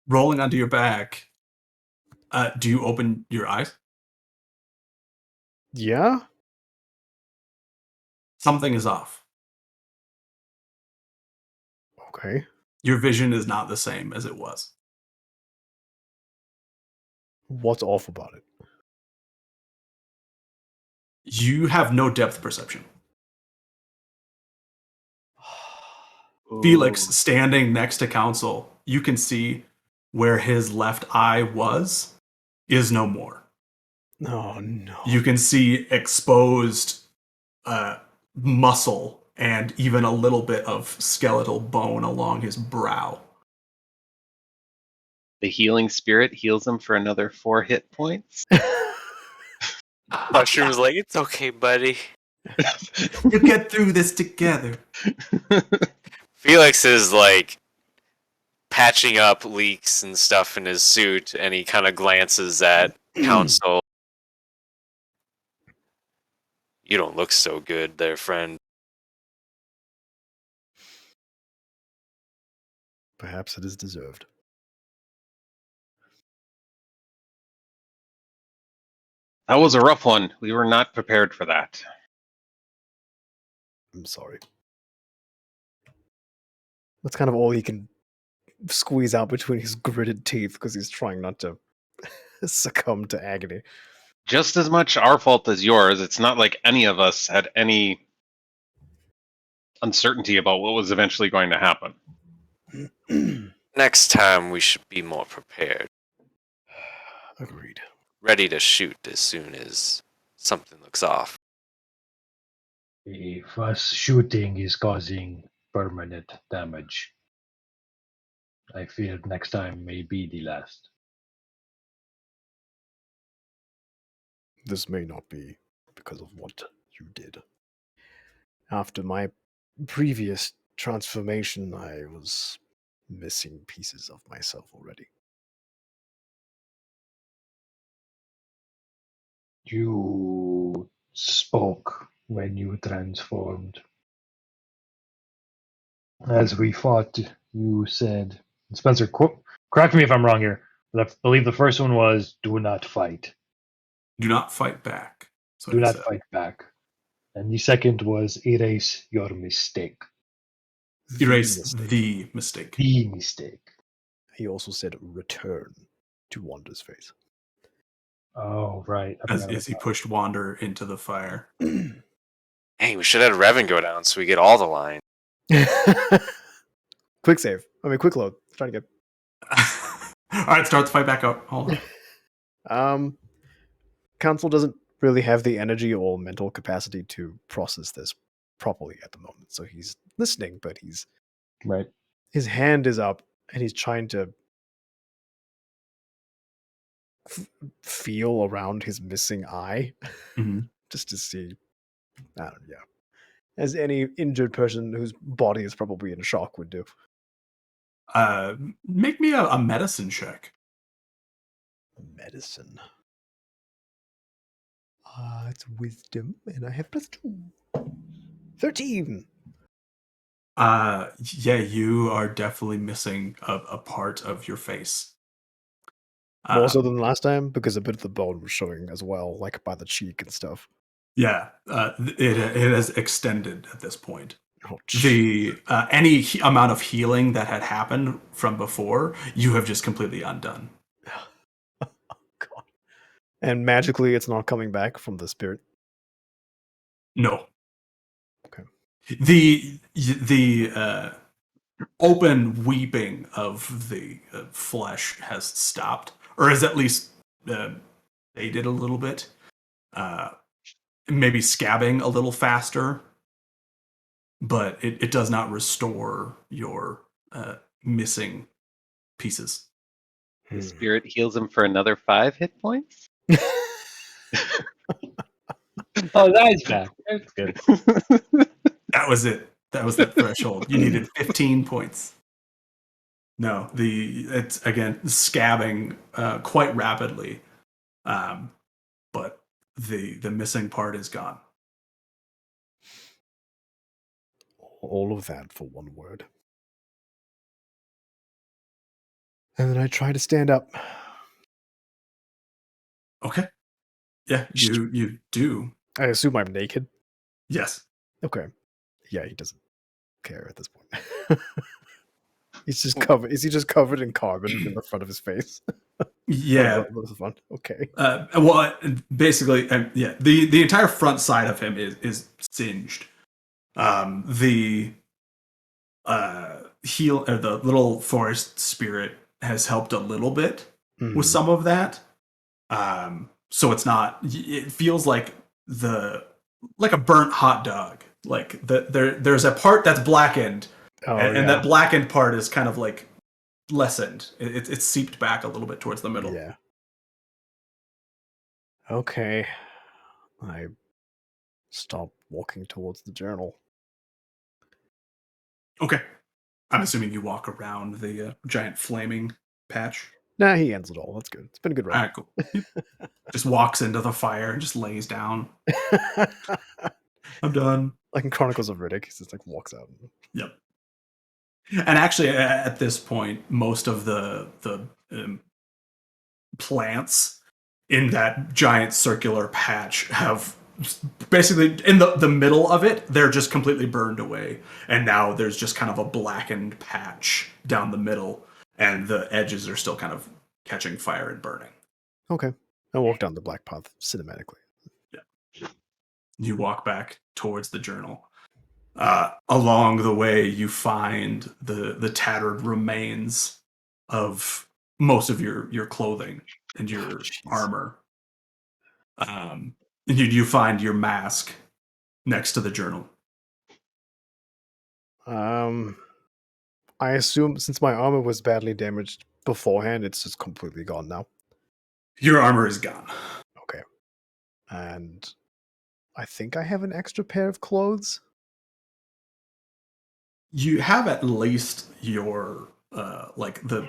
Rolling onto your back, do you open your eyes? Yeah? Something is off. Okay. Your vision is not the same as it was. What's off about it? You have no depth perception. Felix, standing next to Council, you can see where his left eye is no more. Oh no. You can see exposed muscle and even a little bit of skeletal bone along his brow. The healing spirit heals him for another 4 hit points. Mushroom's like, it's okay, buddy. You get through this together. Felix is like patching up leaks and stuff in his suit, and he kind of glances at Council. You don't look so good there, friend. Perhaps it is deserved. That was a rough one. We were not prepared for that. I'm sorry. That's kind of all he can squeeze out between his gritted teeth because he's trying not to succumb to agony. Just as much our fault as yours. It's not like any of us had any uncertainty about what was eventually going to happen. Next time we should be more prepared. Agreed. Ready to shoot as soon as something looks off. The first shooting is causing permanent damage. I fear next time may be the last. This may not be because of what you did. After my previous transformation, I was missing pieces of myself already. You spoke when you transformed. As we fought, you said, Spencer, correct me if I'm wrong here, but I believe the first one was, do not fight. Do not fight back. That's what Do he not said. fight back. And the second was, erase your mistake. Erase mistake. the mistake. The mistake. He also said return to Wanda's face. Oh, right. I As, forgot as he about pushed Wander into the fire. Hey, we should have Revan go down so we get all the lines. Quick save. I mean, quick load. Trying to All right, start the fight back up. Hold on. get. Council doesn't really have the energy or mental capacity to process this properly at the moment. So he's listening, but it. Right. his hand is up and he's trying to feel around his missing eye Mhm. just to see. I don't know. As any injured person whose body is probably in shock would do. Make me a medicine check. Medicine. It's wisdom, and I have +2. 13. Yeah, you are definitely missing a part of your face. More so than last time, because a bit of the bone was showing as well, like by the cheek and stuff. Yeah, it has extended at this point. Oh, The any amount of healing that had happened from before, you have just completely undone. God. And magically, it's not coming back from the spirit. No. Okay. The open weeping of the flesh has stopped, or is at least faded a little bit. Maybe scabbing a little faster, but it does not restore your missing pieces. The spirit heals him for another 5 hit points. Oh, that's back. That's good. That was it. That was the threshold. You needed 15 points. No, it's again scabbing quite rapidly, but the missing part is gone. All of that for one word. And then I try to stand up. Okay. Yeah, you do. I assume I'm naked. Yes. Okay. Yeah, he doesn't care at this point. He's just covered. Is he just covered in carbon in the front of his face? Yeah. What was the fun? Okay. Well, basically, yeah. The entire front side of him is singed. The the little forest spirit has helped a little bit with some of that. So it's not. It feels like a burnt hot dog. Like there's a part that's blackened, and that blackened part is kind of like lessened. It's seeped back a little bit towards the middle. Yeah. Okay. I stop walking towards the journal. Okay. I'm assuming you walk around the giant flaming patch. Nah, he ends it all. That's good. It's been a good All run. right, cool. Just walks into the fire and just lays down. I'm done. Like in Chronicles of Riddick, he just like walks out. Yep. And actually, at this point, most of the plants in that giant circular patch have basically in the middle of it, they're just completely burned away. And now there's just kind of a blackened patch down the middle, and the edges are still kind of catching fire and burning. Okay. I walk down the black path cinematically. Yeah. You walk back towards the journal. Along the way, you find the tattered remains of most of your clothing and your armor. And you find your mask next to the journal. I assume since my armor was badly damaged beforehand, it's just completely gone now. Your armor is gone. Okay. And I think I have an extra pair of clothes. You have at least your like the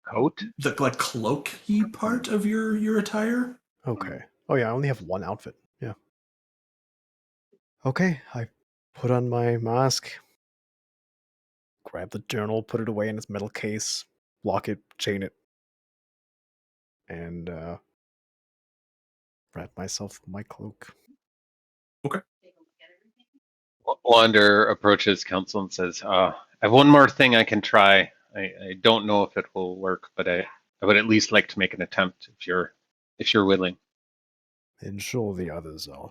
Coat? like cloaky part of your attire. Okay. Oh yeah, I only have one outfit. Yeah. Okay, I put on my mask, grab the journal, put it away in its metal case, lock it, chain it, and wrap myself in my cloak. Wander approaches council and says, I have one more thing I can try. I don't know if it will work, but I would at least like to make an attempt if you're willing. Ensure the others are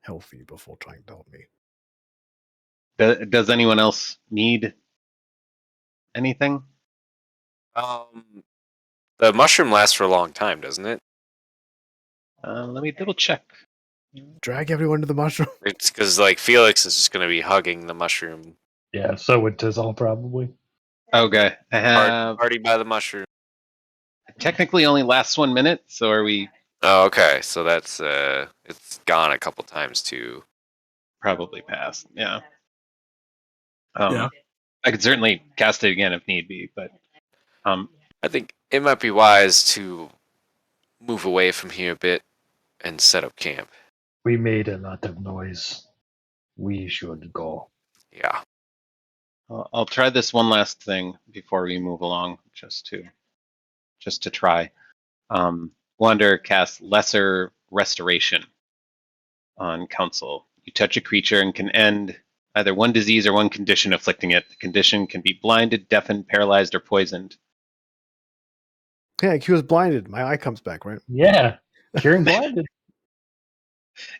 healthy before trying to help me. Does anyone else need anything? The mushroom lasts for a long time, doesn't it? Let me double check. Drag everyone to the mushroom. It's because like Felix is just going to be hugging the mushroom. Yeah, so would Tizal probably. Okay, I have Party by the mushroom. technically only lasts 1 minute, so are we Oh, okay. So that's it's gone a couple times too. probably past? Yeah. Yeah. I could certainly cast it again if need be, but I think it might be wise to move away from here a bit and set up camp. We made a lot of noise. We should go. Yeah. I'll try this one last thing before we move along, just to try. Wander casts Lesser Restoration on Council. You touch a creature and can end either one disease or one condition afflicting it. The condition can be blinded, deafened, paralyzed, or poisoned. Yeah, Q is blinded. My eye comes back, right? Yeah, curing blinded.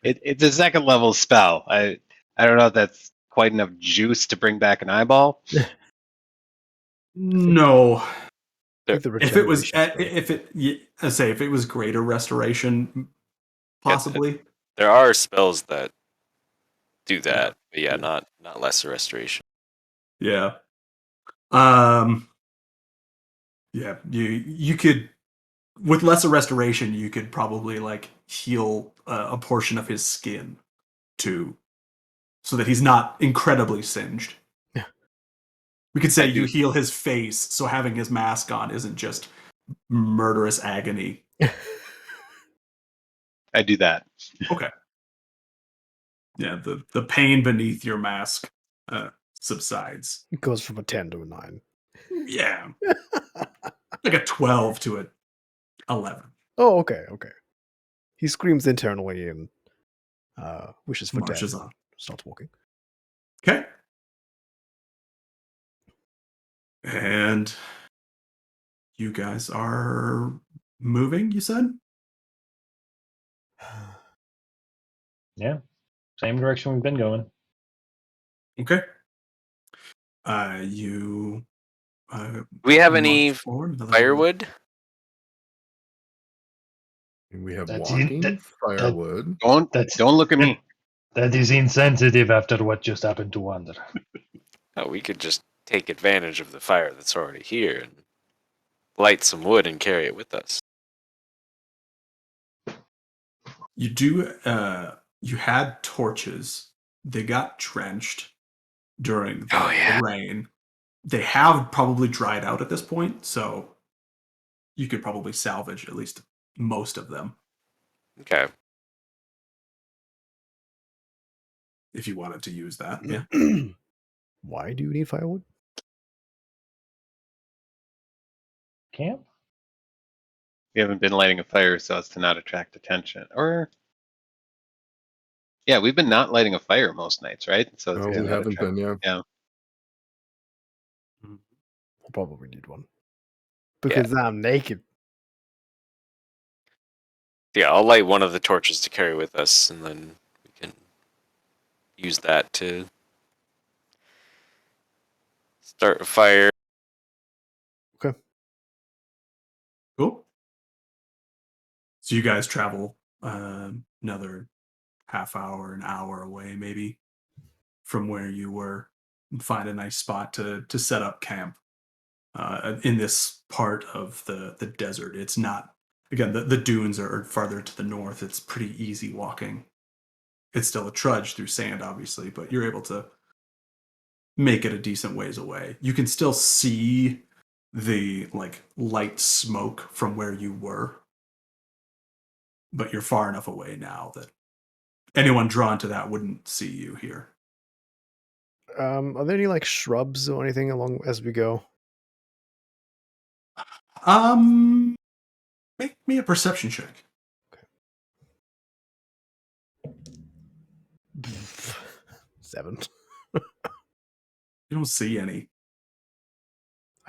It's a second level spell. I don't know if that's quite enough juice to bring back an eyeball. No. I think the If it was regeneration spell. if it was greater restoration, possibly. There are spells that do that, but Yeah. not lesser restoration. Yeah. Yeah, you could with lesser restoration, you could probably like heal a portion of his skin too, so that he's not incredibly singed. Yeah. We could say you heal his face, so having his mask on isn't just murderous agony. I do that. Okay. Yeah, the pain beneath your mask subsides. It goes from a 10 to a 9. Yeah, like a 12 to a 11. Oh, okay. He screams internally and wishes for Marches death. on. Starts walking. Okay. And you guys are moving, you said? Yeah, same direction we've been going. Okay. You. Do we have any march forward another- firewood? We have That's walking, that- firewood. Don't look at me. That is insensitive after what just happened to Wander. Oh, we could just take advantage of the fire that's already here and light some wood and carry it with us. You do. You had torches. They got drenched during the rain. They have probably dried out at this point, so you could probably salvage at least most of them Okay. if you wanted to use that. Yeah. Why do you need firewood? Camp? We haven't been lighting a fire so as to not attract attention. Or yeah, we've been not lighting a fire most nights, right? So No, it's we not haven't attract- been, yeah. I'll probably need one. Because I'm naked. Yeah, I'll light one of the torches to carry with us, and then we can use that to start a fire. Okay. Cool. So you guys travel another half hour, an hour away, maybe from where you were, and find a nice spot to set up camp in this part of the desert. It's not, again, the dunes are farther to the north. It's pretty easy walking. It's still a trudge through sand, obviously, but you're able to make it a decent ways away. You can still see the like light smoke from where you were, but you're far enough away now that anyone drawn to that wouldn't see you here. Are there any like shrubs or anything along as we go? Make me a perception check. 7. You don't see any.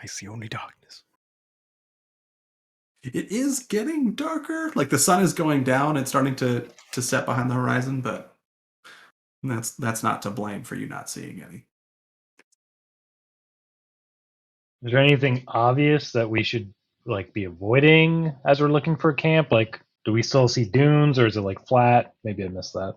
I see only darkness. It is getting darker. Like the sun is going down and starting to set behind the horizon, but that's not to blame for you not seeing any. Is there anything obvious that we should like be avoiding as we're looking for a camp? Like, do we still see dunes, or is it like flat? Maybe I missed that.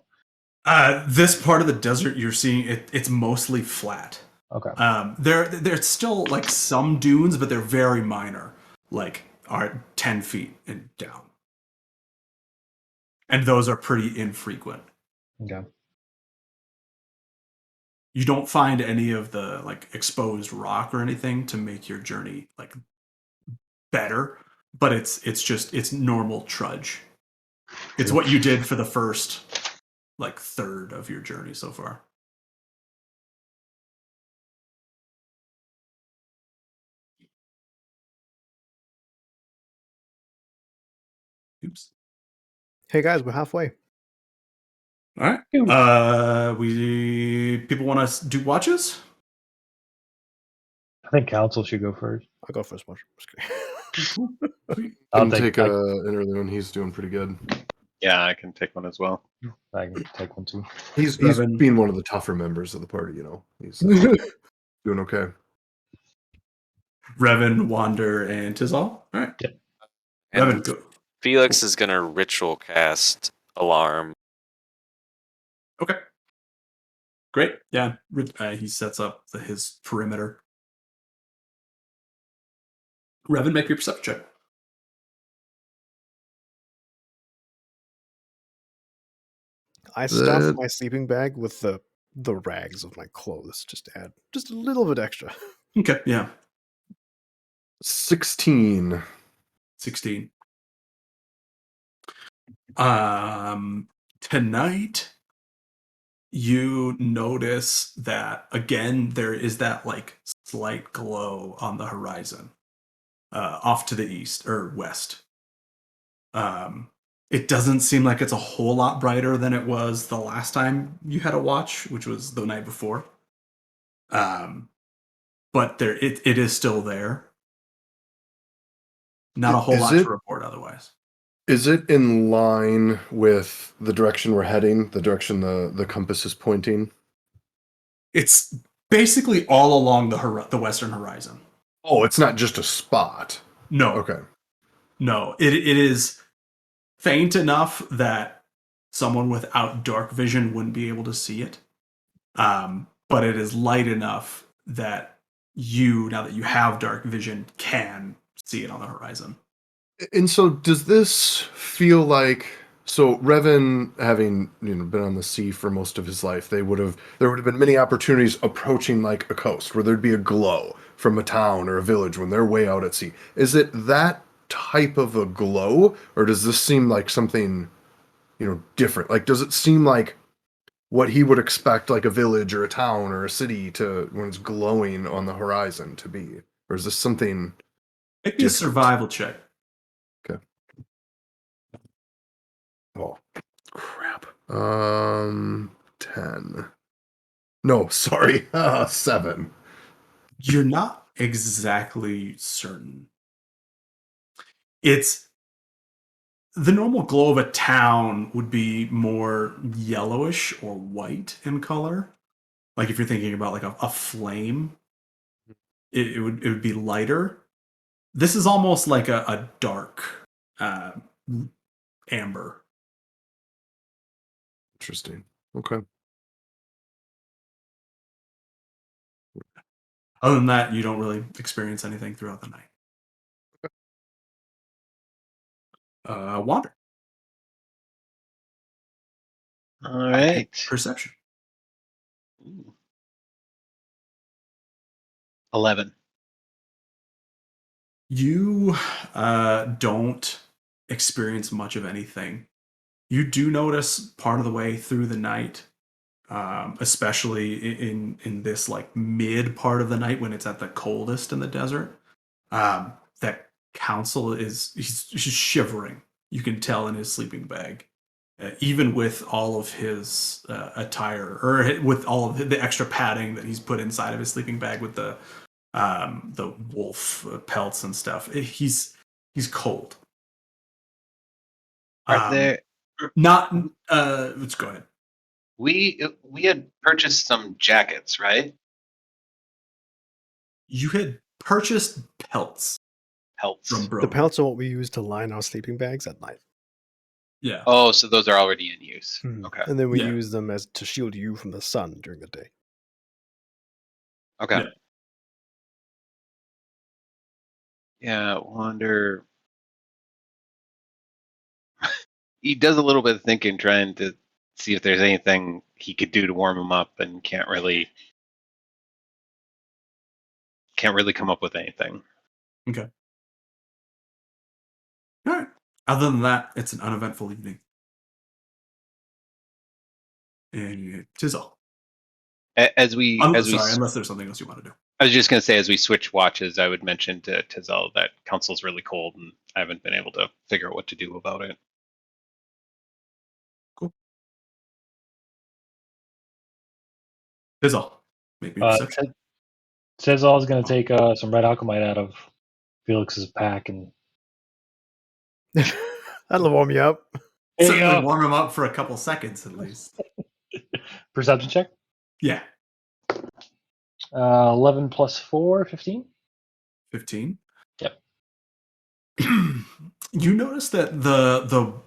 This part of the desert you're seeing it's mostly flat. Okay. There's still like some dunes, but they're very minor, like are 10 feet and down, and those are pretty infrequent. Okay. You don't find any of the like exposed rock or anything to make your journey like better, but it's normal trudge. It's what you did for the first like third of your journey so far. Oops. Hey guys, we're halfway. All right. We people want to do watches? I think council should go first. I'll go first. Watch. I'll take an early one. He's doing pretty good. Yeah, I can take one as well. I can take one too. He's Revan. being one of the tougher members of the party. You know, he's doing okay. Revan, Wander, and Tizal. All right. Yep. And Revan, go. Felix is gonna ritual cast alarm. Okay. Great. Yeah. He sets up his perimeter. Revan, make your perception check. I stuff my sleeping bag with the rags of my clothes, just to add just a little bit extra. Okay. Yeah. 16. 16. Tonight you notice that again there is that like slight glow on the horizon, off to the east or west. It doesn't seem like it's a whole lot brighter than it was the last time you had a watch, which was the night before. But it is still there. Not a whole lot to report otherwise. Is it in line with the direction we're heading, the direction the compass is pointing? It's basically all along the western horizon. Oh, it's not just a spot. No. Okay. No, it is faint enough that someone without dark vision wouldn't be able to see it. But it is light enough that you, now that you have dark vision, can see it on the horizon. And so does this feel like, so Revan, having been on the sea for most of his life, there would have been many opportunities approaching like a coast where there'd be a glow from a town or a village when they're way out at sea. Is it that type of a glow, or does this seem like something different? Like, does it seem like what he would expect like a village or a town or a city to, when it's glowing on the horizon, to be? Or is this something Make me a survival check. Okay. Oh, crap. 10. No, sorry. 7. You're not exactly certain. It's the normal glow of a town would be more yellowish or white in color. Like if you're thinking about like a flame, it would be lighter. This is almost like a dark amber. Interesting. Okay. Other than that, you don't really experience anything throughout the night. Wander. All right. Perception. Ooh. 11. You don't experience much of anything. You do notice part of the way through the night, especially in this like mid part of the night when it's at the coldest in the desert, that Council he's shivering. You can tell in his sleeping bag, even with all of his attire, or with all of the extra padding that he's put inside of his sleeping bag with the wolf pelts and stuff. He's cold. Are there? Not. Let's go ahead. We had purchased some jackets, right? You had purchased pelts Pelts. from Bro. The pelts are what we use to line our sleeping bags at night. Yeah. Oh, so those are already in use. Mhm. Okay. And then we Yeah. use them as to shield you from the sun during the day. Okay. Yeah. Yeah, Wander. He does a little bit of thinking, trying to see if there's anything he could do to warm him up, and can't really come up with anything. Okay. All right. Other than that, it's an uneventful evening. And it is all. As we Unless there's something else you want to do. I was just going to say, as we switch watches, I would mention to Tizel that Council's really cold, and I haven't been able to figure out what to do about it. Cool. Is all. Make me a perception. Cezal is going to take some red alchemite out of Felix's pack and That'll warm you up. There you Certainly go. warm him up for a couple seconds at least. Perception check. Yeah. 11 plus 4, 15. 15. Yep. You notice that the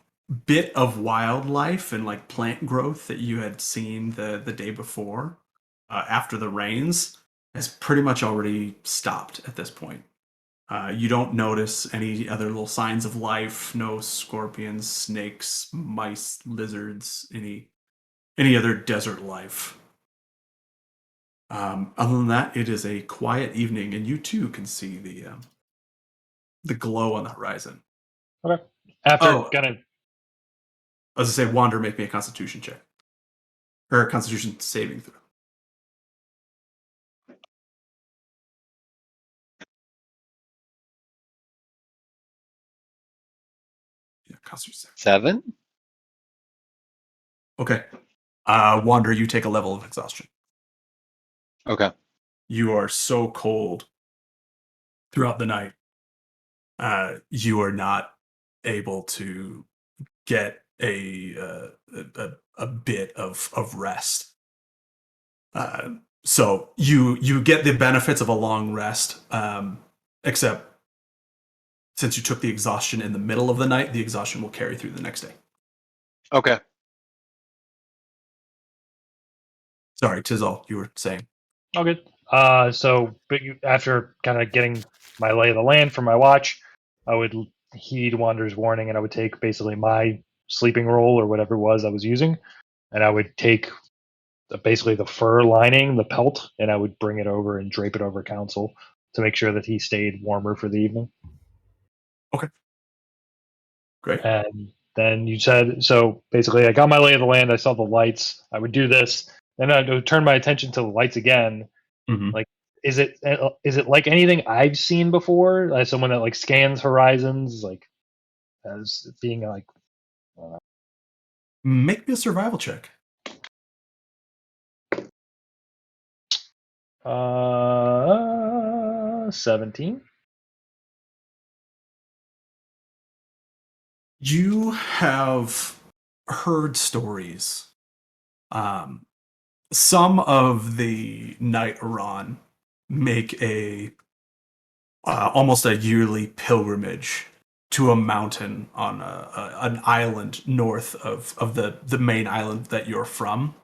bit of wildlife and like plant growth that you had seen the day before, after the rains, has pretty much already stopped at this point. You don't notice any other little signs of life. No scorpions, snakes, mice, lizards, any other desert life. Other than that, it is a quiet evening, and you too can see the glow on the horizon. Okay. After Oh. kind of As I say, Wander, make me a Constitution check, or a Constitution saving throw. Yeah, Constitution 7? Okay. Wander, you take a level of exhaustion. Okay. You are so cold throughout the night. You are not able to get a bit of rest. So you get the benefits of a long rest, except since you took the exhaustion in the middle of the night, the exhaustion will carry through the next day. Okay. Sorry, Tizel, you were saying. all good. After kind of getting my lay of the land for my watch, I would heed Wander's warning, and I would take basically my sleeping roll or whatever it was I was using, and I would take basically the fur lining, the pelt, and I would bring it over and drape it over Council to make sure that he stayed warmer for the evening. Okay. Great. And then you said, so basically I got my lay of the land, I saw the lights, I would do this, then I would turn my attention to the lights again. Mhm. Like, is it like anything I've seen before? As someone that like scans horizons, like as being like Make me a survival check. 17. You have heard stories. Some of the Knight Iran make a almost a yearly pilgrimage to a mountain on an island north of the main island that you're from.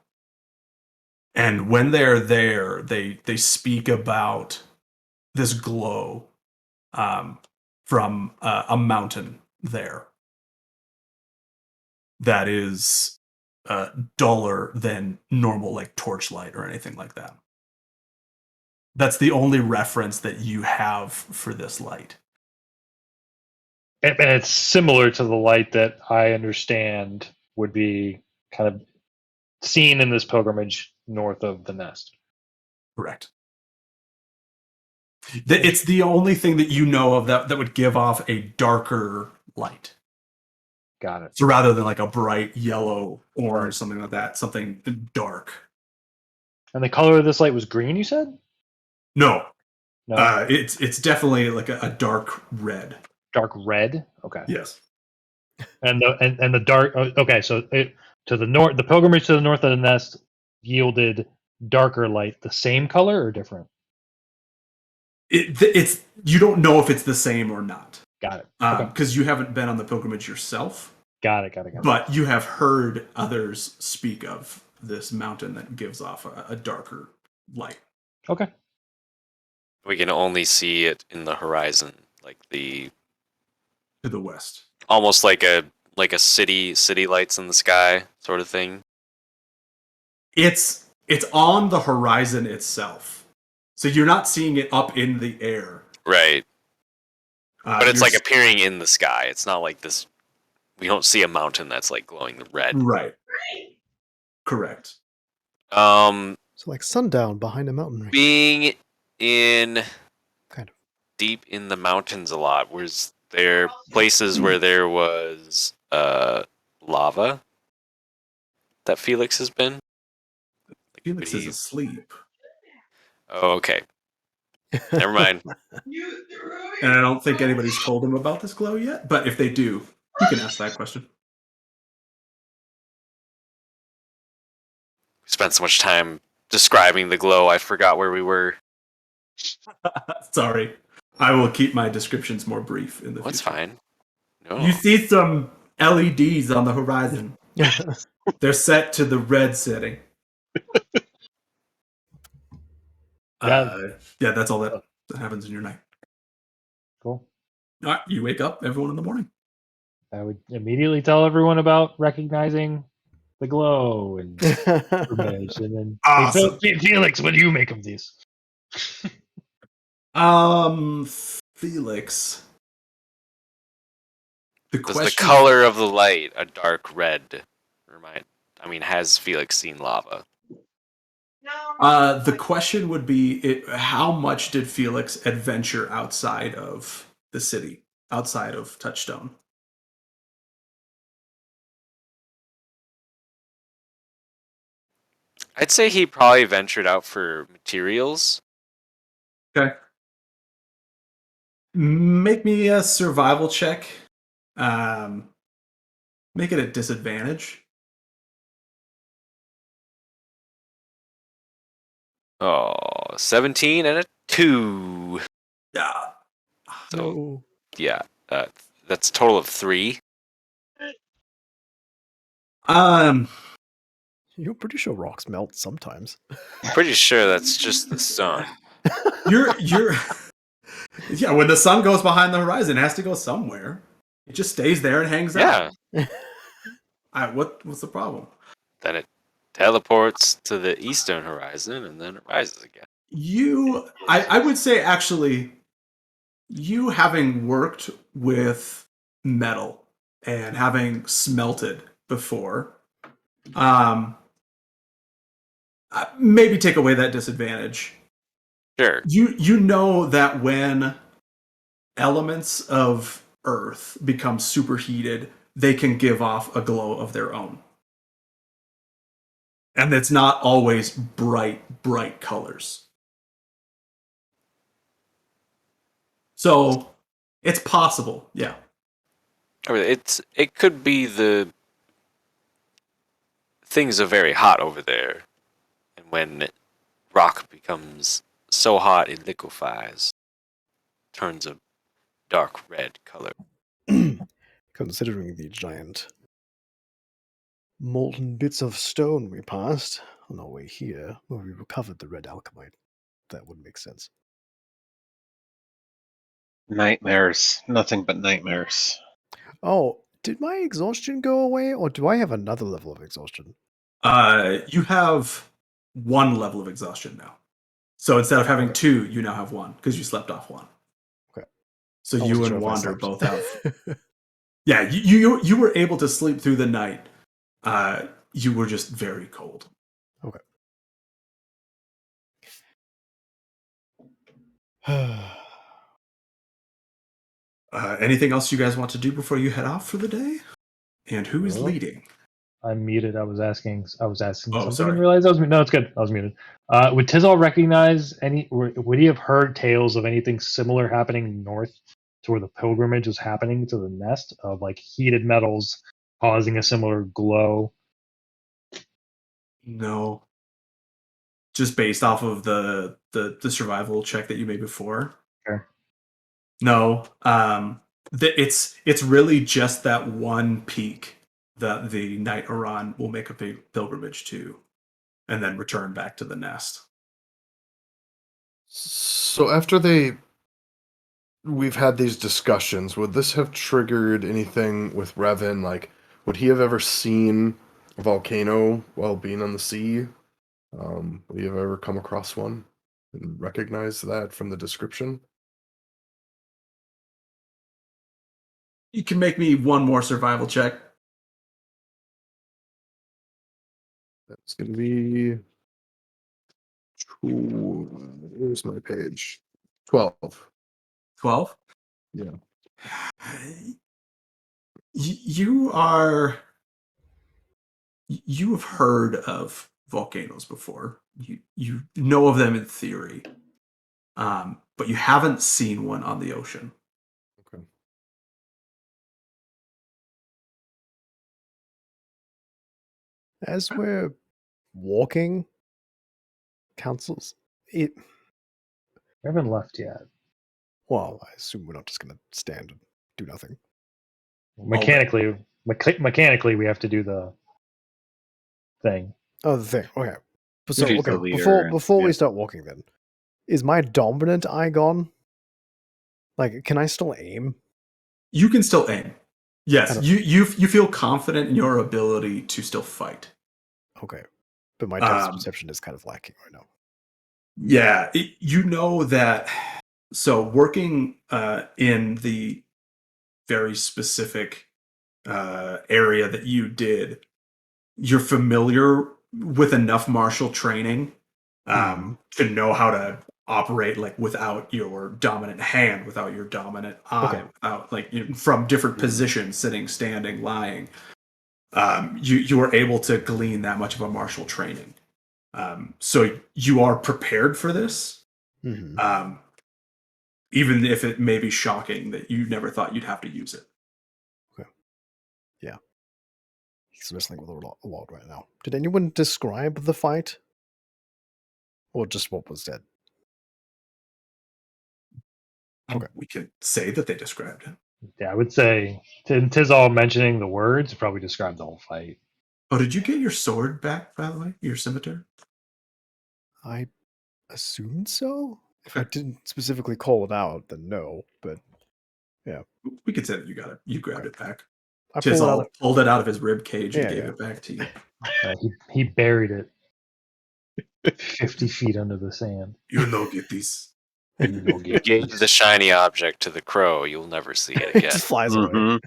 And when they're there, they speak about this glow from a mountain there that is duller than normal, like torchlight or anything like that. That's the only reference that you have for this light. And it's similar to the light that I understand would be kind of seen in this pilgrimage north of the nest. Correct. It's the only thing that you know of that would give off a darker light. Got it. So rather than like a bright yellow, orange, something like that, something dark. And the color of this light was green, you said? No, No. it's definitely like a dark red. Dark red? Okay. Yes. And the dark okay, so to the north, the pilgrimage to the north of the nest yielded darker light, the same color or different? It's you don't know if it's the same or not. Got it. Because you haven't been on the pilgrimage yourself. Got it. But you have heard others speak of this mountain that gives off a darker light. Okay. We can only see it in the horizon, like To the west. almost like a city lights in the sky sort of thing. It's on the horizon itself. So you're not seeing it up in the air. Right. But it's you're like appearing in the sky. It's not like this. We don't see a mountain that's like glowing red. Right. Correct. So like sundown behind a mountain range. Being in Kind of. deep in the mountains a lot. Was there places where there was lava that Felix has been? Like, Felix is asleep. Oh, okay. Never mind. And I don't think anybody's told him about this glow yet. But if they do, you can ask that question. We spent so much time describing the glow, I forgot where we were. Sorry. I will keep my descriptions more brief in the That's future. fine. No. You see some LEDs on the horizon. They're set to the red setting. Yeah, that's all that happens in your night. Cool. All right, you wake up, everyone in the morning. I would immediately tell everyone about recognizing the glow and pilgrimage, and then Awesome. hey, Felix, what do you make of these? Felix. Does the color of the light a dark red has Felix seen lava? The question would be, how much did Felix adventure outside of the city, outside of Touchstone? I'd say he probably ventured out for materials. Okay. Make me a survival check. Make it a disadvantage. Oh, 17 and a 2. Yeah. So, yeah, that's a total of 3. You're pretty sure rocks melt sometimes. Pretty sure that's just the sun. You're yeah, when the sun goes behind the horizon, it has to go somewhere. It just stays there and hangs out. Yeah. What's the problem? Then it teleports to the eastern horizon and then it rises again. I would say actually, you having worked with metal and having smelted before, maybe take away that disadvantage. Sure. You know that when elements of Earth become superheated, they can give off a glow of their own. And it's not always bright colors. So it's possible, yeah. It could be the things are very hot over there, and when rock becomes so hot it liquefies, turns a dark red color. Considering the giant molten bits of stone we passed on our way here, where we recovered the red alchemite, that would make sense. Nightmares. Nothing but nightmares. Oh, did my exhaustion go away, or do I have another level of exhaustion? You have one level of exhaustion now. So instead of having Okay. 2, you now have 1 because you slept off 1. Okay. So I you wasn't and sure if I Wander slept. both have. Yeah, you were able to sleep through the night. You were just very cold. Okay. Anything else you guys want to do before you head off for the day? And who is Well, leading? I'm muted. I was asking Oh, something sorry. and realized I was muted. No, it's good. I was muted. Would Tizal recognize would he have heard tales of anything similar happening north to where the pilgrimage was happening to the nest, of like heated metals causing a similar glow? No. Just based off of the survival check that you made before. Sure. No. It's really just that one peak that the Knight Iran will make a pilgrimage to, and then return back to the nest. So after we've had these discussions, would this have triggered anything with Revan? Like, would he have ever seen a volcano while being on the sea? Would he have ever come across one and recognize that from the description? You can make me one more survival check. That's going to be... Where's my page? 12. 12. Yeah. You have heard of volcanoes before. You know of them in theory, but you haven't seen one on the ocean. Okay. As we're walking, councils, we haven't left yet. Well, I assume we're not just going to stand and do nothing. Mechanically, we have to do the thing. Oh, the thing. Okay. So, She's okay, the leader, before yeah. we start walking, then, is my dominant eye gone? Like, can I still aim? You can still aim. Yes, don't- you feel confident in your ability to still fight. Okay, but my depth of perception is kind of lacking right now. Yeah, you know that. So working in the very specific area that you did, you're familiar with enough martial training to know how to operate like without your dominant hand, without your dominant eye, without like from different positions, sitting, standing, lying. You were able to glean that much of a martial training. So you are prepared for this. Mm-hmm. Even if it may be shocking that you never thought you'd have to use it. Okay. Yeah. He's wrestling with a lot right now. Did anyone describe the fight? Or just what was said? Okay. We could say that they described it. Yeah, I would say Tizal mentioning the words probably described the whole fight. Oh, did you get your sword back, by the way? Your scimitar? I assumed so. If I didn't specifically call it out, then no. But yeah, We could say that you got it. You grabbed it back. I pulled it out. Pulled it out of his rib cage and Yeah, gave yeah. it back to you. He buried it 50 feet under the sand. You know, get these. No You gave the shiny object to the crow. You'll never see it It again. just flies away.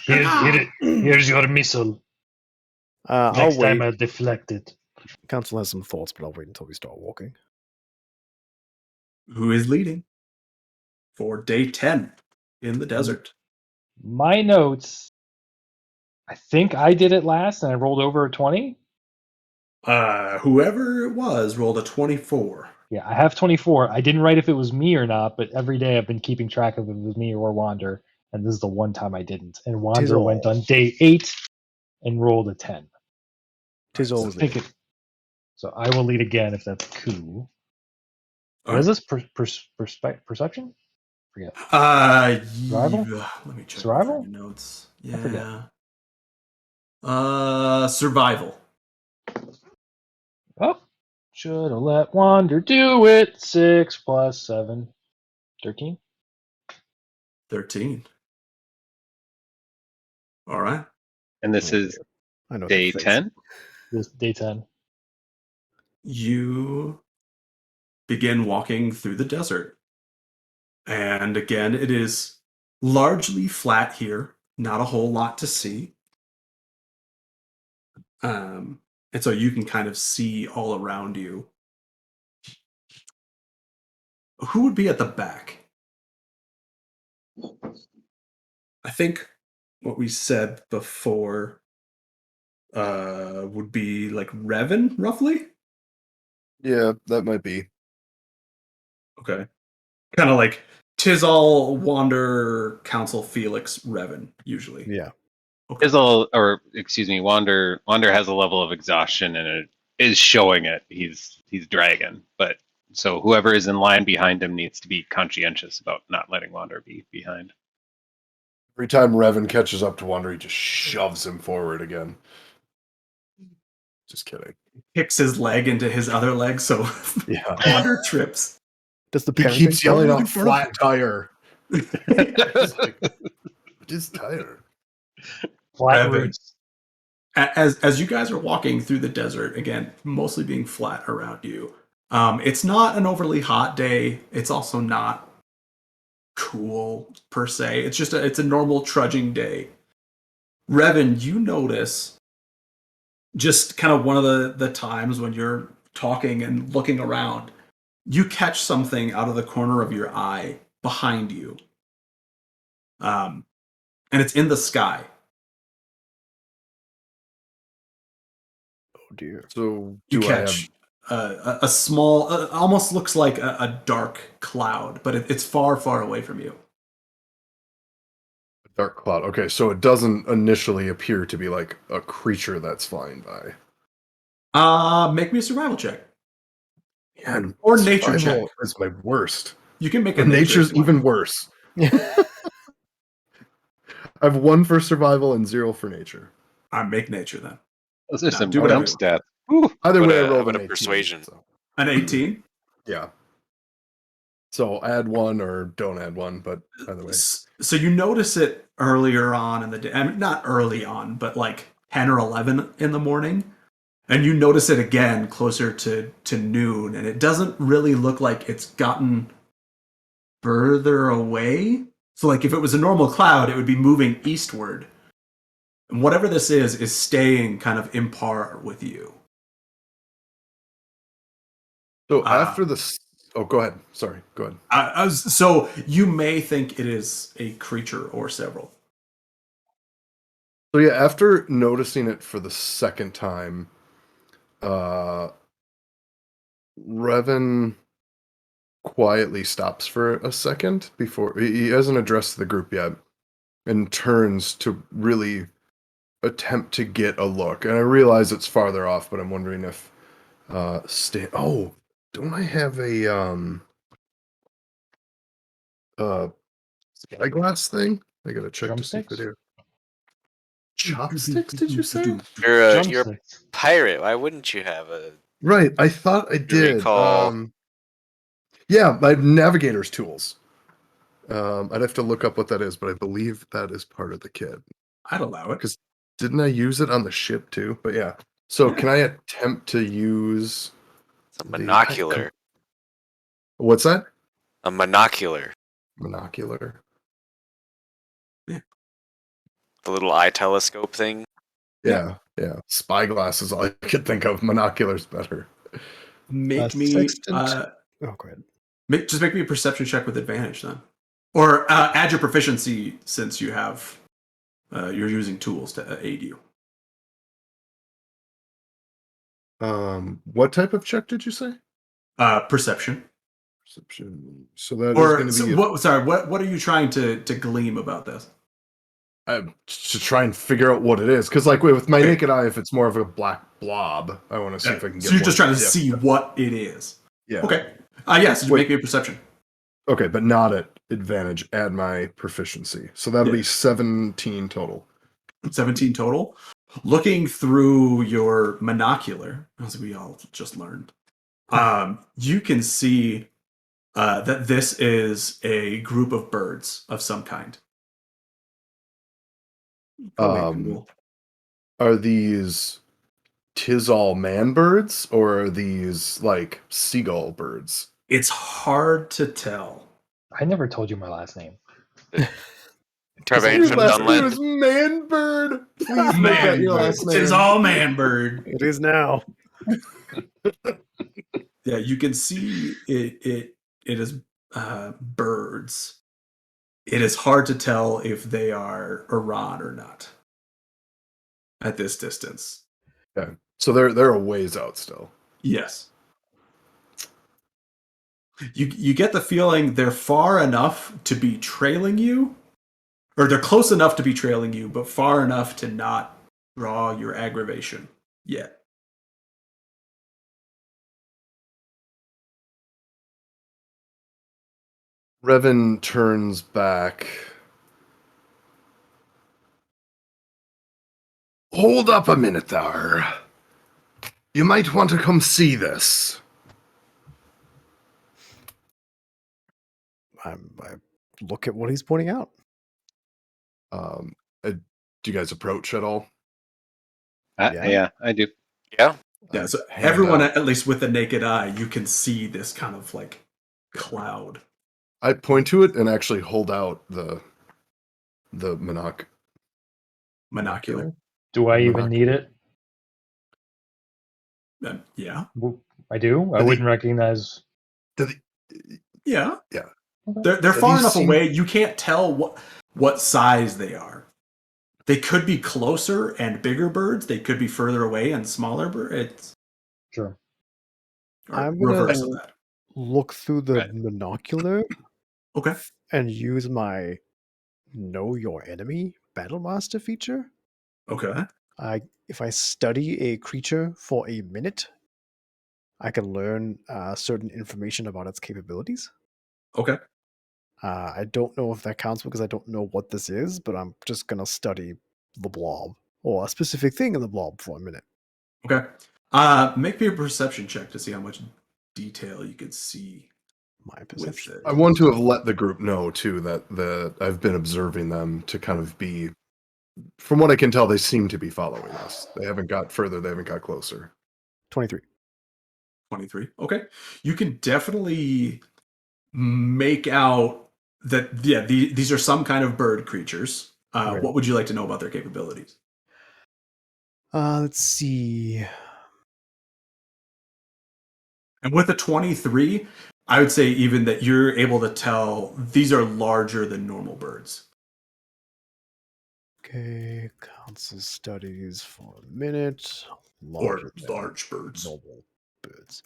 Here's your missile. I'll Next time wait. I'll deflect it. Council has some thoughts, but I'll wait until we start walking. Who is leading for day 10 in the desert? My notes. I think I did it last and I rolled over a 20. Whoever it was rolled a 24. Yeah, I have 24. I didn't write if it was me or not, but every day I've been keeping track of if it was me or Wander, and this is the one time I didn't. And Wander went on day 8 and rolled a 10. Tis So, always so I will lead again if that's cool. What is this? Perception? Forget. Survival? Let me check Survival? my notes. I forget. Yeah. Survival. Oh, should have let Wander do it. 6 plus 7. 13. 13. All right. And this is I know day that face. 10. This day 10. You begin walking through the desert. And again, it is largely flat here, not a whole lot to see. And so you can kind of see all around you. Who would be at the back? I think what we said before would be like Revan, roughly. Yeah, that might be. Okay. Kind of like Tizal, Wander, Council, Felix, Revan, usually. Yeah. Okay. Wander has a level of exhaustion and it is showing it. He's dragging, but so whoever is in line behind him needs to be conscientious about not letting Wander be behind. Every time Revan catches up to Wander, he just shoves him forward again. Just kidding. Kicks his leg into his other leg, so Yeah. Wander trips. Does the He parenting keeps yelling family out flat tire. It's like, it is tire. Flat Revan. roots. As you guys are walking through the desert, again, mostly being flat around you, it's not an overly hot day. It's also not cool per se. It's just it's a normal trudging day. Revan, you notice just kind of one of the times when you're talking and looking around, you catch something out of the corner of your eye behind you. And it's in the sky. Oh dear. So You do catch a small, almost looks like a dark cloud, but it's far, far away from you. a dark cloud? Okay, so it doesn't initially appear to be like a creature that's flying by. Make me a survival check. Yeah, and Or nature check. survival is my worst. You can make a And nature's nature even worse. I have 1 for survival and 0 for nature. I make nature then. Those are No, some do jump whatever. stats. Either How way, I about rolled a an 18. persuasion? So, An 18. yeah. So add 1 or don't add 1, but either way. So you notice it earlier on in the day. I mean, not early on, but like 10 or 11 in the morning. And you notice it again closer to noon. And it doesn't really look like it's gotten further away. So like if it was a normal cloud, it would be moving eastward. And whatever this is staying kind of in par with you. So after the... Oh, go ahead. Sorry, go ahead. So you may think it is a creature or several. So yeah, after noticing it for the second time, Revan quietly stops for a second before he hasn't addressed the group yet, and turns to really attempt to get a look. And I realize it's farther off, but I'm wondering if oh, don't I have a spyglass thing? I gotta check to see if I Drumsticks? do. Chopsticks, did you say? You're a Drumsticks. pirate. Why wouldn't you have a Right, I thought I did. recall? Yeah, my navigator's tools. I'd have to look up what that is, but I believe that is part of the kit. I'd allow it. Because didn't I use it on the ship too? But yeah. So can I attempt to use It's a monocular. What's that? A monocular. Monocular. The little eye telescope thing. Yeah. Spyglass is all I could think of. Monocular's better. Make me Sextant. Oh, go ahead. just make me a perception check with advantage then, or add your proficiency since you have you're using tools to aid you. What type of check did you say? Perception. Perception. So that Or is going to be. what are you trying to glean about this? To try and figure out what it is, because like with my naked eye, if it's more of a black blob, I want to see if I can get. So you're just more trying to depth. see what it is. Yeah. Okay. So you Wait. make me a perception. Okay, but not at advantage. Add my proficiency, so that'll be 17 total. 17 total. Looking through your monocular, as we all just learned, you can see that this is a group of birds of some kind. Cool. Are these Tizal man birds or are these like seagull birds? It's hard to tell. I never told you my last name. Trevain Your from last name Dunland. is man bird. Please make that your last name. It's all man bird. It is now. Yeah, you can see it is birds. It is hard to tell if they are Iran or not at this distance. Okay, so they're a ways out still. Yes. You get the feeling they're far enough to be trailing you, or they're close enough to be trailing you, but far enough to not draw your aggravation yet. Revan turns back. Hold up a minute there. You might want to come see this. I look at what he's pointing out. Do you guys approach at all? Yeah, I do. Yeah. Yeah, so Hand everyone, up. at least with the naked eye, you can see this kind of like cloud. I point to it and actually hold out the Monocular. Do I even need it? Yeah. I do. I wouldn't recognize. Yeah. Yeah. They're Have far you enough seen- away, you can't tell what size they are. They could be closer and bigger birds. They could be further away and smaller birds. Sure. I'm gonna Reverse of that. look through the Right. monocular Okay. and use my Know Your Enemy Battle Master feature. Okay. If I study a creature for a minute, I can learn certain information about its capabilities. Okay. I don't know if that counts because I don't know what this is, but I'm just gonna study the blob or a specific thing in the blob for a minute. Okay. Make me a perception check to see how much detail you could see My with perception. it. I want to have let the group know too that I've been observing them to kind of be. From what I can tell, they seem to be following us. They haven't got further. They haven't got closer. 23. 23. Okay. You can definitely make out that, yeah, these are some kind of bird creatures. Okay. What would you like to know about their capabilities? Let's see. And with a 23, I would say even that you're able to tell these are larger than normal birds. Okay, council studies for a minute. Or Larger than large birds. normal birds.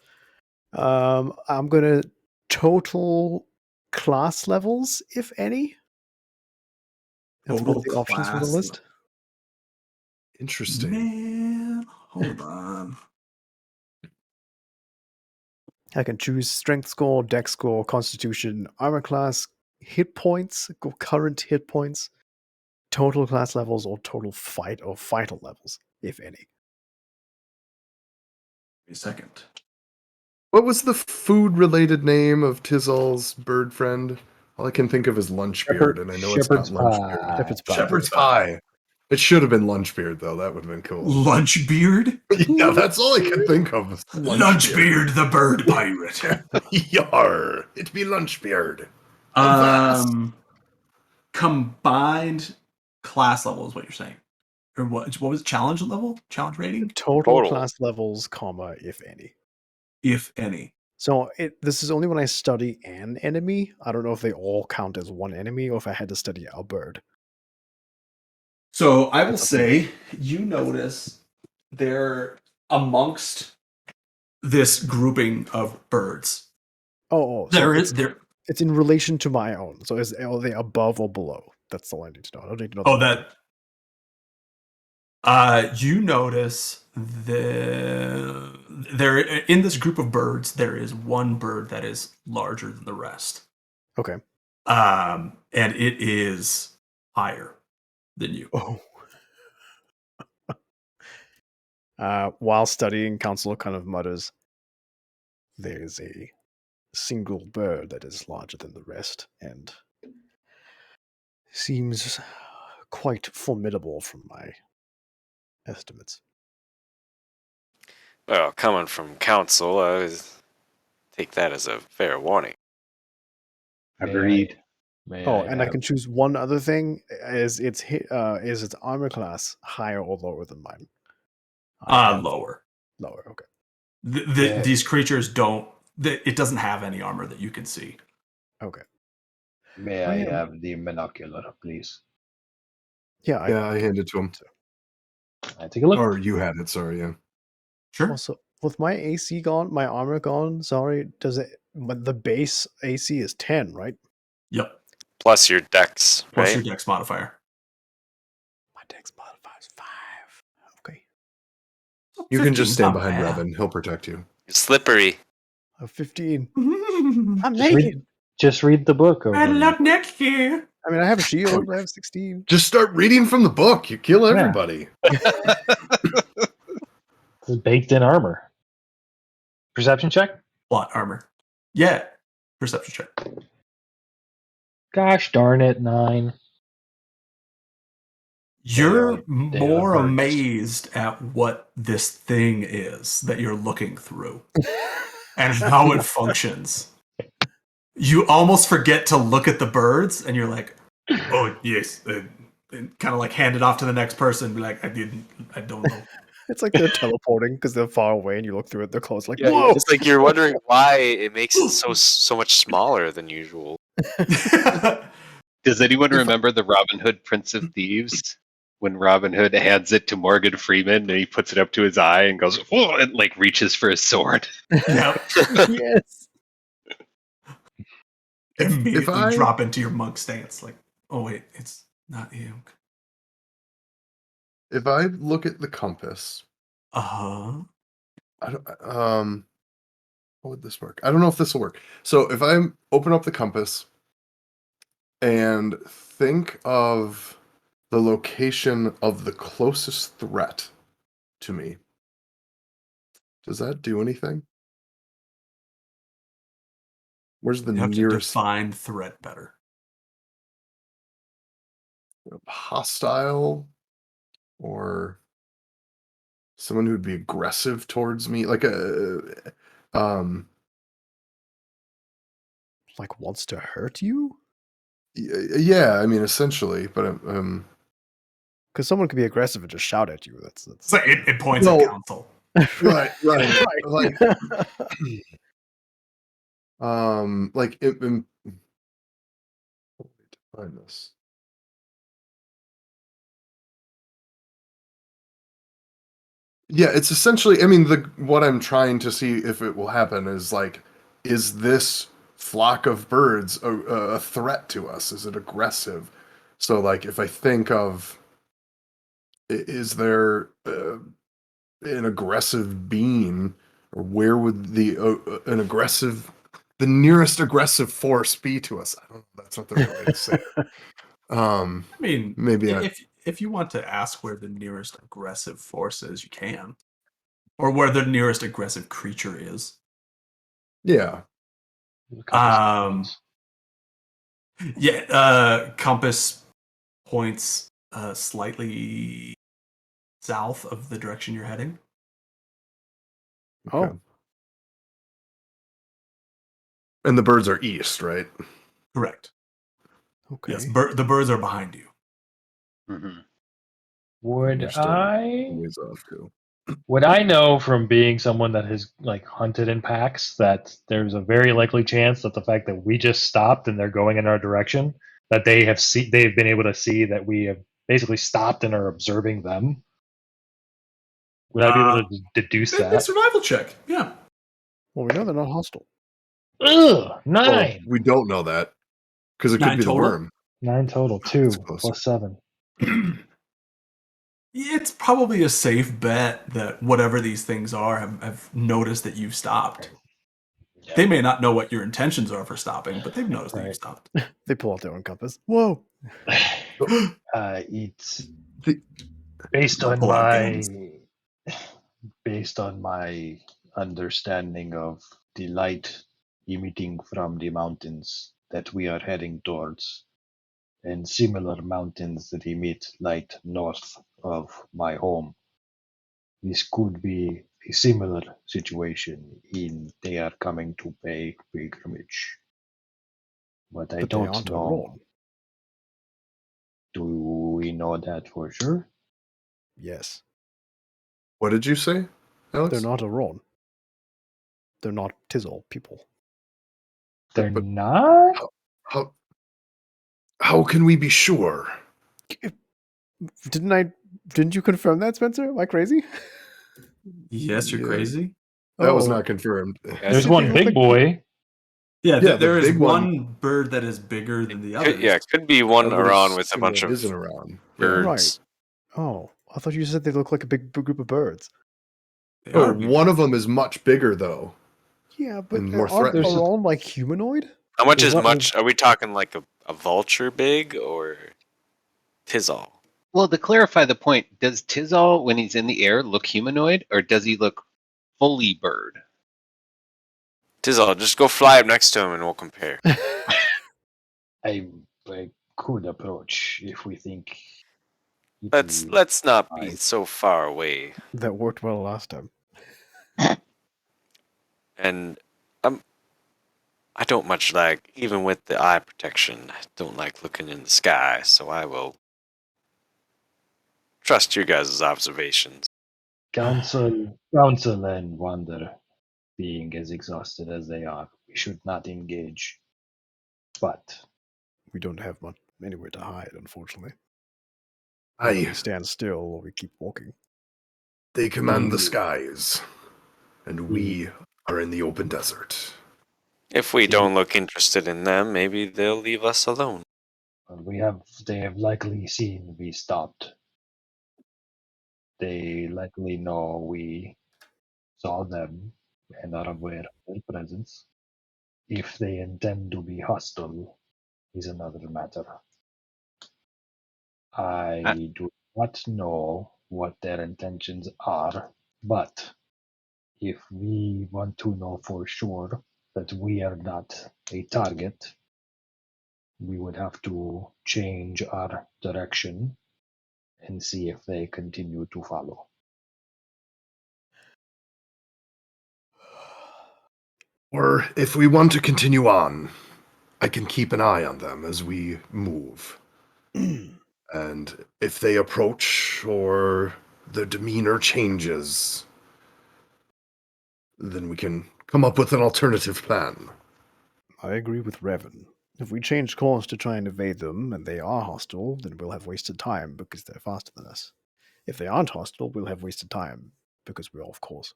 I'm gonna total class levels, if any. That's one of the Total options for the class list. Interesting. Man, hold on. I can choose strength score, dex score, constitution, armor class, hit points, current hit points, total class levels, or total fight or vital levels, if any. Wait a second. What was the food-related name of Tizal's bird friend? All I can think of is Lunchbeard, and I know it's not Shepherd's Lunchbeard. pie. Shepherd's pie. Shepherd's Pie. It should have been Lunchbeard, though. That would have been cool. Lunchbeard? Yeah, that's all I could think of. was Lunchbeard the bird pirate. Yar! It be Lunchbeard. Avast. Combined class level is what you're saying. Or what was it? Challenge level? Challenge rating? Total class levels, comma, if any. If any. So this is only when I study an enemy. I don't know if they all count as one enemy or if I had to study a bird. So I will say you notice they're amongst this grouping of birds. Oh, There so is there. it's in relation to my own. So are they above or below? That's all I need to know. I don't need to know. Oh, the number. that. You notice there in this group of birds there is one bird that is larger than the rest. Okay. And it is higher than you. Oh. While studying, Council kind of mutters, "There is a single bird that is larger than the rest, and seems quite formidable from my estimates." Well, coming from council, I take that as a fair warning. Agreed. May Oh, and I have- can choose one other thing. Is its armor class higher or lower than mine? I have Lower. lower. Okay. Yeah. These creatures don't. It doesn't have any armor that you can see. Okay. May I I am- have the monocular, please? Yeah. I handed to him. I take a look. Or you had it, sorry, yeah. Sure. Also, with my AC gone, my armor gone. Sorry, does it? But the base AC is 10, right? Yep. Plus your dex, Plus right? your dex modifier. My dex modifier is 5. Okay. You can just 15's stand not behind bad. Revan. He'll protect you. You're slippery. 15. I'm Just read- naked. Just read the book. Bad Over luck next year. I mean, I have a shield. I have 16. Just start reading from the book. You kill Yeah. everybody. This is baked in armor. Perception check? Plot armor. Yeah. Perception check. Gosh darn it, 9. You're They are more birds. amazed at what this thing is that you're looking through and how it functions. You almost forget to look at the birds, and you're like, "Oh yes," and kind of like hand it off to the next person. Be like, I don't know." It's like they're teleporting because they're far away, and you look through it. They're close. Like, Yeah, whoa! it's like you're wondering why it makes it so much smaller than usual. Does anyone remember the Robin Hood Prince of Thieves? When Robin Hood hands it to Morgan Freeman and he puts it up to his eye and goes, "Oh," and like reaches for his sword. Yep. Yes. Immediately I- drop into your monk stance. Like, oh wait, it's not you. If I look at the compass, Uh-huh. I don't, how would this work? I don't know if this will work. So if I open up the compass and think of the location of the closest threat to me, does that do anything? Where's the You have to nearest define threat better. hostile or someone who'd be aggressive towards me? Like Like, wants to hurt you? yeah, I mean essentially, but Because someone could be aggressive and just shout at you. That's So it points No. at council. right. Right. Like find this. Yeah, it's essentially. I mean, what I'm trying to see if it will happen is like, is this flock of birds a threat to us? Is it aggressive? So, like, if I think of, is there an aggressive being, or where would the nearest aggressive force be to us? I don't know. That's not the right way to say it. I mean, Maybe if you want to ask where the nearest aggressive force is, you can. Or where the nearest aggressive creature is. yeah. Compass points slightly south of the direction you're heading. Oh. Okay. And the birds are east, right? Correct. Okay. Yes, the birds are behind you. Mhm. Would You're still I? ways off too. Would I know from being someone that has like hunted in packs that there's a very likely chance that the fact that we just stopped and they're going in our direction, that they've been able to see that we have basically stopped and are observing them? Would I be able to deduce It'd be a that? survival check. Yeah. Well, we know they're not hostile. Ugh, 9. Well, we don't know that because it could 9 be the total? worm. 9 total. That's 2 close. plus 7. It's probably a safe bet that whatever these things are have noticed that you've stopped. They may not know what your intentions are for stopping, but they've noticed that you Right. stopped. They pull out their own compass. Whoa! It's The- based on Pull out guns. my understanding of the light emitting from the mountains that we are heading towards, and similar mountains that emit light north of my home. This could be a similar situation in they are coming to pay pilgrimage. But I But they don't aren't know. alone. Do we know that for sure? Yes. What did you say, Alex? They're not alone. They're not Tizol people. They're But not? how can we be sure? Didn't you confirm that, Spencer? Am I crazy? Yes, you're Yeah, crazy. That was Oh. not confirmed. There's They one look big like- boy. Yeah, Yeah, the there is big one- one bird that is bigger than the others. Yeah, it could be one I would around with a assume bunch it of isn't around. birds. Right. Oh, I thought you said they look like a big group of birds. They Oh, are bigger. one of them is much bigger though. Yeah, but And more aren't threatening. Aron like humanoid? How much There's is one- much? Are we talking like a vulture big or Tizol? Well, to clarify the point, does Tizal, when he's in the air, look humanoid, or does he look fully bird? Tizol, just go fly up next to him and we'll compare. I could approach if we think. Let's not be Right. so far away. That worked well last time. And I don't much like, even with the eye protection, I don't like looking in the sky, so I will trust your guys' observations. Council and Wander being as exhausted as they are, we should not engage. But We don't have much anywhere to hide, unfortunately. Either we stand still or we keep walking. They command the Mm. skies, and we are in the open desert. If we don't look interested in them, maybe they'll leave us alone. they have likely seen we stopped. They likely know we saw them and are aware of their presence. If they intend to be hostile is another matter. I do not know what their intentions are, but if we want to know for sure that we are not a target, we would have to change our direction and see if they continue to follow. Or if we want to continue on, I can keep an eye on them as we move. And if they approach or their demeanor changes, then we can come up with an alternative plan. I agree with Revan. If we change course to try and evade them and they are hostile, then we'll have wasted time because they're faster than us. If they aren't hostile, we'll have wasted time because we're off course.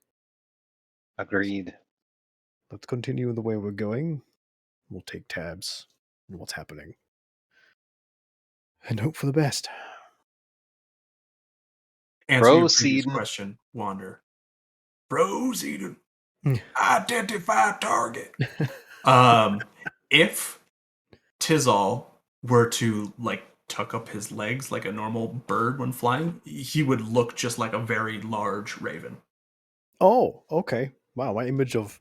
Agreed. Let's continue the way we're going. We'll take tabs on what's happening. And hope for the best. Answer your previous Proceed. question, Wander. Proceed. Mm. Identify target. If Tizal were to like tuck up his legs like a normal bird when flying, he would look just like a very large raven. Oh, okay. Wow, my image of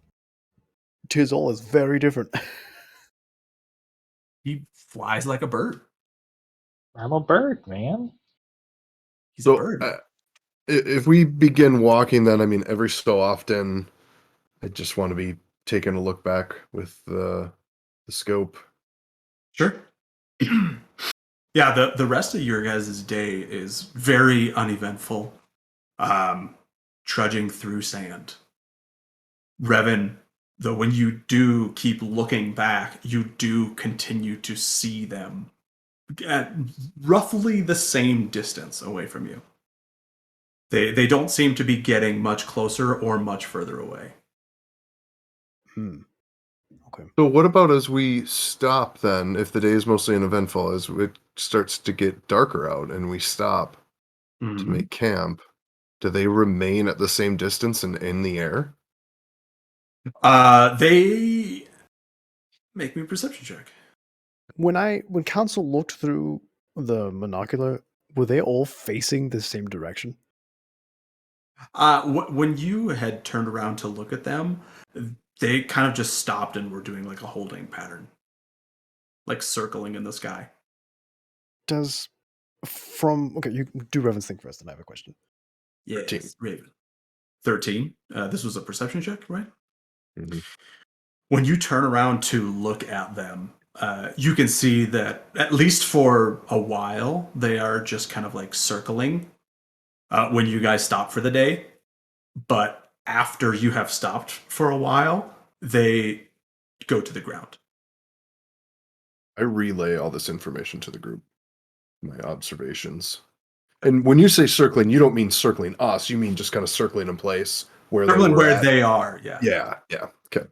Tizol is very different. He flies like a bird. I'm a bird, man. He's a So, bird. if we begin walking, then I mean, every so often, I just want to be taking a look back with the scope. Sure. Yeah, the rest of your guys' day is very uneventful. Trudging through sand. Revan, though, when you do keep looking back, you do continue to see them at roughly the same distance away from you. They don't seem to be getting much closer or much further away. Okay. So what about as we stop then, if the day is mostly uneventful, as it starts to get darker out and we stop to make camp, do they remain at the same distance and in the air? They make me a perception check. When council looked through the monocular, were they all facing the same direction? When you had turned around to look at them, they kind of just stopped and were doing like a holding pattern, like circling in the sky. Does okay, you do Revan's thing first, and I have a question. Yes, 13. Raven. 13. This was a perception check, right? Mhm. When you turn around to look at them, you can see that at least for a while, they are just kind of like circling when you guys stop for the day. But after you have stopped for a while, they go to the ground. I relay all this information to the group, my observations. And when you say circling, you don't mean circling us. You mean just kind of circling in place where they Circling were where at. they are, yeah. Yeah. Okay.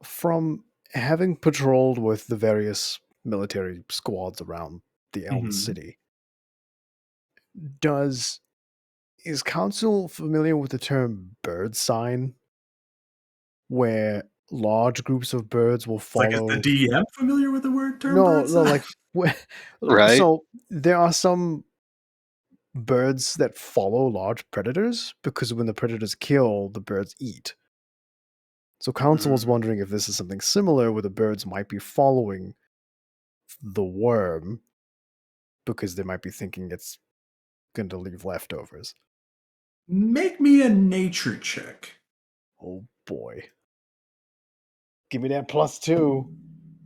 From having patrolled with the various military squads around the Elm Mhm. City, is council familiar with the term bird sign, where large groups of birds will It's like, is follow? the DM familiar with the word term No, bird no, sign? like Right? so there are some birds that follow large predators because when the predators kill, the birds eat. So council was wondering if this is something similar where the birds might be following the worm because they might be thinking it's going to leave leftovers. Make me a nature check. Oh boy. Give me that +2.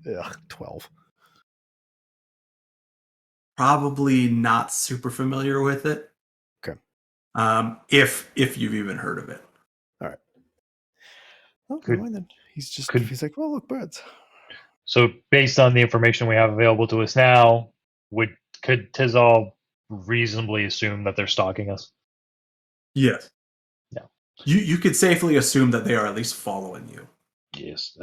Ugh, 12. Probably not super familiar with it. Okay. If you've even heard of it. All right. Oh, Could- never mind then. He's like, well, look, birds. So based on the information we have available to us now, could Tizal reasonably assume that they're stalking us? Yes. No. You could safely assume that they are at least following you. Yes,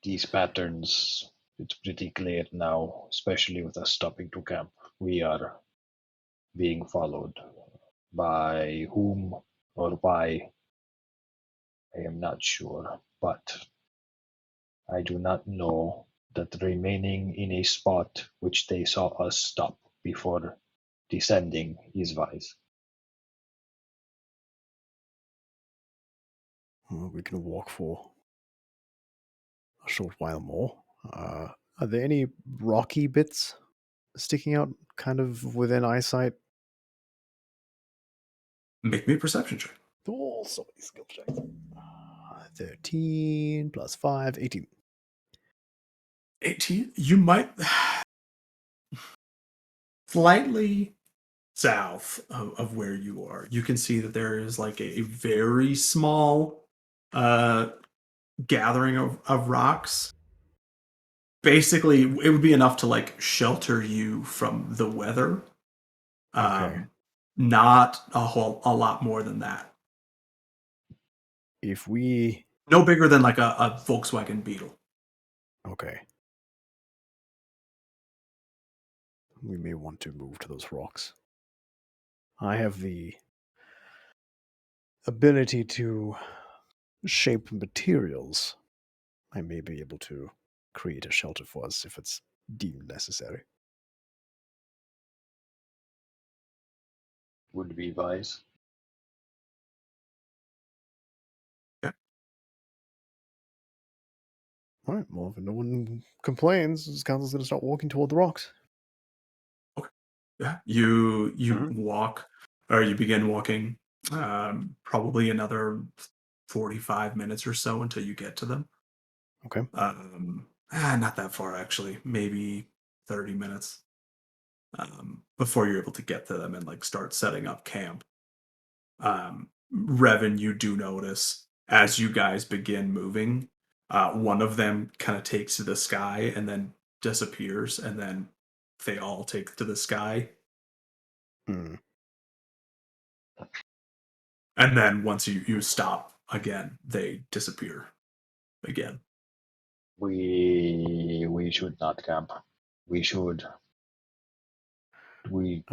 these patterns, it's pretty clear now, especially with us stopping to camp. We are being followed. By whom or why, I am not sure, but I do not know that remaining in a spot which they saw us stop before descending is wise. Well, we can walk for a short while more. Are there any rocky bits sticking out kind of within eyesight? Make me a perception check. Oh, so many skill checks. 13 plus 5, 18. 18. You might slightly south of where you are. You can see that there is like a very small gathering of rocks. Basically, it would be enough to like shelter you from the weather. Okay. Not a lot more than that. If we... No bigger than like a Volkswagen Beetle. Okay. We may want to move to those rocks. I have the ability to shape materials. I may be able to create a shelter for us if it's deemed necessary. Would be wise. All right, well, if no one complains, this council's going to start walking toward the rocks. Yeah, you Mhm. walk, or you begin walking. Probably another 45 minutes or so until you get to them. Okay. Not that far actually. Maybe 30 minutes before you're able to get to them and like start setting up camp. Revan, you do notice as you guys begin moving, one of them kind of takes to the sky and then disappears, and then they all take to the sky. Hmm. And then once you stop again, they disappear again. We should not camp. We should we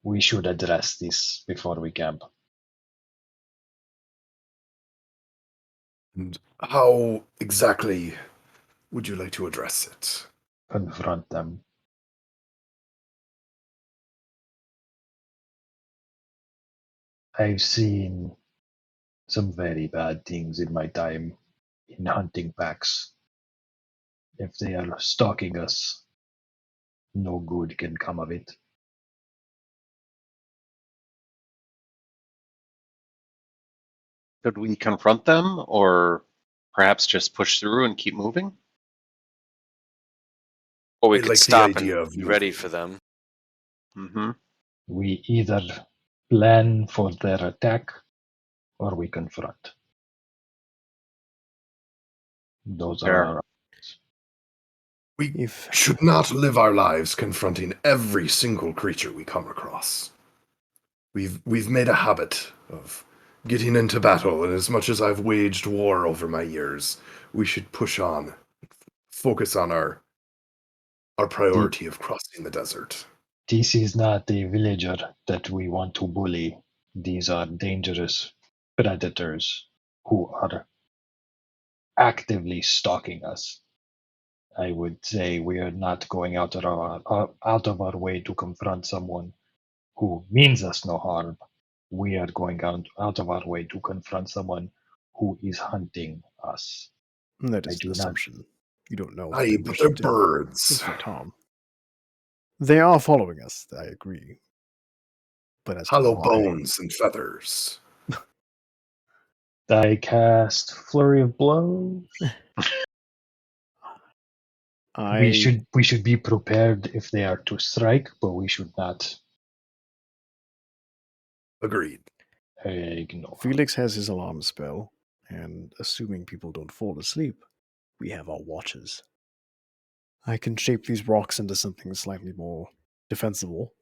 we should address this before we camp. And how exactly would you like to address it? Confront them. I've seen some very bad things in my time in hunting packs. If they are stalking us, no good can come of it. Should we confront them or perhaps just push through and keep moving? Or we I could like the stop and idea of be ready moving. for them. Mm-hmm. We either plan for their attack or we confront. Those are Fair. our We If should not live our lives confronting every single creature we come across. We've made a habit of getting into battle, and as much as I've waged war over my years, we should push on, focus on our priority of crossing the desert. This is not a villager that we want to bully. These are dangerous predators who are actively stalking us. I would say we are not going out of our way to confront someone who means us no harm. We are going out of our way to confront someone who is hunting us. that I is do an not- assumption. You don't know that Aye, they but wish they're to birds. inflict harm. They are following us, I agree. But as to Hollow why, bones and feathers. I cast Flurry of Blows. We should be prepared if they are to strike, but we should not Agreed. ignore. Felix has his alarm spell, and assuming people don't fall asleep, we have our watches. I can shape these rocks into something slightly more defensible,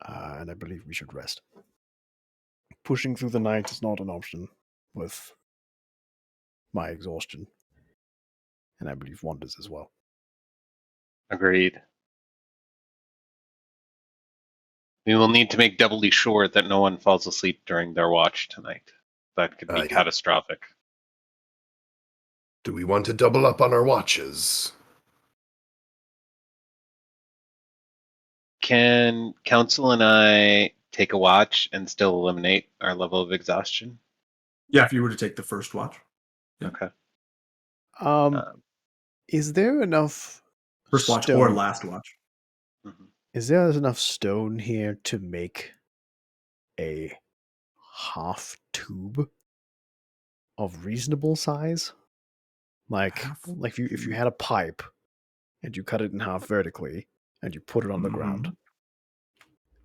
and I believe we should rest. Pushing through the night is not an option with my exhaustion, and I believe Wanda's as well. Agreed. We will need to make doubly sure that no one falls asleep during their watch tonight. That could be Aye. catastrophic. Do we want to double up on our watches? Can Council and I take a watch and still eliminate our level of exhaustion? Yeah, if you were to take the first watch. Yeah. Okay. Is there enough First watch stone? or last watch. Mhm. Is there enough stone here to make a half tube of reasonable size? Like if you had a pipe and you cut it in half vertically and you put it on the ground,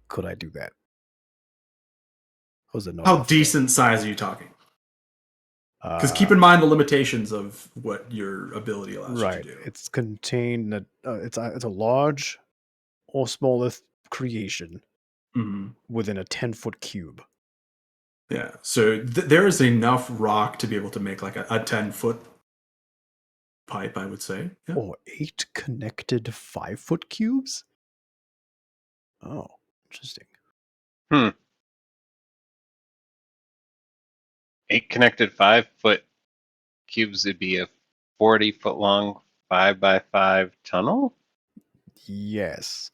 could I do that? Or is it not How enough stone? decent size are you talking? Because keep in mind the limitations of what your ability allows right. you to do. It's contained. It's a large or smallest creation Mhm. within a 10-foot cube. Yeah. So there is enough rock to be able to make like a 10-foot pipe, I would say. Yeah. Or 8 connected 5-foot cubes? Oh, interesting. 8 connected 5-foot cubes would be a 40-foot long 5x5 tunnel? Yes.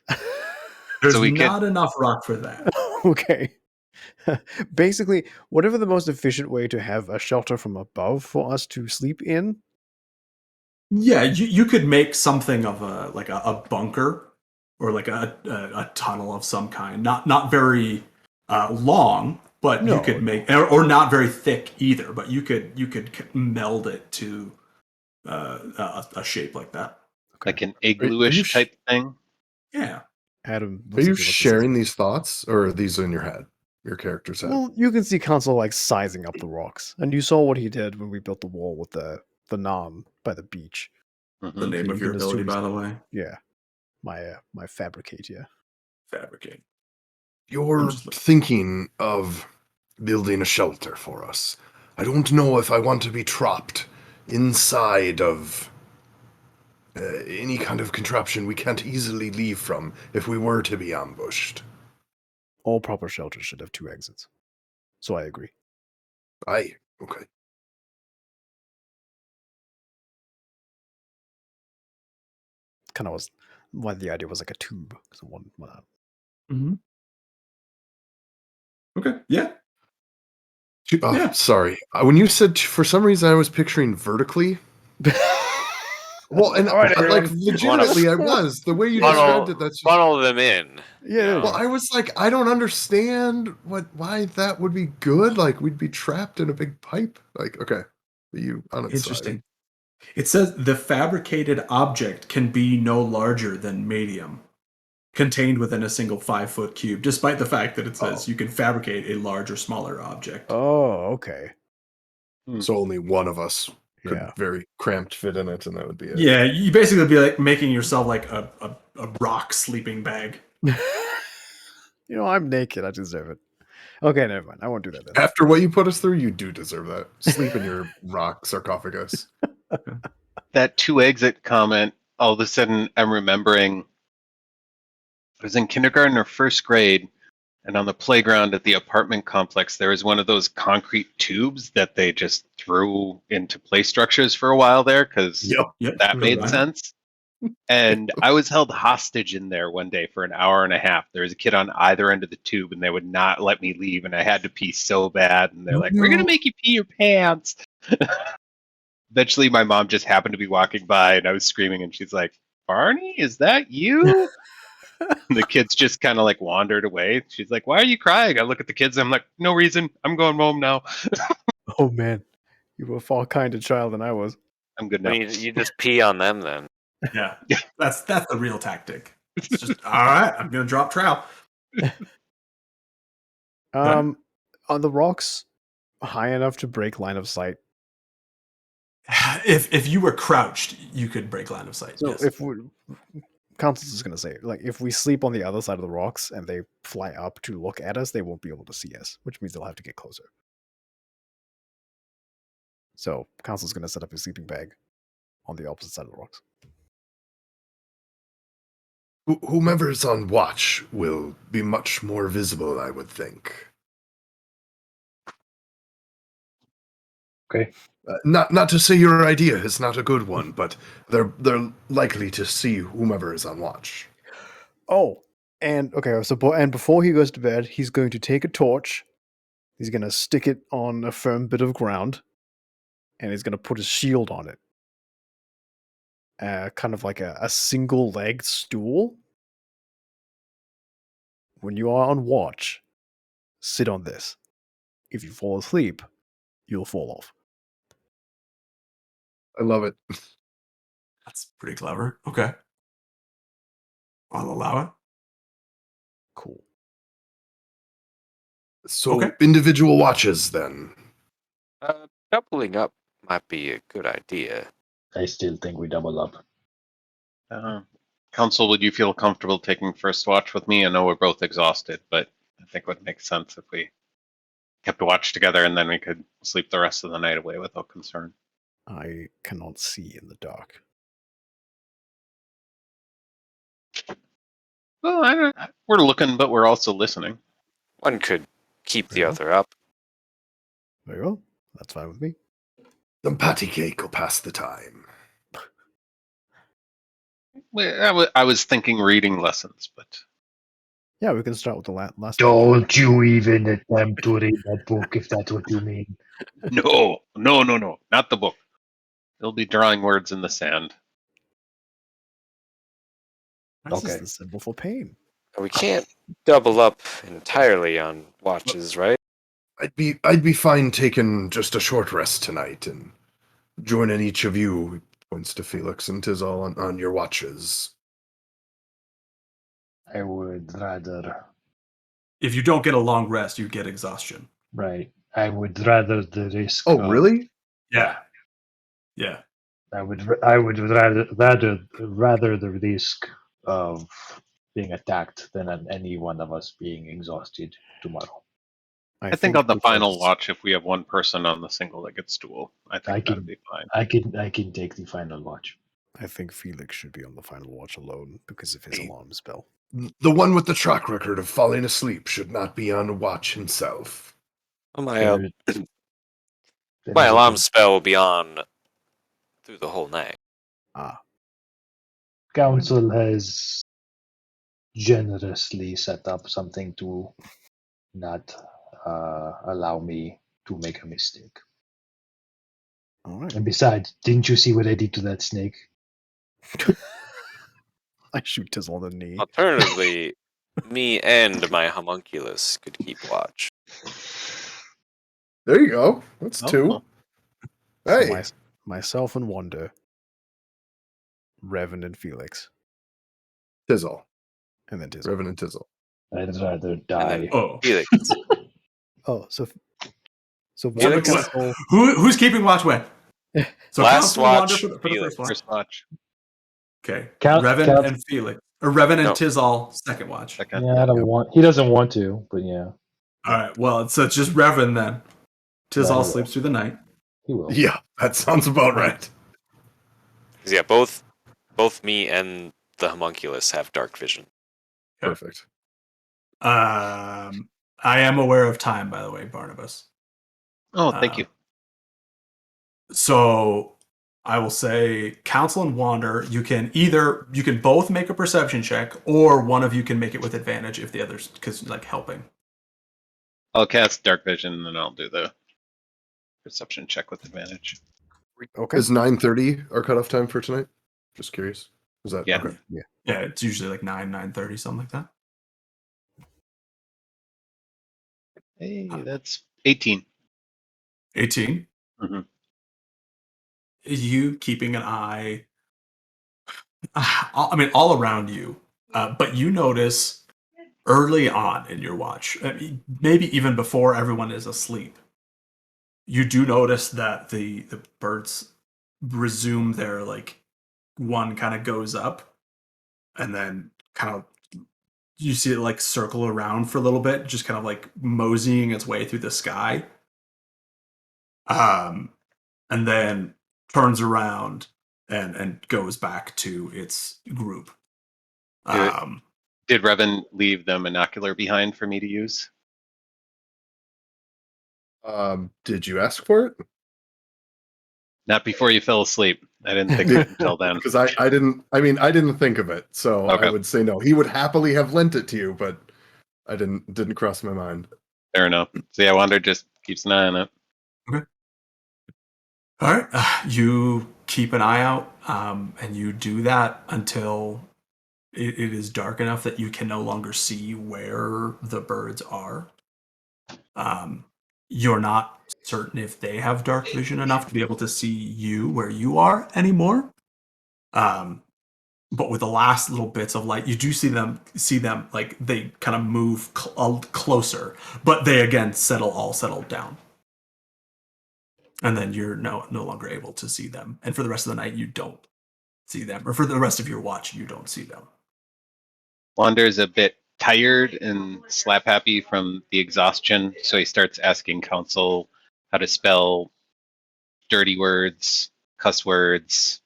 There's So we not enough rock for that. Okay. Basically, whatever the most efficient way to have a shelter from above for us to sleep in. Yeah, you could make something of a bunker or like a tunnel of some kind. Not very long, but you could make or not very thick either. But you could meld it to a shape like that. Okay. Like an Are you igloo-ish type thing? Yeah. Adam, Are you sharing these thoughts, or are these in your head? Your character's head? Well, you can see Council like sizing up the rocks, and you saw what he did when we built the wall with the Nam by the beach. The Mhm. name you of your can ability, assume by so. the way. Yeah, my fabricate. Yeah. Fabricate. You're thinking of building a shelter for us. I don't know if I want to be trapped inside of any kind of contraption we can't easily leave from if we were to be ambushed. All proper shelters should have 2 exits. So I agree. Aye. Okay. Kind of was why the idea was like a tube. So one out. Mm-hmm. Okay. Yeah. Oh, sorry. When you said for some reason I was picturing vertically. Well, and All right, like everyone. legitimately, I was the way you described it. That's just, funnel them in. Yeah. well, I was like, I don't understand why that would be good. Like we'd be trapped in a big pipe. Like, okay, you on its Interesting. side. It says the fabricated object can be no larger than medium, contained within a single 5-foot cube, despite the fact that it says you can fabricate a large or smaller object. Oh, okay. So only one of us could Yeah. very cramped fit in it, and that would be it. Yeah, you basically be like making yourself like a rock sleeping bag. You know, I'm naked. I deserve it. Okay, never mind. I won't do that then. After what you put us through, you do deserve that. Sleep in your rock sarcophagus. That 2 exit comment, all of a sudden I'm remembering I was in kindergarten or first grade, and on the playground at the apartment complex, there was one of those concrete tubes that they just threw into play structures for a while there because Yep. that made Right. sense. And I was held hostage in there one day for an hour and a half. There was a kid on either end of the tube, and they would not let me leave, and I had to pee so bad. And they're like, "We're gonna make you pee your pants." Eventually, my mom just happened to be walking by, and I was screaming, and she's like, "Barney, is that you?" And the kids just kind of like wandered away. She's like, "Why are you crying?" I look at the kids, and I'm like, "No reason. I'm going home now. Oh man, you were a far kinder child than I was. I'm good now." Well, you just pee on them then. Yeah, that's the real tactic. It's just all right. I'm gonna drop trowel. Are the rocks high enough to break line of sight? If you were crouched, you could break line of sight. So Yes. if we, Council's is going to say, like, if we sleep on the other side of the rocks and they fly up to look at us, they won't be able to see us, which means they'll have to get closer. So Council's going to set up his sleeping bag on the opposite side of the rocks. Whomever's on watch will be much more visible, I would think. Okay. Not to say your idea is not a good one, but they're likely to see whomever is on watch. Oh, and okay, so and before he goes to bed, he's going to take a torch. He's going to stick it on a firm bit of ground, and he's going to put his shield on it. Kind of like a single-legged stool. When you are on watch, sit on this. If you fall asleep, you'll fall off. I love it. That's pretty clever. Okay. I'll allow it. Cool. So Okay. individual watches then. Doubling up might be a good idea. I still think we double up. Council, would you feel comfortable taking first watch with me? I know we're both exhausted, but I think it would make sense if we kept watch together and then we could sleep the rest of the night away without concern. I cannot see in the dark. Well, we're looking, but we're also listening. One could keep the Yeah. other up. Very well. That's fine with me. Some patty cake will pass the time. I was thinking reading lessons, but Yeah, we can start with the last. Don't you even attempt to read that book if that's what you mean. no, not the book. They'll be drawing words in the sand. This Okay. is the symbol for pain. We can't double up entirely on watches, right? I'd be fine taking just a short rest tonight and joining each of you. Points to Felix and Tizal on your watches. I would rather. If you don't get a long rest, you get exhaustion. Right. I would rather the risk. Oh, of- really? Yeah. Yeah. I would rather the risk of being attacked than any one of us being exhausted tomorrow. I think on the final because- watch, if we have one person on the single-legged stool, I think that'd be fine. I can take the final watch. I think Felix should be on the final watch alone because of his Hey. alarm spell. The one with the track record of falling asleep should not be on watch himself. Oh my! My alarm spell will be on through the whole night. Council has generously set up something to not allow me to make a mistake. All right. And besides, didn't you see what I did to that snake? I shoot Tizzle on the knee. Alternatively, me and my homunculus could keep watch. There you go. That's two. Oh. So Hey. myself and Wonder, Revan and Felix, Tizzle. and then Tizzle. Revan and Tizzle. I'd rather And die. then Oh. Felix. Oh, so Wonder Felix? Council. Who's keeping watch when? So Last Council and Wander watch, for the Felix. first watch. First watch. Okay. Count- Revan and Felix. Or Revan and No. Tizal, second watch. Second. Yeah, I don't want. He doesn't want to, but yeah, All right. Well, so it's just Revan then. Tizal Right. sleeps through the night. he will. Yeah, that sounds about right. 'Cause, yeah, both me and the homunculus have dark vision. Okay. Perfect. I am aware of time, by the way, Barnabas. Oh, thank you. So I will say, Council and Wander, you can both make a perception check, or one of you can make it with advantage if the other's helping. I'll cast Dark Vision, and then I'll do the perception check with advantage. Okay. Is 9:30 our cutoff time for tonight? Just curious. Is that Yeah. okay? Yeah, it's usually like 9:30, something like that. Hey, that's 18. 18. Mhm. You keeping an eye, all around you, but you notice early on in your watch, maybe even before everyone is asleep, you do notice that the birds resume their, one kind of goes up, and then kind of you see it circle around for a little bit, just kind of moseying its way through the sky, and then turns around and goes back to its group. Did Revan leave the monocular behind for me to use? Did you ask for it? Not before you fell asleep. I didn't think of it until then. Because I didn't think of it, so Okay. I would say no. He would happily have lent it to you, but I didn't cross my mind. Fair enough. So yeah, Wander just keeps an eye on it. All right, you keep an eye out, and you do that until it is dark enough that you can no longer see where the birds are. You're not certain if they have dark vision enough to be able to see you where you are anymore. But with the last little bits of light, you do see them like they kind of move closer, but they again settle down. And then you're no longer able to see them. And for the rest of the night, you don't see them. Or for the rest of your watch, you don't see them. Wander's a bit tired and slap happy from the exhaustion, so he starts asking Council how to spell dirty words, cuss words,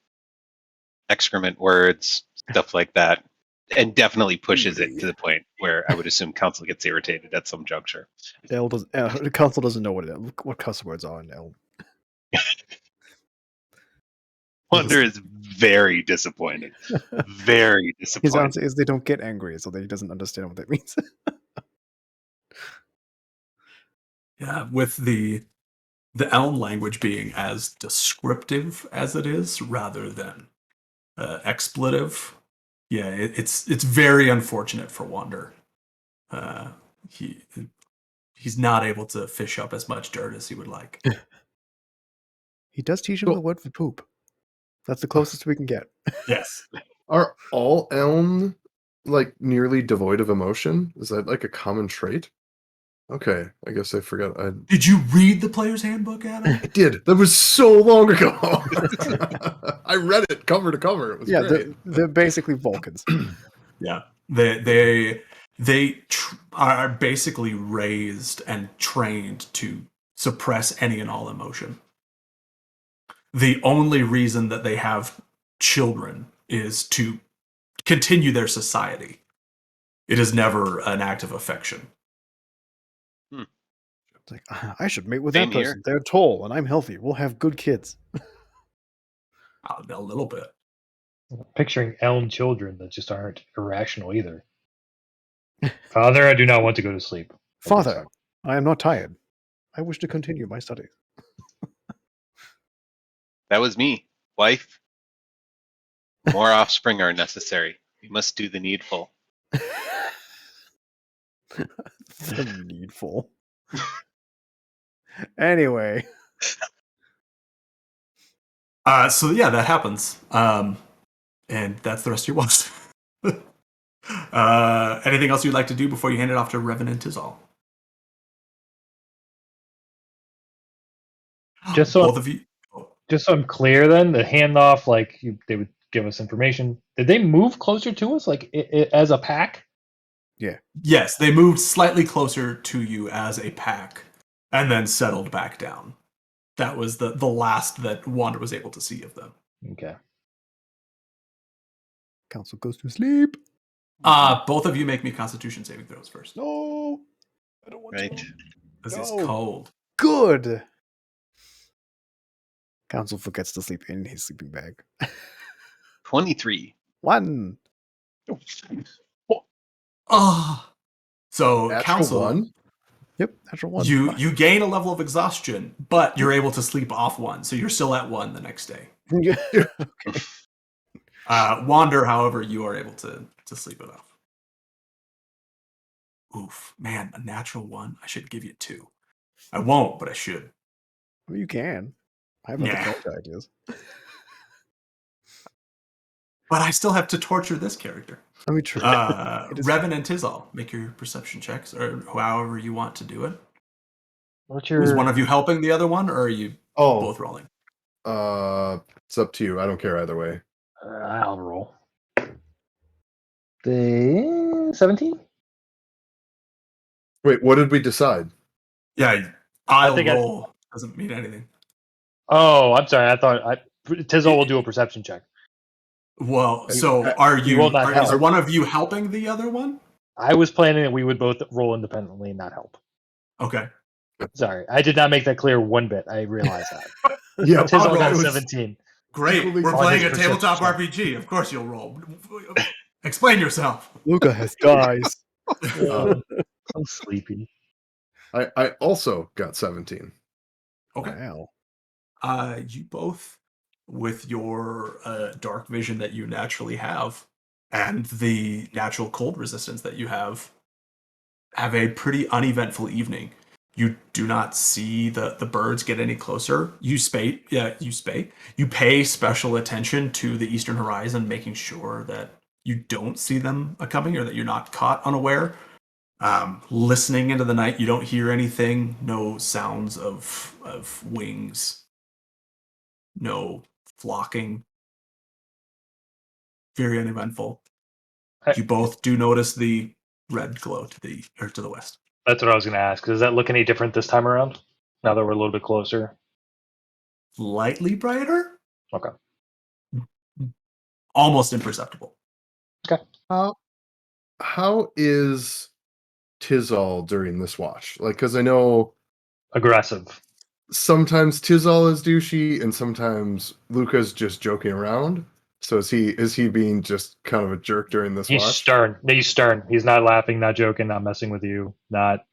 excrement words, stuff like that. And definitely pushes it to the point where I would assume Council gets irritated at some juncture. The council doesn't know what cuss words are in Elm. Wander is very disappointed. Very His disappointed. answer is they don't get angry, so that he doesn't understand what that means. Yeah, with the Elm language being as descriptive as it is, rather than expletive. Yeah, it's very unfortunate for Wander. He's not able to fish up as much dirt as he would like. He does teach him the word for poop. That's the closest we can get. Yes. Are all elm nearly devoid of emotion? Is that a common trait? Okay, I guess I forgot. Did you read the player's handbook, Adam? I did. That was so long ago. I read it cover to cover. It was great. They're basically Vulcans. Yeah, they are basically raised and trained to suppress any and all emotion. The only reason that they have children is to continue their society. It is never an act of affection. It's like, I should mate with Same that here. person. They're tall and I'm healthy. We'll have good kids. A little bit. Picturing elm children that just aren't irrational either. Father, I do not want to go to sleep. Father, I am not tired. I wish to continue my studies. That was me. Wife, more offspring are necessary. We must do the needful. The needful. Anyway. So yeah, that happens. And that's the rest of your watch. Anything else you'd like to do before you hand it off to Revenant Tizal? Just so, Both of you. just so I'm clear, then the handoff, like they would give us information. Did they move closer to us, like as a pack? Yes, they moved slightly closer to you as a pack, and then settled back down. That was the last that Wander was able to see of them. Okay. Council goes to sleep. Both of you make me Constitution saving throws first. No. I don't want Right. to. Because it's No. cold. Good. Council forgets to sleep in his sleeping bag. 23. 1. So Natural Council, 1. Yep, natural 1. you gain a level of exhaustion, but you're able to sleep off 1, so you're still at 1 the next day. Okay. Wander, however, you are able to sleep it off. Oof, man, a natural 1. I should give you 2. I won't, but I should. Well, you can. I have other Yeah. character ideas. But I still have to torture this character. I mean, true. Revan and Tizal, make your perception checks, or however you want to do it. What's Is your? one of you helping the other one, or are you both rolling? It's up to you. I don't care either way. I'll roll. The 17. Wait, what did we decide? Yeah, I'll think roll. Doesn't mean anything. Oh, I'm sorry. I thought Tizol will do a perception check. Well, so are He you? will not Is help. one of you helping the other one? I was planning that we would both roll independently and not help. Okay. Sorry, I did not make that clear one bit. I realized that. Yeah, Tizol roll. got It was- 17. Great. Equally We're on playing his a tabletop perception RPG. Of course you'll roll. Explain yourself. Luca has guys. I'm sleepy. I also got 17. Okay. Wow. You both, with your dark vision that you naturally have, and the natural cold resistance that you have a pretty uneventful evening. You do not see the birds get any closer. You pay special attention to the eastern horizon, making sure that you don't see them coming or that you're not caught unaware. Listening into the night, you don't hear anything. No sounds of wings. No flocking. Very uneventful. You both do notice the red glow to the west. That's what I was going to ask. Does that look any different this time around? Now that we're a little bit closer. Slightly brighter. Okay. Almost imperceptible. How is Tizal during this watch? Like, because I know Aggressive. sometimes Tizal is douchey and sometimes Luca's just joking around. So is he being just kind of a jerk during this He's watch? stern. He's stern. He's not laughing, not joking, not messing with you.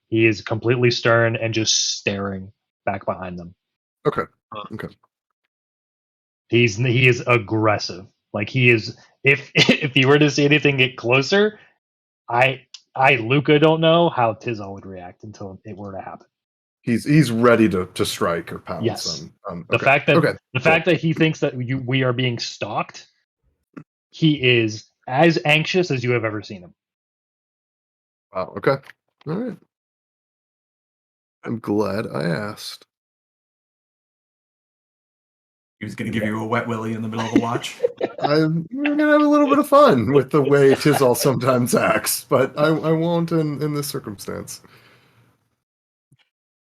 He is completely stern and just staring back behind them. Okay. He is aggressive. Like he is. If you were to see anything get closer, I Luca don't know how Tizal would react until it were to happen. He's ready to strike or pounce. Yes. On The fact that he thinks that we are being stalked, he is as anxious as you have ever seen him. Wow. Okay. All right. I'm glad I asked. He was going to give you a wet willy in the middle of a watch. We're gonna have a little bit of fun with the way Tizal sometimes acts, but I won't in this circumstance.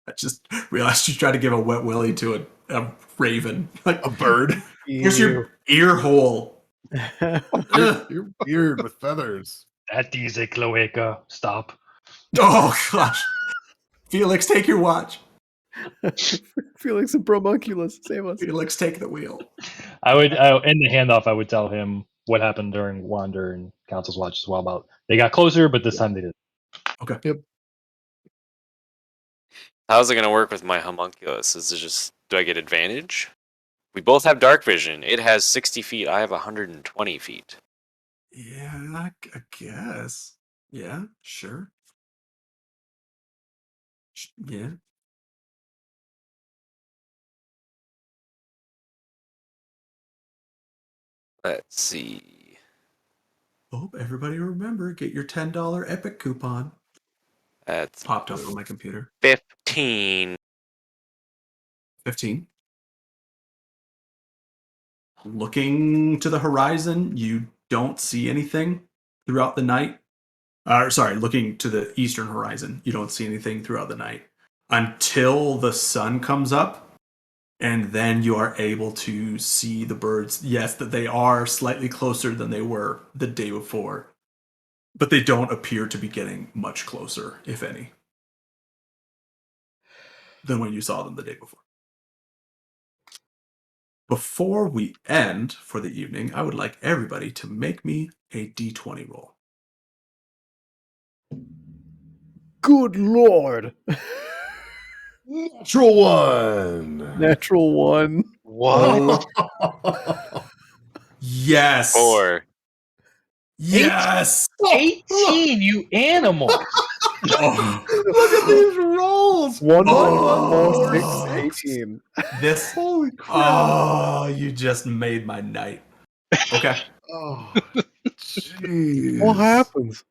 I just realized you tried to give a wet willy to a raven. Like, A bird. here's your ear hole. You're weird with feathers. That is a cloaca. Stop. Oh, gosh. Felix, take your watch. Felix and Bromunculus, save us. Felix, take the wheel. I would in the handoff. I would tell him what happened during Wander and Council's watch as well. About they got closer, but this time they didn't. Okay. Yep. How's it gonna work with my homunculus? Is it just do I get advantage? We both have dark vision. It has 60 feet. I have 120 feet. Yeah, I guess. Yeah, sure. Yeah. Let's see. Oh, everybody remember, get your $10 Epic coupon. That's Popped up on my computer. 15. 15. Looking to the horizon, you don't see anything throughout the night. Sorry, looking to the eastern horizon, you don't see anything throughout the night until the sun comes up, and then you are able to see the birds. Yes, that they are slightly closer than they were the day before, but they don't appear to be getting much closer, if any, than when you saw them the day before. Before we end for the evening, I would like everybody to make me a d20 roll. Good lord. Natural one. Natural one. What? Yes. 4. Yes. 18, you animal! Oh, Look at these rolls. 1, Oh. 4, 6, 18. this. Holy crap. Oh, you just made my night. Okay. Oh, jeez. What happens?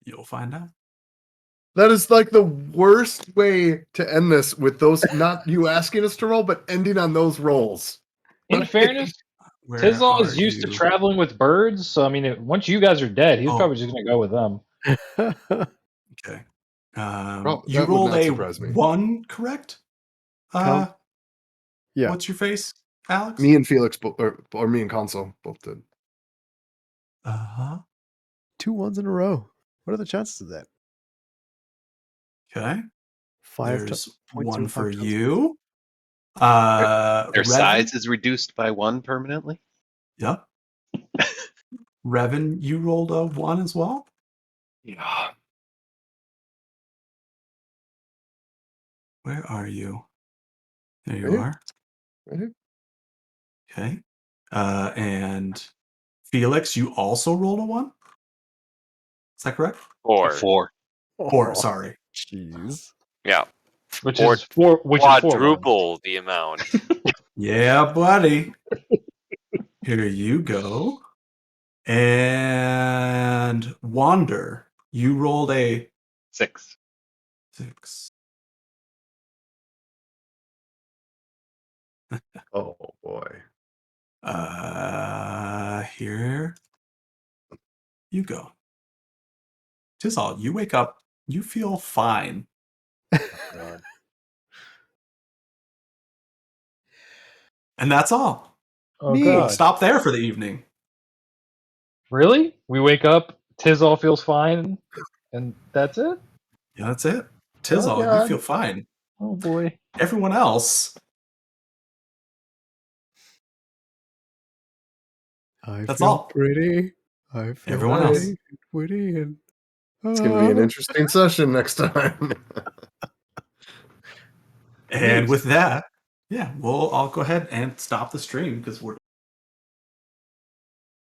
You'll find out. That is like the worst way to end this with those, not you asking us to roll, but ending on those rolls. In fairness, Where Tizal are is used to you? traveling with birds, so I mean, once you guys are dead, he's Oh. probably just gonna go with them. Okay. Well, You that would rolled not a surprise me. 1, correct? Count. Yeah. What's your face, Alex? Me and Felix, or me and Console both did. Uh-huh. 2 1s in a row. What are the chances of that? Okay. 5 There's 0.05 one for chances. you. Their Revan? size is reduced by 1 permanently. Yep. Revan, you rolled a 1 as well? Yeah. Where are you? There you Right here. are. Right here. Okay. And Felix, you also rolled a 1? Is that correct? 4. 4. 4, Oh, sorry. jeez. Yeah. Which Or is four. Which is 4 ones. Quadruple the amount. Yeah, buddy. Here you go. And Wander, you rolled a 6. 6. Oh boy. Here you go. Tizal, you wake up, you feel fine. God. And that's all. Oh Neat. We'll god! stop there for the evening. Really? We wake up, Tizal feels fine, and that's it? Yeah, that's it. Tizal, you God. feel fine. Oh boy. Everyone else, I That's feel all. pretty. I feel Everyone pretty else. and witty and It's gonna be an interesting session next time. And Neat. with that, yeah, I'll go ahead and stop the stream because we're